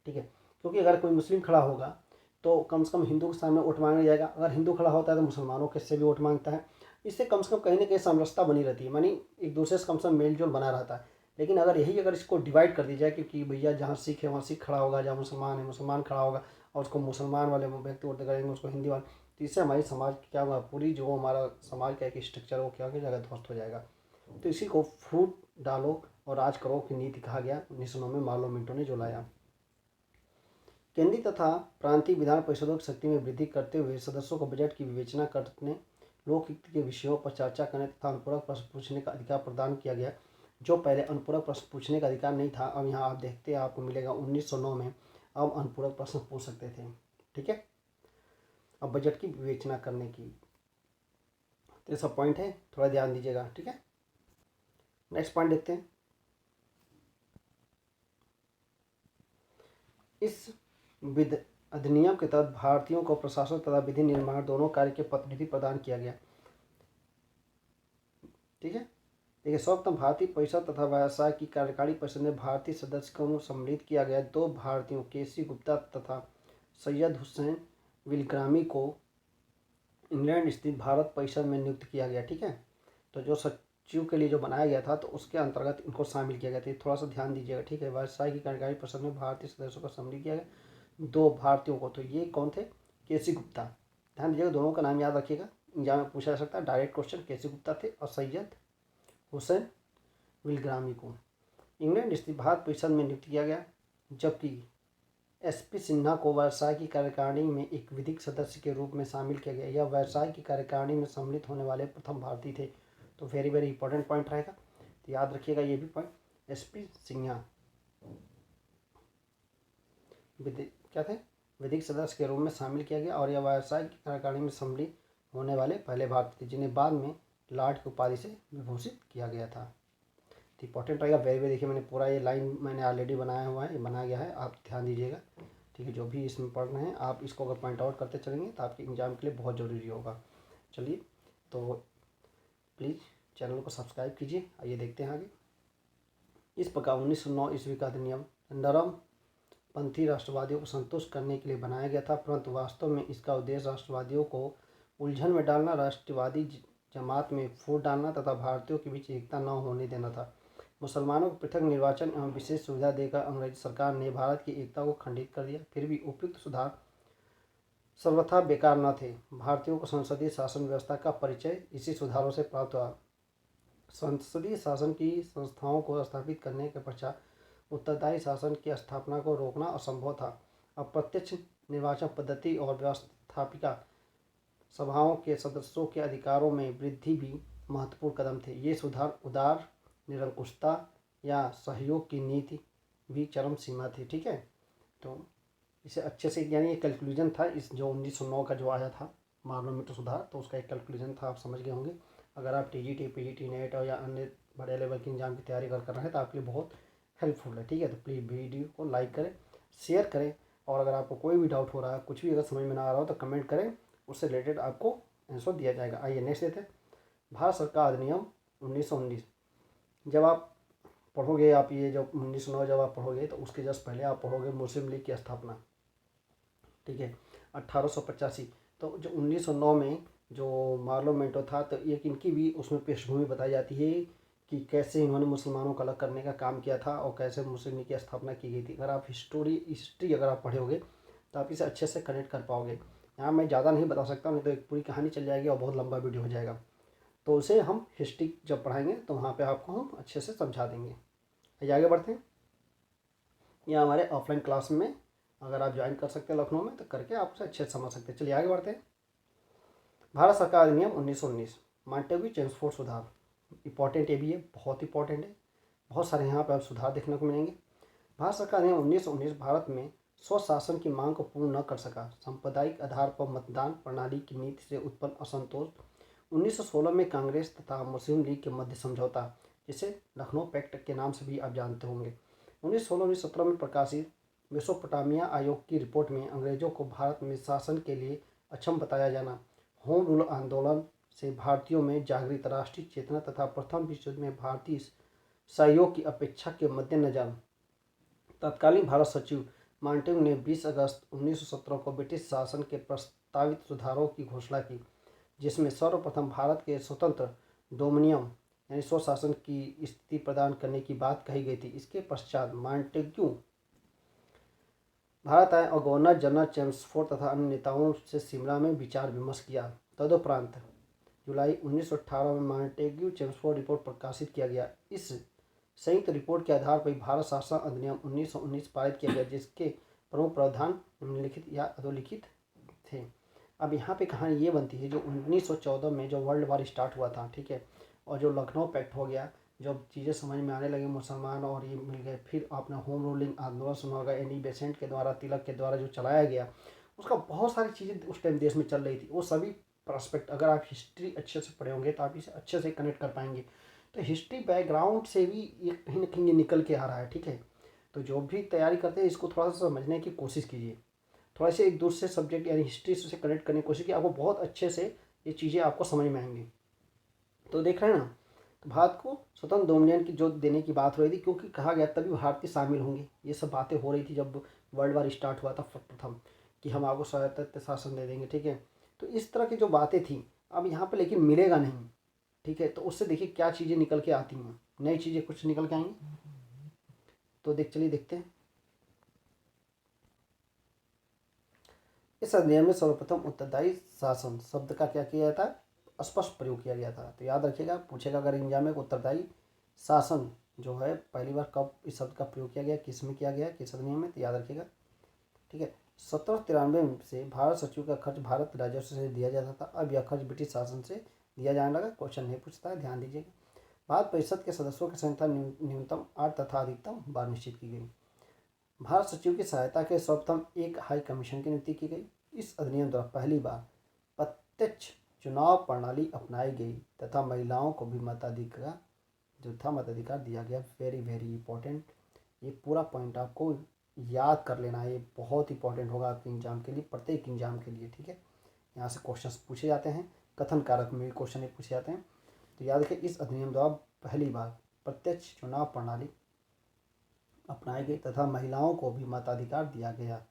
ठीक है, क्योंकि अगर कोई मुस्लिम खड़ा होगा तो कम से कम हिंदू के सामने वोट मांगा जाएगा, अगर हिंदू खड़ा होता है तो मुसलमानों के से भी वोट मांगता है। इससे कम से कम कहीं ना कहीं समरसता बनी रहती है, मानी एक दूसरे से कम से कम मेल जोल बना रहता है। लेकिन अगर इसको डिवाइड कर दी जाए कि भैया जहाँ सिख है वहाँ सिख खड़ा होगा, जहाँ मुसलमान है मुसलमान खड़ा होगा, और उसको मुसलमान वाले व्यक्ति वोट करेंगे, उसको हिंदी वाले, तो इससे हमारी समाज क्या होगा, पूरी जो हमारा समाज का एक स्ट्रक्चर वो क्या हो जाएगा, ध्वस्त हो जाएगा। तो इसी को फूट डालो और राज करो की नीति कहा गया 1909 में मार्लो मिंटो ने जो लाया। केंद्रीय तथा प्रांतीय विधान परिषदों की शक्ति में वृद्धि करते हुए सदस्यों को बजट की विवेचना करने, लोकहित के विषयों पर चर्चा करने तथा अनुपूरक प्रश्न पूछने का अधिकार प्रदान किया गया, जो पहले अनुपूरक प्रश्न पूछने का अधिकार नहीं था। अब यहाँ आप देखते हैं, आपको मिलेगा 1909 में अब अनुपूरक प्रश्न पूछ सकते थे। ठीक है, अब बजट की विवेचना करने की, तो ये सब पॉइंट है, थोड़ा ध्यान दीजिएगा। ठीक है, नेक्स्ट पॉइंट देखते हैं। इस अधिनियम के तहत भारतीयों को प्रशासन तथा विधि निर्माण दोनों कार्य के प्रतिनिधि प्रदान किया गया। ठीक है, देखिए, सर्वप्रथम भारतीय परिषद तथा वायसराय की कार्यकारी परिषद में भारतीय सदस्य को सम्मिलित किया गया। 2 भारतीयों केसी गुप्ता तथा सैयद हुसैन विलग्रामी को इंग्लैंड स्थित भारत परिषद में नियुक्त किया गया। ठीक है, तो जो सचिव के लिए जो बनाया गया था, तो उसके अंतर्गत इनको शामिल किया गया था। थोड़ा सा ध्यान दीजिएगा। ठीक है, वायसराय की कार्यकारी परिषद में भारतीय सदस्यों को सम्मिलित किया गया, 2 भारतीयों को, तो ये कौन थे, केसी गुप्ता। ध्यान दीजिएगा, दोनों का नाम याद रखिएगा, एग्जाम में पूछा जा सकता है, डायरेक्ट क्वेश्चन। केसी गुप्ता थे और सैयद हुसैन विलग्रामी को इंग्लैंड स्थित भारत परिषद में नियुक्त किया गया, जबकि एसपी सिन्हा को वर्साई की कार्यकारिणी में एक विधिक सदस्य के रूप में शामिल किया गया। यह वर्साई की कार्यकारिणी में सम्मिलित होने वाले प्रथम भारतीय थे। तो वेरी वेरी इंपॉर्टेंट पॉइंट रहेगा, तो याद रखिएगा ये भी पॉइंट। एसपी सिन्हा क्या थे, विधिक सदस्य के रूप में शामिल किया गया और यह वर्साई की कार्यकारिणी में सम्मिलित होने वाले पहले भारतीय थे जिन्हें बाद में लॉर्ड की उपाधि से विभूषित किया गया था। तो इंपॉर्टेंट रहेगा वेरी वेरी। देखिए मैंने पूरा ये लाइन मैंने ऑलरेडी बनाया हुआ है, ये बनाया गया है, आप ध्यान दीजिएगा। ठीक है, जो भी इसमें पढ़ना है आप इसको अगर पॉइंट आउट करते चलेंगे तो आपके एग्जाम के लिए बहुत ज़रूरी होगा। चलिए, तो प्लीज़ चैनल को सब्सक्राइब कीजिए। आइए देखते हैं आगे। इस प्रकार 1909 ईस्वी का अधिनियम नरम पंथी राष्ट्रवादियों को संतुष्ट करने के लिए बनाया गया था, परंतु वास्तव में इसका उद्देश्य राष्ट्रवादियों को उलझन में डालना, राष्ट्रवादी जमात में फूट डालना तथा भारतीयों के बीच एकता न होने देना था। मुसलमानों को पृथक निर्वाचन एवं विशेष सुविधा देकर अंग्रेजी सरकार ने भारत की एकता को खंडित कर दिया। फिर भी उपयुक्त सुधार सर्वथा बेकार न थे। भारतीयों को संसदीय शासन व्यवस्था का परिचय इसी सुधारों से प्राप्त हुआ। संसदीय शासन की संस्थाओं को स्थापित करने के पश्चात उत्तरदायी शासन की स्थापना को रोकना असंभव था। अप्रत्यक्ष निर्वाचन पद्धति और व्यवस्थापिका सभाओं के सदस्यों के अधिकारों में वृद्धि भी महत्वपूर्ण कदम थे। ये सुधार उदार निरंकुशता या सहयोग की नीति भी चरम सीमा थी। ठीक है, तो इसे अच्छे से, यानी ये कैलकुलेशन था इस जो 1909 का जो आया था मार्लोमेटर सुधार, तो उसका एक कैलकुलेशन था, आप समझ गए होंगे। अगर आप टीजीटी, पीजीटी, नेट और या अन्य बड़े लेवल के एग्जाम की तैयारी कर रहे हैं तो आपके लिए बहुत हेल्पफुल है। ठीक है, तो प्लीज़ वीडियो को लाइक करें, शेयर करें, और अगर आपको कोई भी डाउट हो रहा है, कुछ भी अगर समझ में ना आ रहा हो तो कमेंट करें, उससे रिलेटेड आपको आंसर दिया जाएगा। आइए नेक्स्ट देते हैं। भारत सरकार अधिनियम 1919। जब आप पढ़ोगे, आप ये जो 1909 जब आप पढ़ोगे तो उसके जस्ट पहले आप पढ़ोगे मुस्लिम लीग की स्थापना। ठीक है, 1885। तो जो 1909 में जो मार्लोमेंटो था, तो एक इनकी भी उसमें पृष्ठभूमि बताई जाती है कि कैसे इन्होंने मुसलमानों को अलग करने का काम किया था और कैसे मुस्लिम लीग की स्थापना की गई थी। अगर आप हिस्ट्री अगर आप पढ़ोगे तो आप इसे अच्छे से कनेक्ट कर पाओगे। यहाँ मैं ज़्यादा नहीं बता सकता, नहीं तो एक पूरी कहानी चल जाएगी और बहुत लंबा वीडियो हो जाएगा। तो उसे हम हिस्ट्री जब पढ़ाएंगे तो वहाँ पे आपको हम अच्छे से समझा देंगे। आइए आगे बढ़ते हैं। यह हमारे ऑफलाइन क्लास में अगर आप ज्वाइन कर सकते हैं लखनऊ में, तो करके आप उसे अच्छे से समझ सकते हैं। चलिए आगे बढ़ते हैं। भारत सरकार अधिनियम 1919, मॉन्टेग्यू चेम्सफोर्ड सुधार। इंपॉर्टेंट ये भी है, बहुत इंपॉर्टेंट है, बहुत सारे यहाँ पर आप सुधार देखने को मिलेंगे। भारत सरकार अधिनियम 1919 भारत में स्वशासन की मांग को पूर्ण न कर सका। सांप्रदायिक आधार पर मतदान प्रणाली की नीति से उत्पन्न असंतोष 1916 में कांग्रेस तथा मुस्लिम लीग के मध्य समझौता, जिसे लखनऊ पैक्ट के नाम से भी आप जानते होंगे, 1916-1917 में प्रकाशित मेसोपोटामिया आयोग की रिपोर्ट में अंग्रेजों को भारत में शासन के लिए अक्षम बताया जाना, होम रूल आंदोलन से भारतीयों में जागृत राष्ट्रीय चेतना तथा प्रथम विश्व युद्ध में भारतीय सहयोग की अपेक्षा के मद्देनजर तत्कालीन भारत सचिव मॉन्टेग्यू ने 20 अगस्त 1917 को ब्रिटिश शासन के प्रस्तावित सुधारों की घोषणा की, जिसमें सर्वप्रथम भारत के स्वतंत्र डोमिनियन यानी स्वशासन की स्थिति प्रदान करने की बात कही गई थी। इसके पश्चात मॉन्टेग्यू भारत आए और गवर्नर जनरल चेम्सफोर्ड तथा अन्य नेताओं से शिमला में विचार विमर्श किया। तदुपरांत जुलाई 1918 में मॉन्टेग्यू चेम्सफोर्ड रिपोर्ट प्रकाशित किया गया। इस संयुक्त रिपोर्ट के आधार पर भारत शासन अधिनियम 1919 पारित किया गया, जिसके प्रमुख प्रावधान निम्नलिखित या अधोलिखित थे। अब यहाँ पे कहानी ये बनती है, जो 1914 में जो वर्ल्ड वार स्टार्ट हुआ था, ठीक है, और जो लखनऊ पैक्ट हो गया, जब चीज़ें समझ में आने लगी, मुसलमान और ये मिल गए, फिर आपने होम रूलिंग आंदोलन सुना होगा, एनी बेसेंट के द्वारा, तिलक के द्वारा जो चलाया गया, उसका बहुत सारी चीज़ें उस टाइम देश में चल रही थी। वो सभी प्रस्पेक्ट अगर आप हिस्ट्री अच्छे से पढ़े होंगे तो आप इसे अच्छे से कनेक्ट कर पाएंगे। तो हिस्ट्री बैकग्राउंड से भी ये कहीं ना कहीं निकल के आ रहा है। ठीक है, तो जो भी तैयारी करते हैं इसको थोड़ा सा समझने की कोशिश कीजिए, थोड़ा से एक दूसरे सब्जेक्ट यानी हिस्ट्री से कनेक्ट करने की कोशिश की, आपको बहुत अच्छे से ये चीज़ें आपको समझ में आएंगी। तो देख रहे हैं ना, तो भारत को स्वतंत्र डोमिनियन की जो देने की बात हो रही थी, क्योंकि कहा गया तभी भारतीय शामिल होंगे। ये सब बातें हो रही थी जब वर्ल्ड वार स्टार्ट हुआ था प्रथम, कि हम आपको स्वायत्त शासन दे देंगे। ठीक है, तो इस तरह की जो बातें थी, अब यहाँ पे लेकिन मिलेगा नहीं। ठीक है, तो उससे देखिए क्या चीज़ें निकल के आती हैं, नई चीज़ें कुछ निकल के आएंगी। तो चलिए देखते हैं। इस अधिनियम में सर्वप्रथम उत्तरदायी शासन शब्द का क्या किया जाता है, स्पष्ट प्रयोग किया गया था। तो याद रखिएगा, पूछेगा अगर एग्जाम में उत्तरदायी शासन जो है पहली बार कब इस शब्द का प्रयोग किया गया, किस में किया गया, किस अधिनियम में, तो याद रखिएगा। ठीक है। 1793 से भारत सचिव का खर्च भारत राजस्व से दिया जाता था। अब यह खर्च ब्रिटिश शासन से दिया जाने लगा। क्वेश्चन नहीं पूछता है, ध्यान दीजिएगा। भारत परिषद के सदस्यों की संख्या न्यूनतम 8 तथा अधिकतम 12 निश्चित की गई। भारत सचिव की सहायता के सर्वप्रथम एक हाई कमीशन की नियुक्ति की गई। इस अधिनियम द्वारा पहली बार प्रत्यक्ष चुनाव प्रणाली अपनाई गई तथा महिलाओं को भी मताधिकार मताधिकार दिया गया। वेरी वेरी इंपॉर्टेंट, ये पूरा पॉइंट आपको याद कर लेना है। ये बहुत इंपॉर्टेंट होगा आपके एग्जाम के लिए, प्रत्येक एग्जाम के लिए। ठीक है, यहाँ से क्वेश्चन पूछे जाते हैं, कथन कारक में भी क्वेश्चन पूछे जाते हैं। तो याद रखिए, इस अधिनियम द्वारा पहली बार प्रत्यक्ष चुनाव प्रणाली अपनाई गई तथा महिलाओं को भी मताधिकार दिया गया।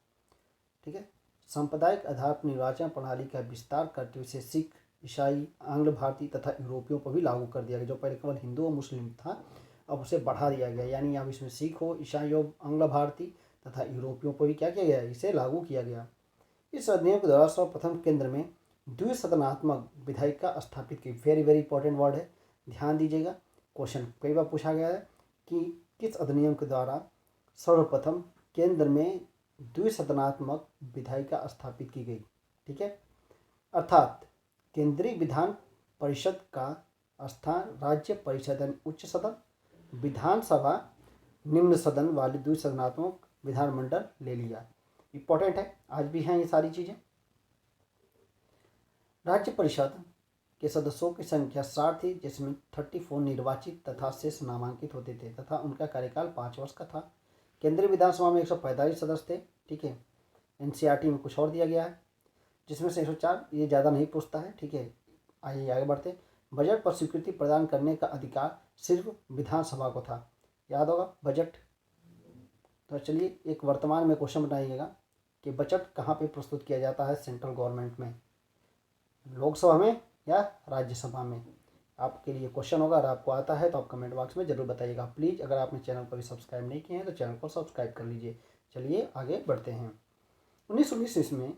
ठीक है। सांप्रदायिक आधार पर निर्वाचन प्रणाली का विस्तार करते हुए सिख, ईसाई, आंग्ल भारतीय तथा यूरोपियों पर भी लागू कर दिया गया। जो पहले केवल हिंदू और मुस्लिम था, अब उसे बढ़ा दिया गया। यानी अब इसमें सिख हो, ईसाई हो, आंग्ल भारतीय तथा यूरोपियों पर भी क्या किया गया, इसे लागू किया गया। इस अधिनियम के द्वारा सर्वप्रथम केंद्र में द्विसदनात्मक विधायिका स्थापित की। वेरी वेरी इंपॉर्टेंट वर्ड है, ध्यान दीजिएगा। क्वेश्चन कई बार पूछा गया है कि किस अधिनियम के द्वारा सर्वप्रथम केंद्र में द्विसदनात्मक विधायिका स्थापित की गई। ठीक है, अर्थात केंद्रीय विधान परिषद का स्थान राज्य परिषद यानी उच्च सदन, विधानसभा निम्न सदन वाली द्विसदनात्मक विधानमंडल ले लिया। इंपॉर्टेंट है, आज भी हैं ये सारी चीजें। राज्य परिषद के सदस्यों की संख्या 60 थी, जिसमें 34 निर्वाचित तथा शेष नामांकित होते थे तथा उनका कार्यकाल 5 वर्ष का था। केंद्रीय विधानसभा में 145 सदस्य थे। ठीक है, एनसीईआरटी में कुछ और दिया गया है, जिसमें से 104, ये ज़्यादा नहीं पूछता है। ठीक है, आइए आगे बढ़ते। बजट पर स्वीकृति प्रदान करने का अधिकार सिर्फ विधानसभा को था। याद होगा बजट। तो चलिए एक वर्तमान में क्वेश्चन बनाइएगा कि बजट कहाँ पे प्रस्तुत किया जाता है सेंट्रल गवर्नमेंट में, लोकसभा में या राज्यसभा में। आपके लिए क्वेश्चन होगा, अगर आपको आता है तो आप कमेंट बॉक्स में जरूर बताइएगा। प्लीज़ अगर आपने चैनल को भी सब्सक्राइब नहीं किए हैं तो चैनल को सब्सक्राइब कर लीजिए। चलिए आगे बढ़ते हैं। 1919 ईस्वी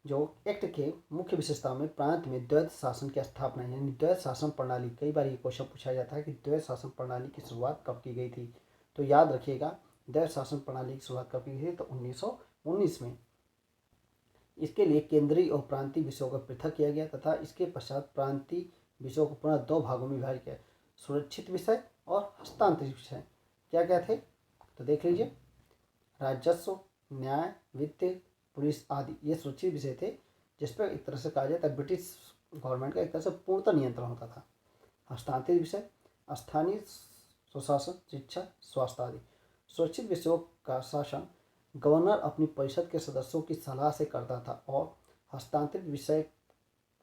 जो एक्ट के मुख्य विशेषताओं में प्रांत में द्वैध शासन की स्थापना यानी द्वैध शासन प्रणाली। कई बार ये क्वेश्चन पूछा जाता है कि द्वैध शासन प्रणाली की शुरुआत कब की गई थी। तो याद रखिएगा, द्वैध शासन प्रणाली की शुरुआत कब की गई थी, तो 1919 में। इसके लिए केंद्रीय और प्रांतीय विषयों को पृथक किया गया तथा इसके पश्चात प्रांतीय विषयों को पुनः 2 भागों में विभाजित किया, सुरक्षित विषय और हस्तांतरित विषय। क्या क्या थे तो देख लीजिए। राजस्व, न्याय, वित्त, पुलिस आदि ये सुरक्षित विषय थे, जिस पर एक तरह से कहा जाए तो ब्रिटिश गवर्नमेंट का एक तरह से पूर्णतः नियंत्रण होता था। हस्तांतरित विषय स्थानीय स्वशासन, शिक्षा, स्वास्थ्य आदि। सुरक्षित विषयों का शासन गवर्नर अपनी परिषद के सदस्यों की सलाह से करता था और हस्तांतरित विषय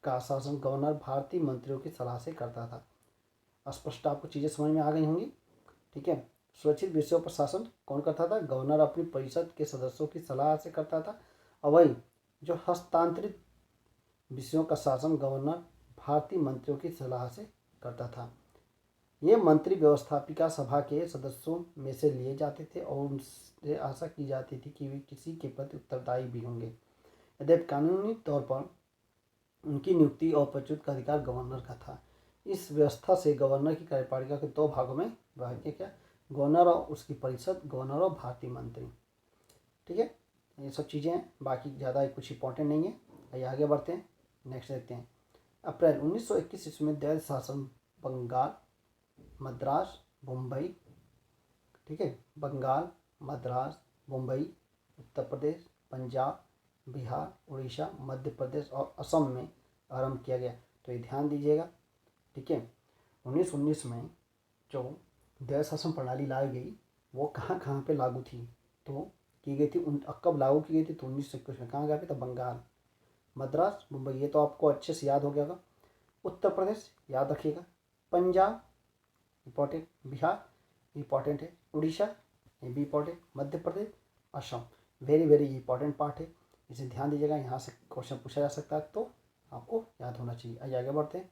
का शासन गवर्नर भारतीय मंत्रियों की सलाह से करता था। स्पष्ट आपको चीज़ें समझ में आ गई होंगी। ठीक है, सुरक्षित विषयों पर शासन कौन करता था, गवर्नर अपनी परिषद के सदस्यों की सलाह से करता था। और वही जो हस्तांतरित विषयों का शासन गवर्नर भारतीय मंत्रियों की सलाह से करता था। ये मंत्री व्यवस्थापिका सभा के सदस्यों में से लिए जाते थे और उनसे आशा की जाती थी कि वे किसी के प्रति उत्तरदायी भी होंगे। यद्यपि कानूनी तौर पर उनकी नियुक्ति और प्रच्युत का अधिकार गवर्नर का था। इस व्यवस्था से गवर्नर की कार्यपालिका के 2 भागों में विभाजित किया गया, गवर्नर और उसकी परिषद, गवर्नर और भारतीय मंत्री। ठीक है, ये सब चीज़ें बाकी ज़्यादा कुछ इंपॉर्टेंट नहीं है। आइए आगे बढ़ते हैं, नेक्स्ट देखते हैं। अप्रैल 1921 ईस्वी में द्वैध शासन बंगाल, मद्रास, मुंबई। ठीक है, बंगाल, मद्रास, मुंबई, उत्तर प्रदेश, पंजाब, बिहार, उड़ीसा, मध्य प्रदेश और असम में आरंभ किया गया। तो ये ध्यान दीजिएगा। ठीक है, 1919 में जो द्वैध शासन प्रणाली लाई गई वो कहाँ कहाँ पे लागू थी, तो की गई थी कब लागू की गई थी, तो 1921 में। कहाँ गया था, बंगाल, मद्रास, मुंबई, ये तो आपको अच्छे से याद हो गया होगा। उत्तर प्रदेश याद रखिएगा, पंजाब इंपॉर्टेंट, बिहार इंपॉर्टेंट है, उड़ीसा ये भी important, Madhya Pradesh, Assam very very important part है, इसे ध्यान दीजिएगा। यहाँ से क्वेश्चन पूछा जा सकता है तो आपको याद होना चाहिए। आइए आगे बढ़ते हैं।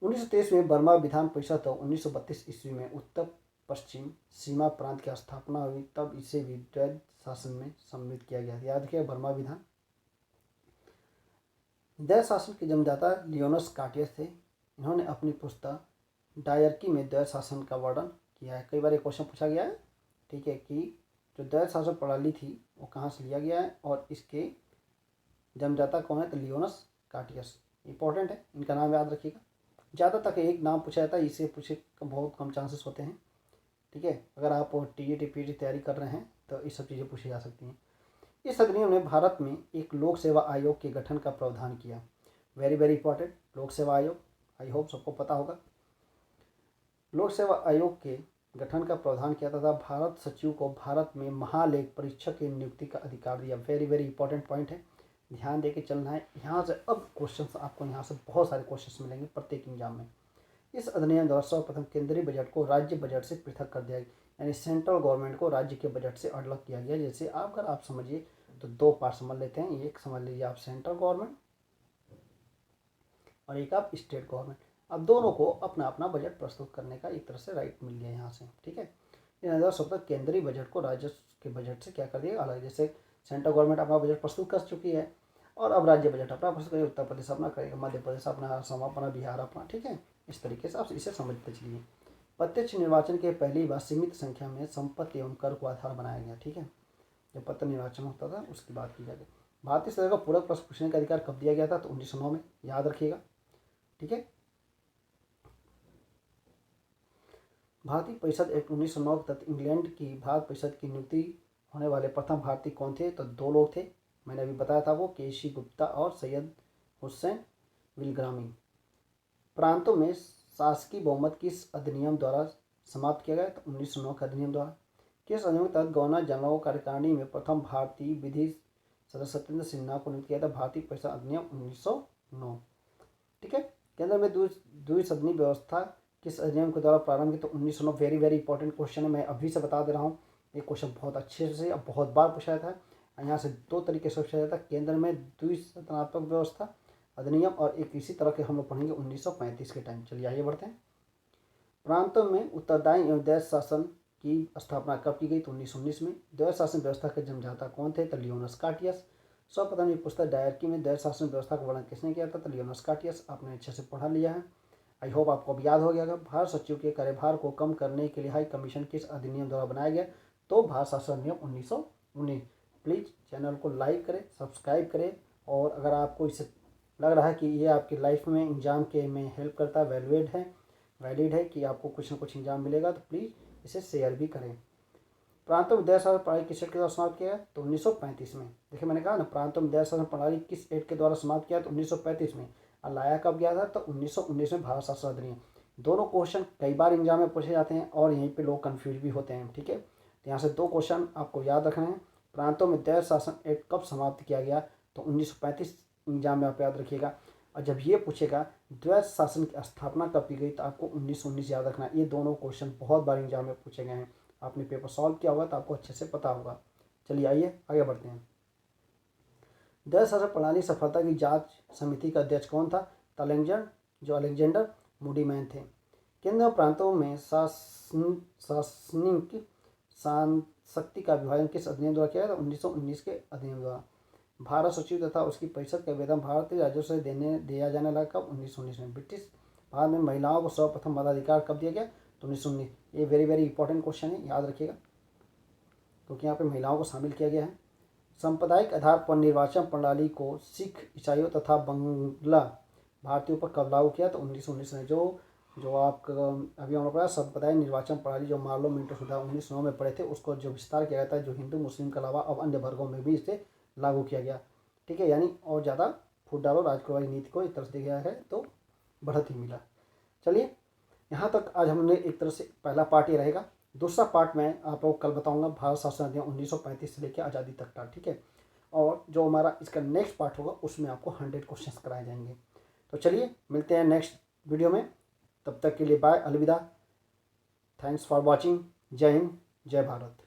1923 में बर्मा विधान परिषद तो 1932 ईस्वी में उत्तर पश्चिम सीमा प्रांत की स्थापना हुई, तब इसे भी द्वैध शासन में सम्मिलित किया गया। याद रखिए बर्मा विधान। द्वैध शासन के जन्मदाता लियोनस कार्टियर थे। इन्होंने अपनी पुस्तक डायरकी में द्वैध शासन का वर्णन किया है। कई बार ये क्वेश्चन पूछा गया है, ठीक है, कि जो द्वैध शासन प्रणाली थी वो कहाँ से लिया गया है और इसके जन्मदाता कौन है, तो लियोनस कार्टियस। इंपॉर्टेंट है, इनका नाम याद रखिएगा। ज़्यादातर एक नाम पूछा जाता है, इसे पूछे बहुत कम चांसेस होते हैं, ठीक है। अगर आप टीईटी पीटी तैयारी कर रहे हैं तो ये सब चीज़ें पूछी जा सकती हैं। इस अधिनियम ने भारत में एक लोक सेवा आयोग के गठन का प्रावधान किया। वेरी वेरी इंपॉर्टेंट, लोक सेवा आयोग, आई होप सबको पता होगा। लोक सेवा आयोग के गठन का प्रावधान किया तथा भारत सचिव को भारत में महालेख परीक्षक की नियुक्ति का अधिकार दिया। वेरी वेरी इंपॉर्टेंट पॉइंट है, ध्यान दे के चलना है। यहाँ से अब क्वेश्चन आपको यहाँ से बहुत सारे क्वेश्चन मिलेंगे प्रत्येक एग्जाम में। इस अधिनियम द्वारा सर्वप्रथम केंद्रीय बजट को राज्य बजट से पृथक कर दिया गया, यानी सेंट्रल गवर्नमेंट को राज्य के बजट से अलग किया गया। जैसे अगर आप समझिए तो दो पार्ट समझ लेते हैं। एक समझ लीजिए आप सेंट्रल गवर्नमेंट और एक आप स्टेट गवर्नमेंट। अब दोनों को अपना अपना बजट प्रस्तुत करने का एक तरह से राइट मिल गया यहाँ से, ठीक है। सबसे केंद्रीय बजट को राज्य के बजट से क्या कर दिया अलग। जैसे सेंट्रल गवर्नमेंट अपना बजट प्रस्तुत कर चुकी है और अब राज्य बजट अपना प्रस्तुत करेगा, उत्तर प्रदेश अपना करेगा, मध्य प्रदेश अपना, असम अपना, बिहार अपना, ठीक है। इस तरीके से आप इसे समझते चलिए। प्रत्यक्ष निर्वाचन के पहली बार सीमित संख्या में संपत्ति एवं कर को आधार बनाया गया, ठीक है। जब प्रत्यक्ष निर्वाचन होता था उसकी बात की जाती। भारतीय संसद का पूरक प्रश्न पूछने का अधिकार कब दिया गया था, तो 1909 में, याद रखिएगा, ठीक है। भारतीय परिषद एक्ट 1909 के तहत इंग्लैंड की भारत परिषद की नियुक्ति होने वाले प्रथम भारतीय कौन थे, तो दो लोग थे, मैंने अभी बताया था, वो केसी गुप्ता और सैयद हुसैन विलग्रामी। प्रांतों में शासकीय बहुमत किस अधिनियम द्वारा समाप्त किया गया, तो 1909 के अधिनियम द्वारा। किस अधिनियम के तहत गवर्नर जनरल को कार्यकारिणी में प्रथम भारतीय विधि सदस्य सत्येंद्र सिन्हा को नियुक्त किया था, भारतीय परिषद अधिनियम 1909, ठीक है। केंद्र में द्विसदनीय व्यवस्था किस अधिनियम के द्वारा प्रारंभ की, तो 1909। वेरी वेरी इंपॉर्टेंट क्वेश्चन है, मैं अभी से बता दे रहा हूँ। ये क्वेश्चन बहुत अच्छे से अब बहुत बार पूछा जाता है। यहाँ से दो तरीके से पूछा जाता है, केंद्र में द्विसदनात्मक व्यवस्था अधिनियम, और एक इसी तरह के हम लोग पढ़ेंगे 1935 के टाइम। चलिए आगे बढ़ते हैं। प्रांतों में उत्तरदायी एवं द्वैध शासन की स्थापना कब की गई, तो 1919 में। द्वैध शासन व्यवस्था के जन्मदाता कौन थे, तो लियोनस कार्टियस। सर्वप्रथम ये पुस्तक डायरकी में द्वैध शासन व्यवस्था का वर्णन किसने किया था, तो लियोनस कार्टियस। आपने अच्छे से पढ़ा लिया है, आई होप आपको अब याद हो गया। भारत सचिव के कार्यभार को कम करने के लिए हाई कमीशन किस अधिनियम द्वारा बनाया गया, तो भारत शासन अधिनियम 1919। प्लीज़ चैनल को लाइक करें, सब्सक्राइब करें, और अगर आपको इससे लग रहा है कि ये आपकी लाइफ में एग्जाम के में हेल्प करता है, वैलिड है कि आपको कुछ ना कुछ एग्जाम मिलेगा, तो प्लीज़ इसे शेयर भी करें। प्रांतों में द्वैध शासन प्रणाली किस एक्ट के द्वारा समाप्त किया गया, तो 1935 में। देखिए मैंने कहा ना, प्रांतों में द्वैध शासन प्रणाली किस एक्ट के द्वारा समाप्त किया, तो 1935 में। और लाया कब गया था, तो 1919 में भारत शासन अधिनियम। दोनों क्वेश्चन कई बार एग्जाम में पूछे जाते हैं और यहीं पे लोग कंफ्यूज भी होते हैं, ठीक है। तो यहाँ से दो क्वेश्चन आपको याद रखना है। प्रांतों में द्वैध शासन एक्ट कब समाप्त किया गया, तो 1935 एग्जाम में आप याद रखिएगा। और जब ये पूछेगा द्वैध शासन की स्थापना कब की गई, तो आपको 1919 याद रखना। ये दोनों क्वेश्चन बहुत बार एग्जाम में पूछे गए हैं, आपने पेपर सॉल्व किया होगा तो आपको अच्छे से पता होगा। चलिए आइए आगे बढ़ते हैं। द्वैध शासन प्रणाली सफलता की जांच समिति का अध्यक्ष कौन था, तो अलेक्जेंडर मूडीमैन थे। केंद्र प्रांतों में शासनिक शक्ति का विभाजन किस अधिनियम द्वारा किया गया, 1919 के अधिनियम द्वारा। भारत सचिव तथा उसकी परिषद का वेतन भारतीय राज्यों से दिया जाने लगा कब, 1919 में। ब्रिटिश भारत में महिलाओं को सर्वप्रथम मताधिकार कब दिया गया, तो 1919। ये वेरी वेरी इंपॉर्टेंट क्वेश्चन है, याद रखिएगा, क्योंकि यहाँ पे महिलाओं को शामिल किया गया है। सांप्रदायिक आधार पर निर्वाचन प्रणाली को सिख, ईसाइयों तथा बंगला भारतीयों पर कब लागू किया, तो 1919 में। जो आप अभी हम लोग सांप्रदायिक निर्वाचन प्रणाली जो मार्लो मिंटो सुधा 1909 में पढ़े थे, उसको जो विस्तार किया गया था, जो हिंदू मुस्लिम के अलावा अब अन्य वर्गों में भी इसे लागू किया गया, ठीक है। यानी और ज़्यादा फूट डालो राजकुमारी नीति को एक तरह से दिया है, तो बढ़त ही मिला। चलिए यहाँ तक आज हमने एक तरह से पहला पार्ट ये रहेगा। दूसरा पार्ट मैं आप लोग कल बताऊंगा भारत शासन अधिनियम 1935 से लेकर आज़ादी तक का, ठीक है। और जो हमारा इसका नेक्स्ट पार्ट होगा उसमें आपको 100 क्वेश्चंस कराए जाएंगे। तो चलिए मिलते हैं नेक्स्ट वीडियो में, तब तक के लिए बाय, अलविदा, थैंक्स फॉर वॉचिंग। जय हिंद, जय भारत।